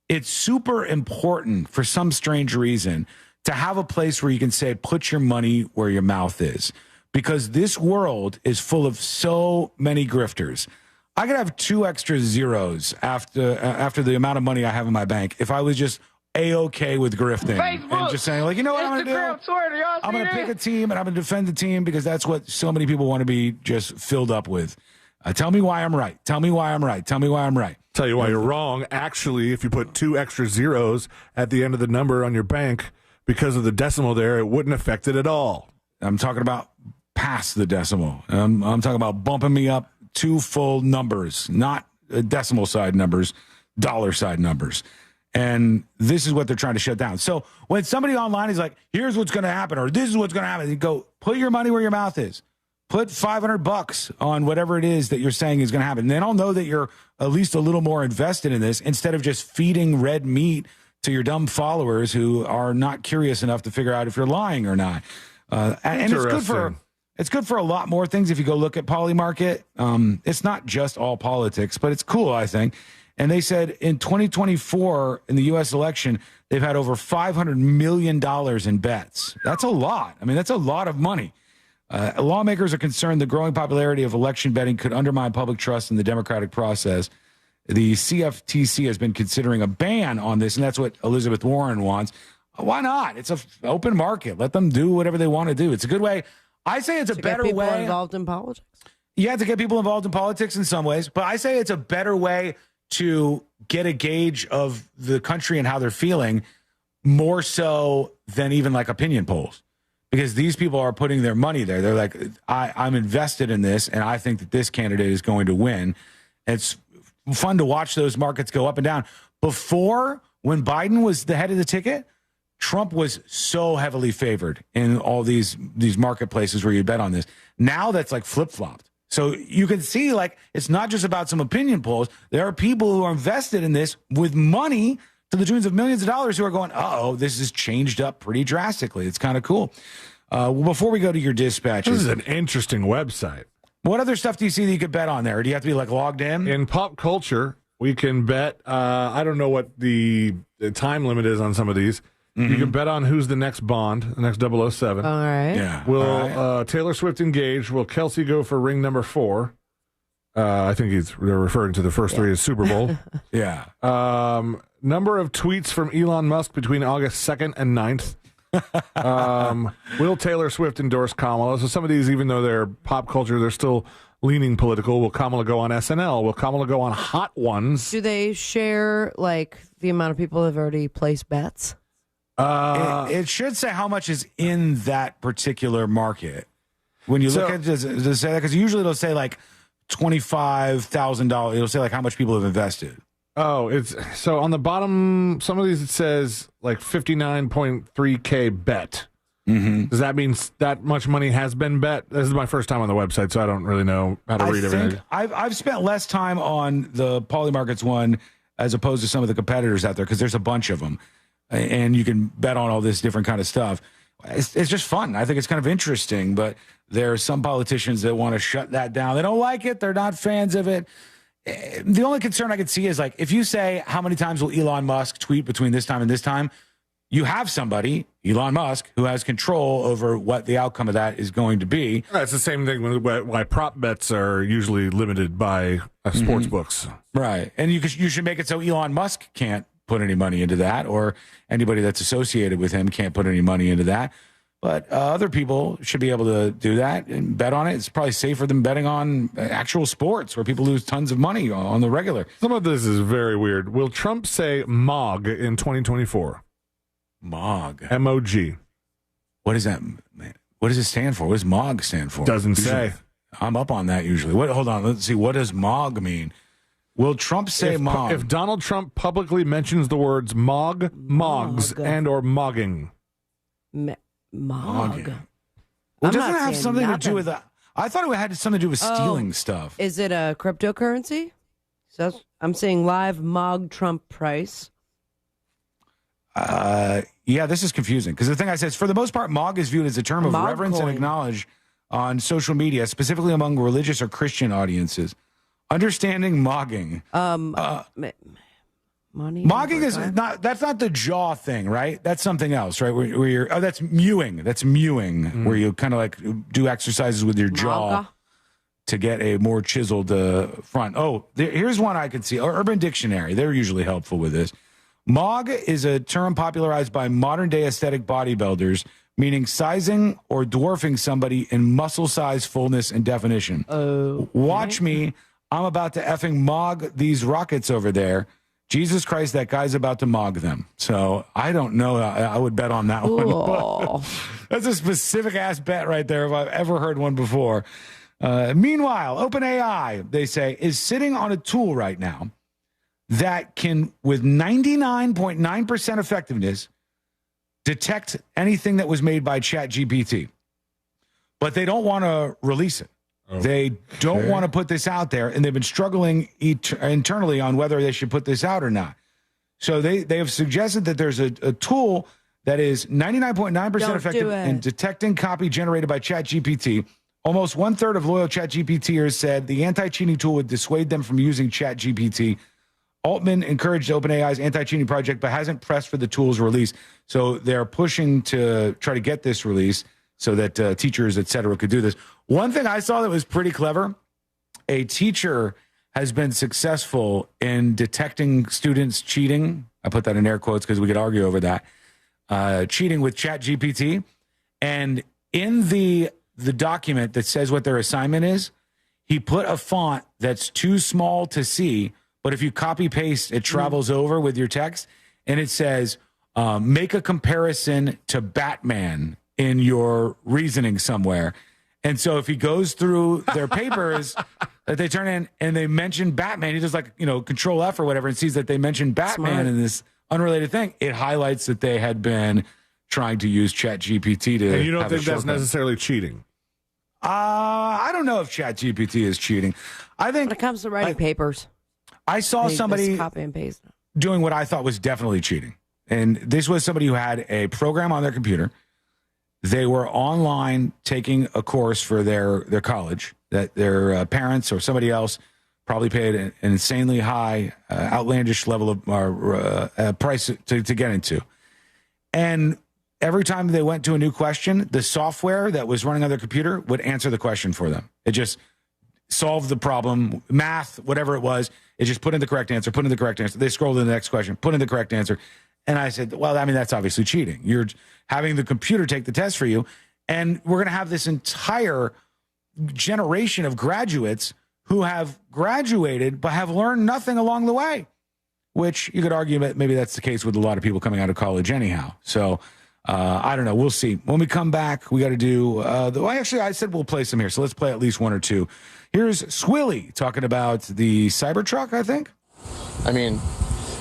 it's super important for some strange reason to have a place where you can say, put your money where your mouth is, because this world is full of so many grifters. I could have 2 extra zeros after the amount of money I have in my bank if I was just A-okay with grifting and just saying, like, you know what I'm going to do? I'm going to pick a team and I'm going to defend the team because that's what so many people want to be just filled up with. Tell me why I'm right. Tell me why I'm right. Tell me why I'm right. Tell you why you're wrong. Actually, if you put 2 extra zeros at the end of the number on your bank, because of the decimal there, it wouldn't affect it at all. I'm talking about past the decimal. I'm talking about bumping me up 2 full numbers, not decimal side numbers, dollar side numbers. And this is what they're trying to shut down. So when somebody online is like, here's what's going to happen, or this is what's going to happen, you go, put your money where your mouth is. Put $500 on whatever it is that you're saying is going to happen. And then I'll know that you're at least a little more invested in this, instead of just feeding red meat to your dumb followers who are not curious enough to figure out if you're lying or not. And it's good for a lot more things. If you go look at Polymarket, it's not just all politics, but it's cool, I think. And they said in 2024, in the U.S. election, they've had over $500 million in bets. That's a lot. I mean, that's a lot of money. Lawmakers are concerned the growing popularity of election betting could undermine public trust in the democratic process. The CFTC has been considering a ban on this, and that's what Elizabeth Warren wants. Why not? It's an open market. Let them do whatever they want to do. It's a good way. I say it's a better way. To get people involved in politics? Yeah, to get people involved in politics in some ways. But I say it's a better way to get a gauge of the country and how they're feeling, more so than even like opinion polls. Because these people are putting their money there. They're like, I'm invested in this, and I think that this candidate is going to win. It's fun to watch those markets go up and down. Before, when Biden was the head of the ticket, Trump was so heavily favored in all these marketplaces where you bet on this. Now that's like flip-flopped. So you can see, like, it's not just about some opinion polls. There are people who are invested in this with money to the tunes of millions of dollars who are going, uh-oh, this has changed up pretty drastically. It's kind of cool. Well, before we go to your dispatches. This is an interesting website. What other stuff do you see that you could bet on there? Or do you have to be, like, logged in? In pop culture, we can bet, I don't know what the time limit is on some of these. Mm-hmm. You can bet on who's the next Bond, the next 007. All right. Yeah. Will Taylor Swift engage? Will Kelsey go for ring number 4? I think they're referring to the first 3 as Super Bowl. Yeah. Number of tweets from Elon Musk between August 2nd and 9th. Will Taylor Swift endorse Kamala? So some of these, even though they're pop culture, they're still leaning political. Will Kamala go on SNL? Will Kamala go on Hot Ones? Do they share, like, the amount of people that have already placed bets? It should say how much is in that particular market. When you look at it, does it say that? Because usually it'll say, like, $25,000. It'll say, like, how much people have invested. Oh, it's so on the bottom, some of these it says like 59.3K bet. Mm-hmm. Does that mean that much money has been bet? This is my first time on the website, so I don't really know how to read everything. I've spent less time on the Polymarkets one as opposed to some of the competitors out there, because there's a bunch of them, and you can bet on all this different kind of stuff. it's just fun. I think it's kind of interesting, but there are some politicians that want to shut that down. They don't like it. They're not fans of it. The only concern I could see is, like, if you say, how many times will Elon Musk tweet between this time and this time? You have somebody, Elon Musk, who has control over what the outcome of that is going to be. It's the same thing why prop bets are usually limited by sports books. Right. And you should make it so Elon Musk can't put any money into that, or anybody that's associated with him can't put any money into that. But other people should be able to do that and bet on it. It's probably safer than betting on actual sports where people lose tons of money on the regular. Some of this is very weird. Will Trump say MOG in 2024? MOG. M-O-G. What is that? What does it stand for? What does MOG stand for? Doesn't say. I'm up on that usually. Hold on. Let's see. What does MOG mean? Will Trump say MOG? If Donald Trump publicly mentions the words MOG, MOGs, and or MOGing. MOG. Well, doesn't it have something to do with that? I thought it had something to do with stealing stuff. Is it a cryptocurrency? So I'm seeing live MOG Trump price. Yeah, this is confusing because the thing I said is, for the most part, MOG is viewed as a term of MOG reverence coin. and acknowledge on social media, specifically among religious or Christian audiences. Understanding MOGing. Money. MOGing is not, that's not the jaw thing, right? That's something else, right? Where you're, that's mewing. That's mewing, where you kind of like do exercises with your jaw to get a more chiseled front. Oh, here's one I could see. Urban Dictionary. They're usually helpful with this. MOG is a term popularized by modern day aesthetic bodybuilders, meaning sizing or dwarfing somebody in muscle size, fullness, and definition. Watch me. I'm about to effing MOG these rockets over there. Jesus Christ, that guy's about to MOG them. So I don't know. I would bet on that one. But that's a specific ass bet right there if I've ever heard one before. Meanwhile, OpenAI, they say, is sitting on a tool right now that can, with 99.9% effectiveness, detect anything that was made by ChatGPT. But they don't want to release it. Okay. They don't want to put this out there, and they've been struggling internally on whether they should put this out or not. So they have suggested that there's a tool that is 99.9% effective in detecting copy generated by ChatGPT. Almost 1/3 of loyal ChatGPTers said the anti-cheating tool would dissuade them from using ChatGPT. Altman encouraged OpenAI's anti-cheating project, but hasn't pressed for the tool's release. So they're pushing to try to get this release so that teachers, et cetera, could do this. One thing I saw that was pretty clever, a teacher has been successful in detecting students cheating. I put that in air quotes because we could argue over that. Cheating with ChatGPT. And in the document that says what their assignment is, he put a font that's too small to see, but if you copy paste, it travels over with your text, and it says, make a comparison to Batman in your reasoning somewhere. And so if he goes through their papers that they turn in and they mention Batman, he does like, Control F or whatever, and sees that they mentioned Batman in this unrelated thing. It highlights that they had been trying to use ChatGPT to. And you don't think that's necessarily cheating? I don't know if ChatGPT is cheating. I think when it comes to writing papers, I saw somebody copy and paste doing what I thought was definitely cheating. And this was somebody who had a program on their computer. They were online taking a course for their college that their parents or somebody else probably paid an insanely high, outlandish level of price to get into. And every time they went to a new question, the software that was running on their computer would answer the question for them. It just solved the problem, math, whatever it was. It just put in the correct answer, put in the correct answer. They scrolled to the next question, put in the correct answer. And I said, well, I mean, that's obviously cheating. You're having the computer take the test for you. And we're going to have this entire generation of graduates who have graduated but have learned nothing along the way, which you could argue that maybe that's the case with a lot of people coming out of college anyhow. So I don't know. We'll see. When we come back, we got to do actually, I said we'll play some here. So let's play at least one or two. Here's Swilly talking about the Cybertruck, I think. I mean,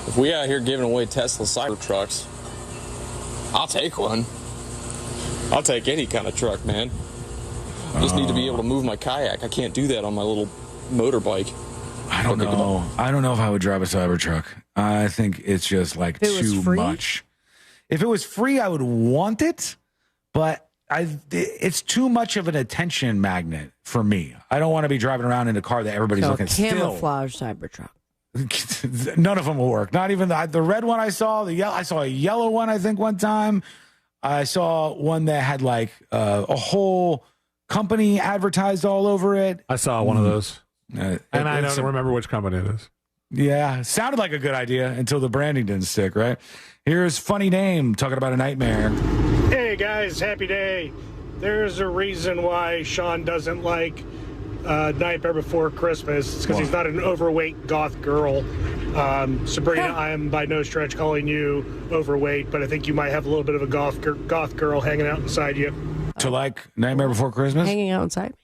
if we out here giving away Tesla Cybertrucks, I'll take one. I'll take any kind of truck, man. I just need to be able to move my kayak. I can't do that on my little motorbike. I don't know. I don't know if I would drive a Cybertruck. I think it's just like too much. If it was free, I would want it, but it's too much of an attention magnet for me. I don't want to be driving around in a car that everybody's looking at. Camouflage Cybertruck. None of them will work. Not even the red one I saw. I saw a yellow one, I think, one time. I saw one that had like a whole company advertised all over it. I saw one of those. And I don't remember which company it is. Yeah, sounded like a good idea until the branding didn't stick, right? Here's Funny Name talking about a nightmare. Hey, guys, happy day. There's a reason why Sean doesn't like Nightmare Before Christmas. It's because he's not an overweight goth girl. Sabrina, I am by no stretch calling you overweight, but I think you might have a little bit of a goth girl hanging out inside you. To like Nightmare Before Christmas? Hanging out inside me.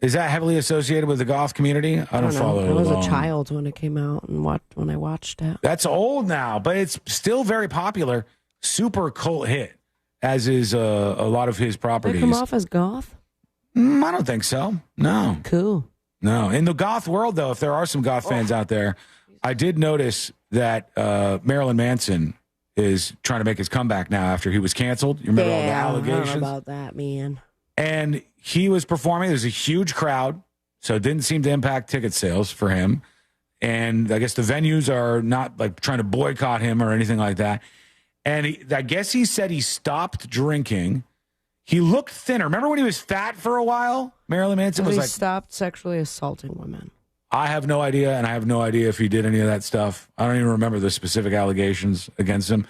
Is that heavily associated with the goth community? I don't follow it. I was a child when it came out and when I watched it. That's old now, but it's still very popular. Super cult hit, as is a lot of his properties. They come off as goth? I don't think so. No. Cool. No. In the goth world, though, if there are some goth fans out there, I did notice that Marilyn Manson is trying to make his comeback now after he was canceled. You remember all the allegations? I don't know about that, man. And he was performing. There's a huge crowd, so it didn't seem to impact ticket sales for him. And I guess the venues are not like trying to boycott him or anything like that. And I guess he said he stopped drinking. He looked thinner. Remember when he was fat for a while? Marilyn Manson was he like, stopped sexually assaulting women. I have no idea, and I have no idea if he did any of that stuff. I don't even remember the specific allegations against him.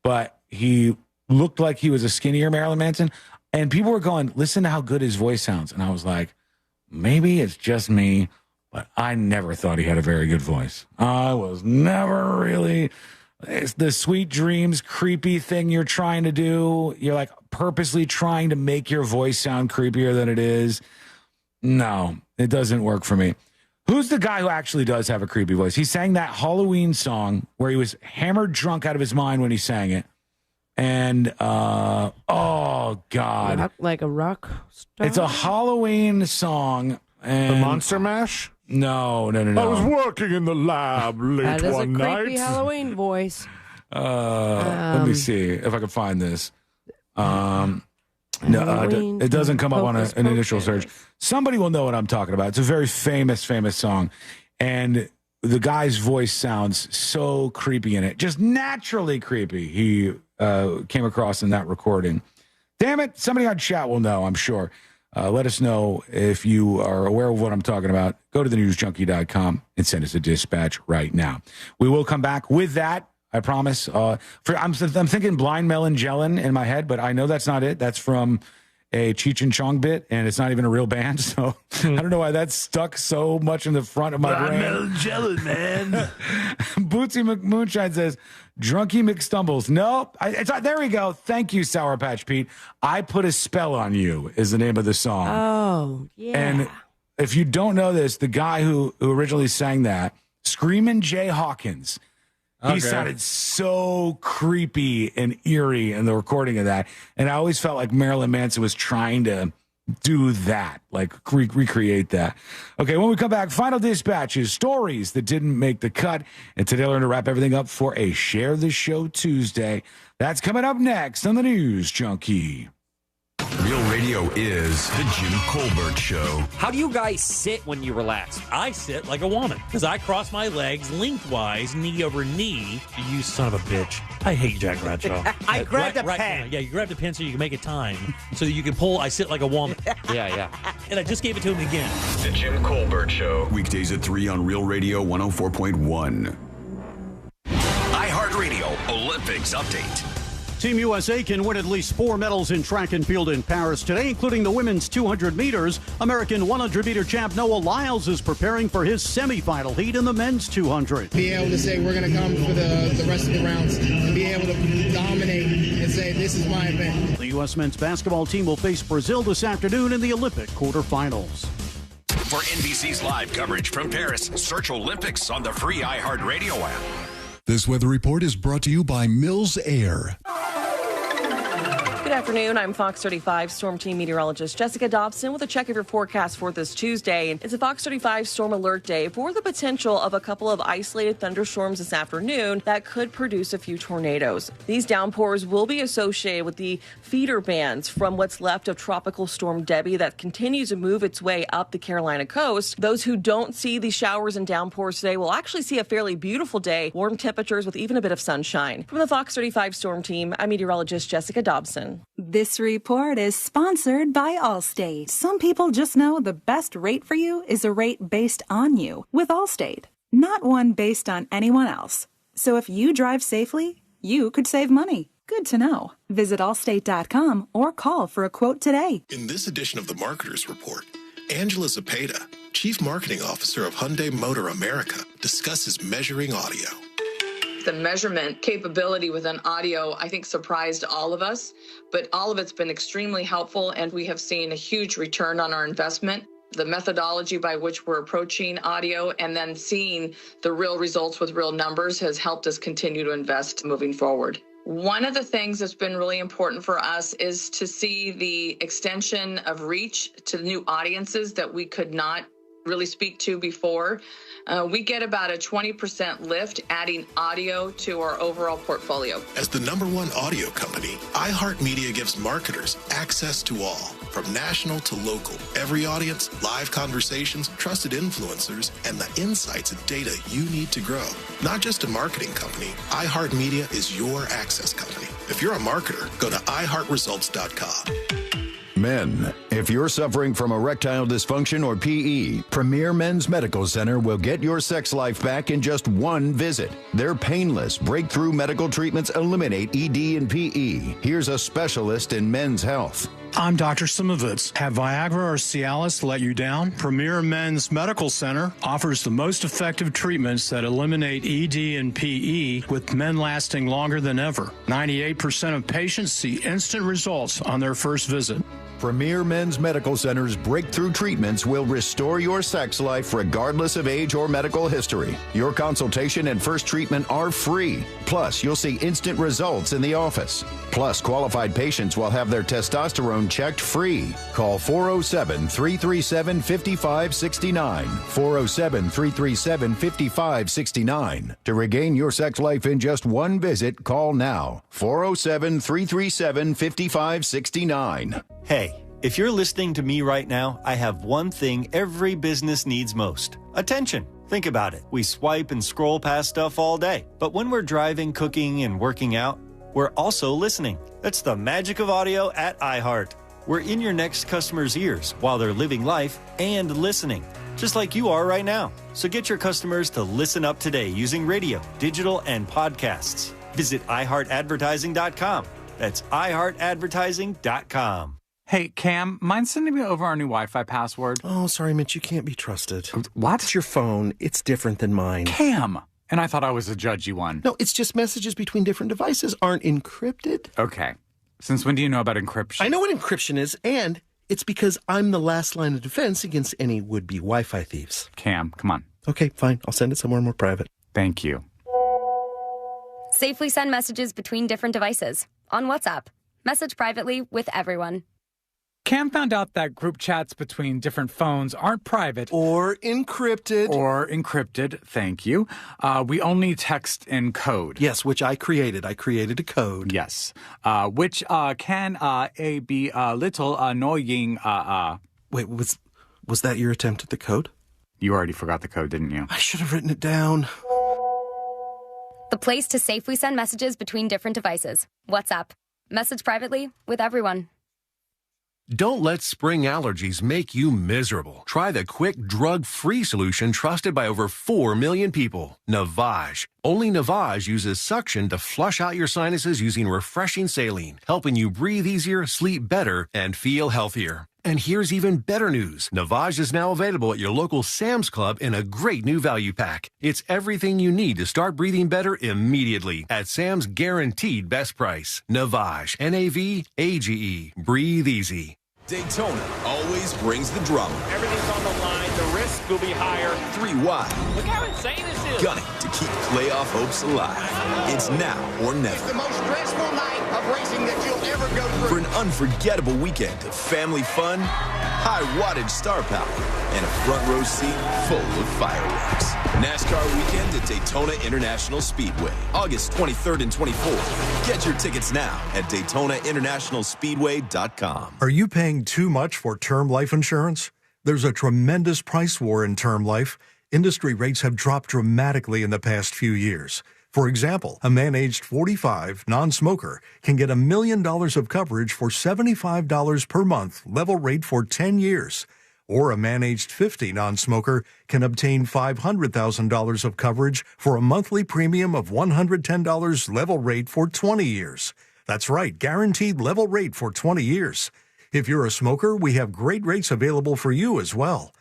But he looked like he was a skinnier Marilyn Manson. And people were going, listen to how good his voice sounds. And I was like, maybe it's just me, but I never thought he had a very good voice. I was never really... It's the sweet dreams, creepy thing you're trying to do. You're like purposely trying to make your voice sound creepier than it is. No, it doesn't work for me. Who's the guy who actually does have a creepy voice? He sang that Halloween song where he was hammered drunk out of his mind when he sang it. And, oh, God. Like a rock star? It's a Halloween song. And the Monster Mash? No. I was working in the lab late one night. That is a creepy Halloween voice. Let me see if I can find this. No, it doesn't come up on an initial search. Somebody will know what I'm talking about. It's a very famous song. And the guy's voice sounds so creepy in it. Just naturally creepy. He came across in that recording. Damn it. Somebody on chat will know, I'm sure. Let us know if you are aware of what I'm talking about. Go to thenewsjunkie.com and send us a dispatch right now. We will come back with that, I promise. I'm thinking Blind Melon Jellin in my head, but I know that's not it. That's from a Cheech and Chong bit, and it's not even a real band, so I don't know why that's stuck so much in the front of my brain. Blind Melon Jellin, man. Bootsy McMoonshine says, Drunkie McStumbles. Nope. There we go. Thank you, Sour Patch Pete. I Put a Spell on You is the name of the song. Oh, yeah. And if you don't know this, the guy who originally sang that, Screamin' Jay Hawkins, he sounded so creepy and eerie in the recording of that. And I always felt like Marilyn Manson was trying to do that, like recreate that. Okay, when we come back, final dispatches, stories that didn't make the cut. And today we're going to wrap everything up for a Share the Show Tuesday. That's coming up next on the News Junkie. Real Radio is the Jim Colbert Show. How do you guys sit when you relax? I sit like a woman because I cross my legs lengthwise, knee over knee. You son of a bitch. I hate Jack Bradshaw. I grabbed a pen. Yeah, you grabbed a pen so you can make it time so that you can pull I sit like a woman. Yeah. And I just gave it to him again. The Jim Colbert Show. Weekdays at 3 on Real Radio 104.1. iHeartRadio Olympics Update. Team USA can win at least 4 medals in track and field in Paris today, including the women's 200 meters. American 100-meter champ Noah Lyles is preparing for his semifinal heat in the men's 200. Be able to say we're going to come for the rest of the rounds and be able to dominate and say this is my event. The U.S. men's basketball team will face Brazil this afternoon in the Olympic quarterfinals. For NBC's live coverage from Paris, search Olympics on the free iHeartRadio app. This weather report is brought to you by Mills Air. Good afternoon. I'm Fox 35 Storm Team meteorologist Jessica Dobson with a check of your forecast for this Tuesday. It's a Fox 35 Storm Alert Day for the potential of a couple of isolated thunderstorms this afternoon that could produce a few tornadoes. These downpours will be associated with the feeder bands from what's left of Tropical Storm Debbie that continues to move its way up the Carolina coast. Those who don't see the showers and downpours today will actually see a fairly beautiful day, warm temperatures with even a bit of sunshine. From the Fox 35 Storm Team, I'm meteorologist Jessica Dobson. This report is sponsored by Allstate. Some people just know the best rate for you is a rate based on you with Allstate, not one based on anyone else. So if you drive safely, you could save money. Good to know. Visit allstate.com or call for a quote today. In this edition of the Marketers Report, Angela Zepeda, Chief Marketing Officer of Hyundai Motor America, discusses measuring audio. The measurement capability within audio, I think, surprised all of us, but all of it's been extremely helpful, and we have seen a huge return on our investment. The methodology by which we're approaching audio and then seeing the real results with real numbers has helped us continue to invest moving forward. One of the things that's been really important for us is to see the extension of reach to new audiences that we could not really speak to before. We get about a 20% lift adding audio to our overall portfolio. As the #1 audio company, iHeartMedia gives marketers access to all, from national to local. Every audience, live conversations, trusted influencers, and the insights and data you need to grow. Not just a marketing company, iHeartMedia is your access company. If you're a marketer, go to iHeartResults.com. Men, if you're suffering from erectile dysfunction or PE, Premier Men's Medical Center will get your sex life back in just one visit. Their painless, breakthrough medical treatments eliminate ED and PE. Here's a specialist in men's health. I'm Dr. Simovitz. Have Viagra or Cialis let you down? Premier Men's Medical Center offers the most effective treatments that eliminate ED and PE, with men lasting longer than ever. 98% of patients see instant results on their first visit. Premier Men's Medical Center's breakthrough treatments will restore your sex life regardless of age or medical history. Your consultation and first treatment are free. Plus, you'll see instant results in the office. Plus, qualified patients will have their testosterone checked free. Call 407-337-5569. 407-337-5569. To regain your sex life in just one visit, call now. 407-337-5569. Hey, if you're listening to me right now, I have one thing every business needs most: attention. Think about it. We swipe and scroll past stuff all day. But when we're driving, cooking, and working out, we're also listening. That's the magic of audio at iHeart. We're in your next customer's ears while they're living life and listening, just like you are right now. So get your customers to listen up today using radio, digital, and podcasts. Visit iHeartAdvertising.com. That's iHeartAdvertising.com. Hey, Cam, mind sending me over our new Wi-Fi password? Oh, sorry, Mitch, you can't be trusted. What? It's your phone. It's different than mine. Cam! And I thought I was a judgy one. No, it's just messages between different devices aren't encrypted. Okay. Since when do you know about encryption? I know what encryption is, and it's because I'm the last line of defense against any would-be Wi-Fi thieves. Cam, come on. Okay, fine. I'll send it somewhere more private. Thank you. Safely send messages between different devices. On WhatsApp. Message privately with everyone. Cam found out that group chats between different phones aren't private. Or encrypted, thank you. We only text in code. Yes, which I created. I created a code. Yes. Which can be a little annoying. Wait, was that your attempt at the code? You already forgot the code, didn't you? I should have written it down. The place to safely send messages between different devices. WhatsApp. Message privately with everyone. Don't let spring allergies make you miserable. Try the quick, drug-free solution trusted by over 4 million people. Navage. Only Navage uses suction to flush out your sinuses using refreshing saline, helping you breathe easier, sleep better, and feel healthier. And here's even better news. Navage is now available at your local Sam's Club in a great new value pack. It's everything you need to start breathing better immediately at Sam's guaranteed best price. Navage. Navage. Breathe easy. Daytona always brings the drama. Everything's on the line. The risk will be higher. 3 wide. Look how insane this is. Gunning to keep playoff hopes alive. It's now or never. It's the most stressful night of racing that you'll ever go through. For an unforgettable weekend of family fun, high wattage star power, and a front row seat full of fireworks. NASCAR weekend at Daytona International Speedway, August 23rd and 24th. Get your tickets now at DaytonaInternationalSpeedway.com. Are you paying too much for term life insurance? There's a tremendous price war in term life. Industry rates have dropped dramatically in the past few years. For example, a man aged 45, non-smoker, can get $1 million of coverage for $75 per month, level rate for 10 years. Or a man aged 50, non-smoker, can obtain $500,000 of coverage for a monthly premium of $110 level rate for 20 years. That's right, guaranteed level rate for 20 years. If you're a smoker, we have great rates available for you as well.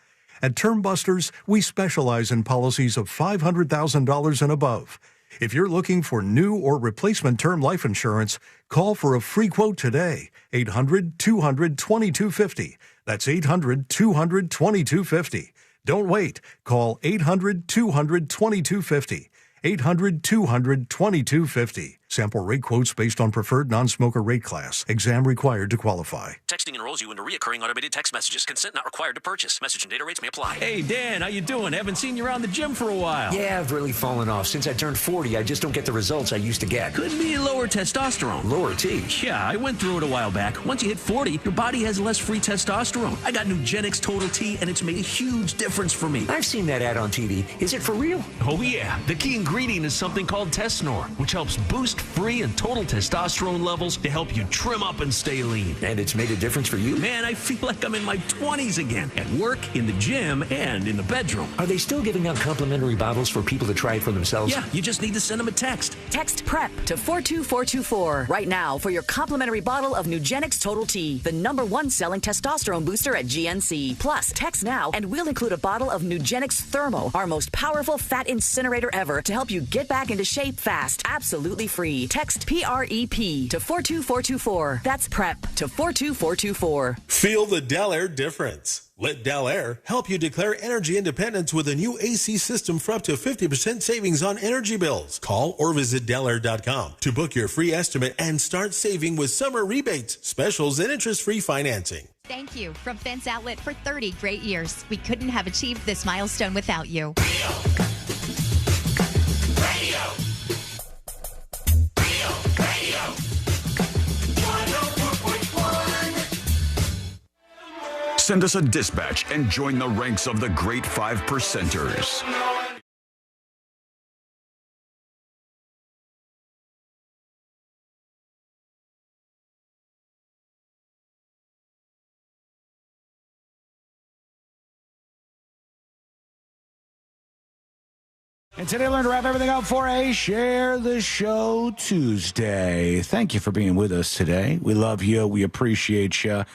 At Term Busters, we specialize in policies of $500,000 and above. If you're looking for new or replacement term life insurance, call for a free quote today. 800-200-2250. That's 800-200-2250. Don't wait. Call 800-200-2250. 800-200-2250. Sample rate quotes based on preferred non-smoker rate class. Exam required to qualify. Texting enrolls you into recurring automated text messages. Consent not required to purchase. Message and data rates may apply. Hey, Dan, how you doing? Haven't seen you around the gym for a while. Yeah, I've really fallen off. Since I turned 40, I just don't get the results I used to get. Could be lower testosterone. Lower T? Yeah, I went through it a while back. Once you hit 40, your body has less free testosterone. I got Nugenix Total T, and it's made a huge difference for me. I've seen that ad on TV. Is it for real? Oh, yeah. The key ingredient is something called Tesnor, which helps boost free and total testosterone levels to help you trim up and stay lean. And it's made a difference for you? Man, I feel like I'm in my 20s again. At work, in the gym, and in the bedroom. Are they still giving out complimentary bottles for people to try it for themselves? Yeah, you just need to send them a text. Text PREP to 42424 right now for your complimentary bottle of Nugenix Total T, the #1 selling testosterone booster at GNC. Plus, text now and we'll include a bottle of Nugenix Thermo, our most powerful fat incinerator ever, to help you get back into shape fast. Absolutely free. Text PREP to 42424. That's PREP to 42424. Feel the Del Air difference. Let Del Air help you declare energy independence with a new AC system for up to 50% savings on energy bills. Call or visit delair.com to book your free estimate and start saving with summer rebates, specials, and interest-free financing. Thank you from Fence Outlet for 30 great years. We couldn't have achieved this milestone without you. Send us a dispatch and join the ranks of the great 5%ers. And today I learned to wrap everything up for a Share the Show Tuesday. Thank you for being with us today. We love you. We appreciate you.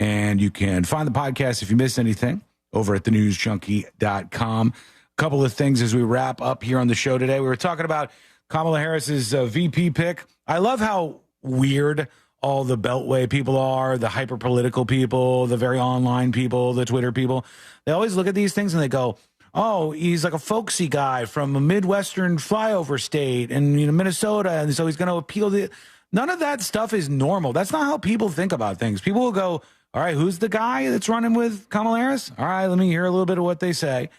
And you can find the podcast if you missed anything over at thenewsjunkie.com. A couple of things as we wrap up here on the show today. We were talking about Kamala Harris's VP pick. I love how weird all the Beltway people are, the hyper-political people, the very online people, the Twitter people. They always look at these things and they go, oh, he's like a folksy guy from a Midwestern flyover state and Minnesota, and so he's going to appeal to... None of that stuff is normal. That's not how people think about things. People will go, all right, who's the guy that's running with Kamala Harris? All right, let me hear a little bit of what they say.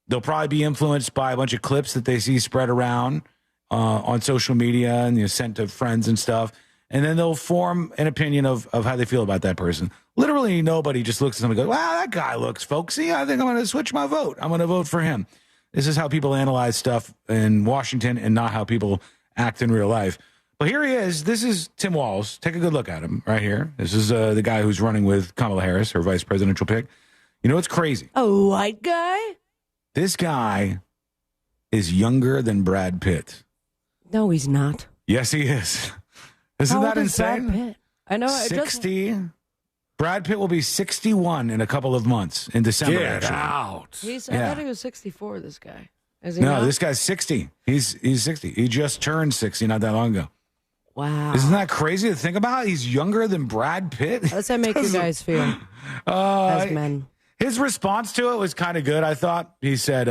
They'll probably be influenced by a bunch of clips that they see spread around on social media and sent to friends and stuff. And then they'll form an opinion of how they feel about that person. Literally nobody just looks at them and goes, wow, that guy looks folksy. I think I'm going to switch my vote. I'm going to vote for him. This is how people analyze stuff in Washington and not how people act in real life. But here he is. This is Tim Walz. Take a good look at him right here. This is the guy who's running with Kamala Harris, her vice presidential pick. You know what's crazy? A white guy? This guy is younger than Brad Pitt. No, he's not. Yes, he is. Isn't that insane? Brad Pitt? I know. 60. Brad Pitt will be 61 in a couple of months in December. Get out. I thought he was 64, this guy. Is he no, not? this guy's 60. He's 60. He just turned 60 not that long ago. Wow. Isn't that crazy to think about? He's younger than Brad Pitt. How does that make you guys feel as men? His response to it was kind of good, I thought. He said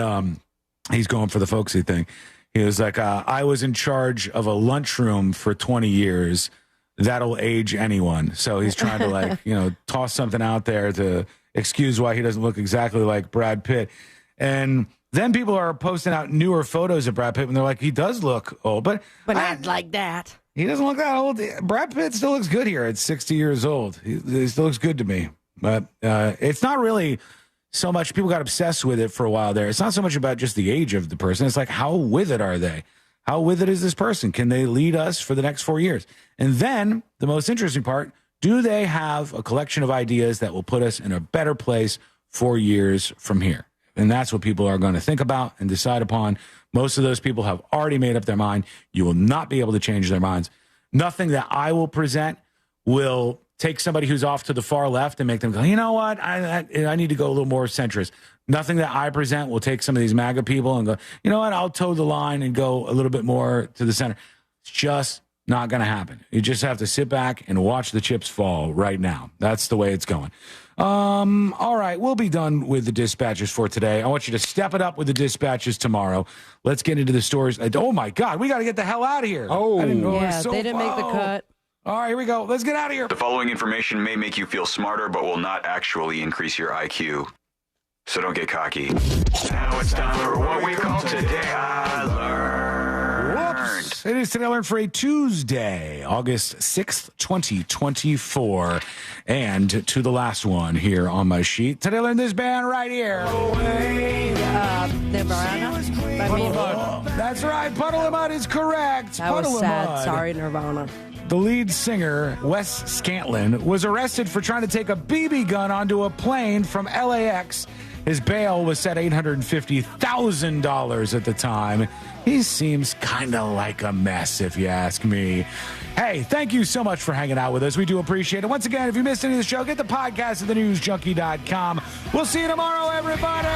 he's going for the folksy thing. He was like, I was in charge of a lunchroom for 20 years. That'll age anyone. So he's trying to toss something out there to excuse why he doesn't look exactly like Brad Pitt. And then people are posting out newer photos of Brad Pitt and they're like, he does look old, but not like that. He doesn't look that old. Brad Pitt still looks good here at 60 years old. He still looks good to me. But it's not really so much. People got obsessed with it for a while there. It's not so much about just the age of the person. It's like, how with it are they? How with it is this person? Can they lead us for the next 4 years? And then the most interesting part, do they have a collection of ideas that will put us in a better place 4 years from here? And that's what people are going to think about and decide upon. Most of those people have already made up their mind. You will not be able to change their minds. Nothing that I will present will take somebody who's off to the far left and make them go, you know what, I need to go a little more centrist. Nothing that I present will take some of these MAGA people and go, you know what, I'll toe the line and go a little bit more to the center. It's just not going to happen. You just have to sit back and watch the chips fall right now. That's the way it's going. All right, we'll be done with the dispatches for today. I want you to step it up with the dispatches tomorrow. Let's get into the stories. Oh, my God, we got to get the hell out of here. Oh, I didn't know yeah, they didn't make the cut. All right, here we go. Let's get out of here. The following information may make you feel smarter, but will not actually increase your IQ. So don't get cocky. Now it's time for what we call Today I Learned. Whoops. It is Today I Learned for a Tuesday, August 6th, 2024. And to the last one here on my sheet. Today I learned this band right here. Nirvana? That's right. Puddle of Mud is correct. That was Puddle of sad. Mud. Sorry, Nirvana. The lead singer, Wes Scantlin, was arrested for trying to take a BB gun onto a plane from LAX. His bail was set $850,000 at the time. He seems kind of like a mess, if you ask me. Hey, thank you so much for hanging out with us. We do appreciate it. Once again, if you missed any of the show, get the podcast at thenewsjunkie.com. We'll see you tomorrow, everybody.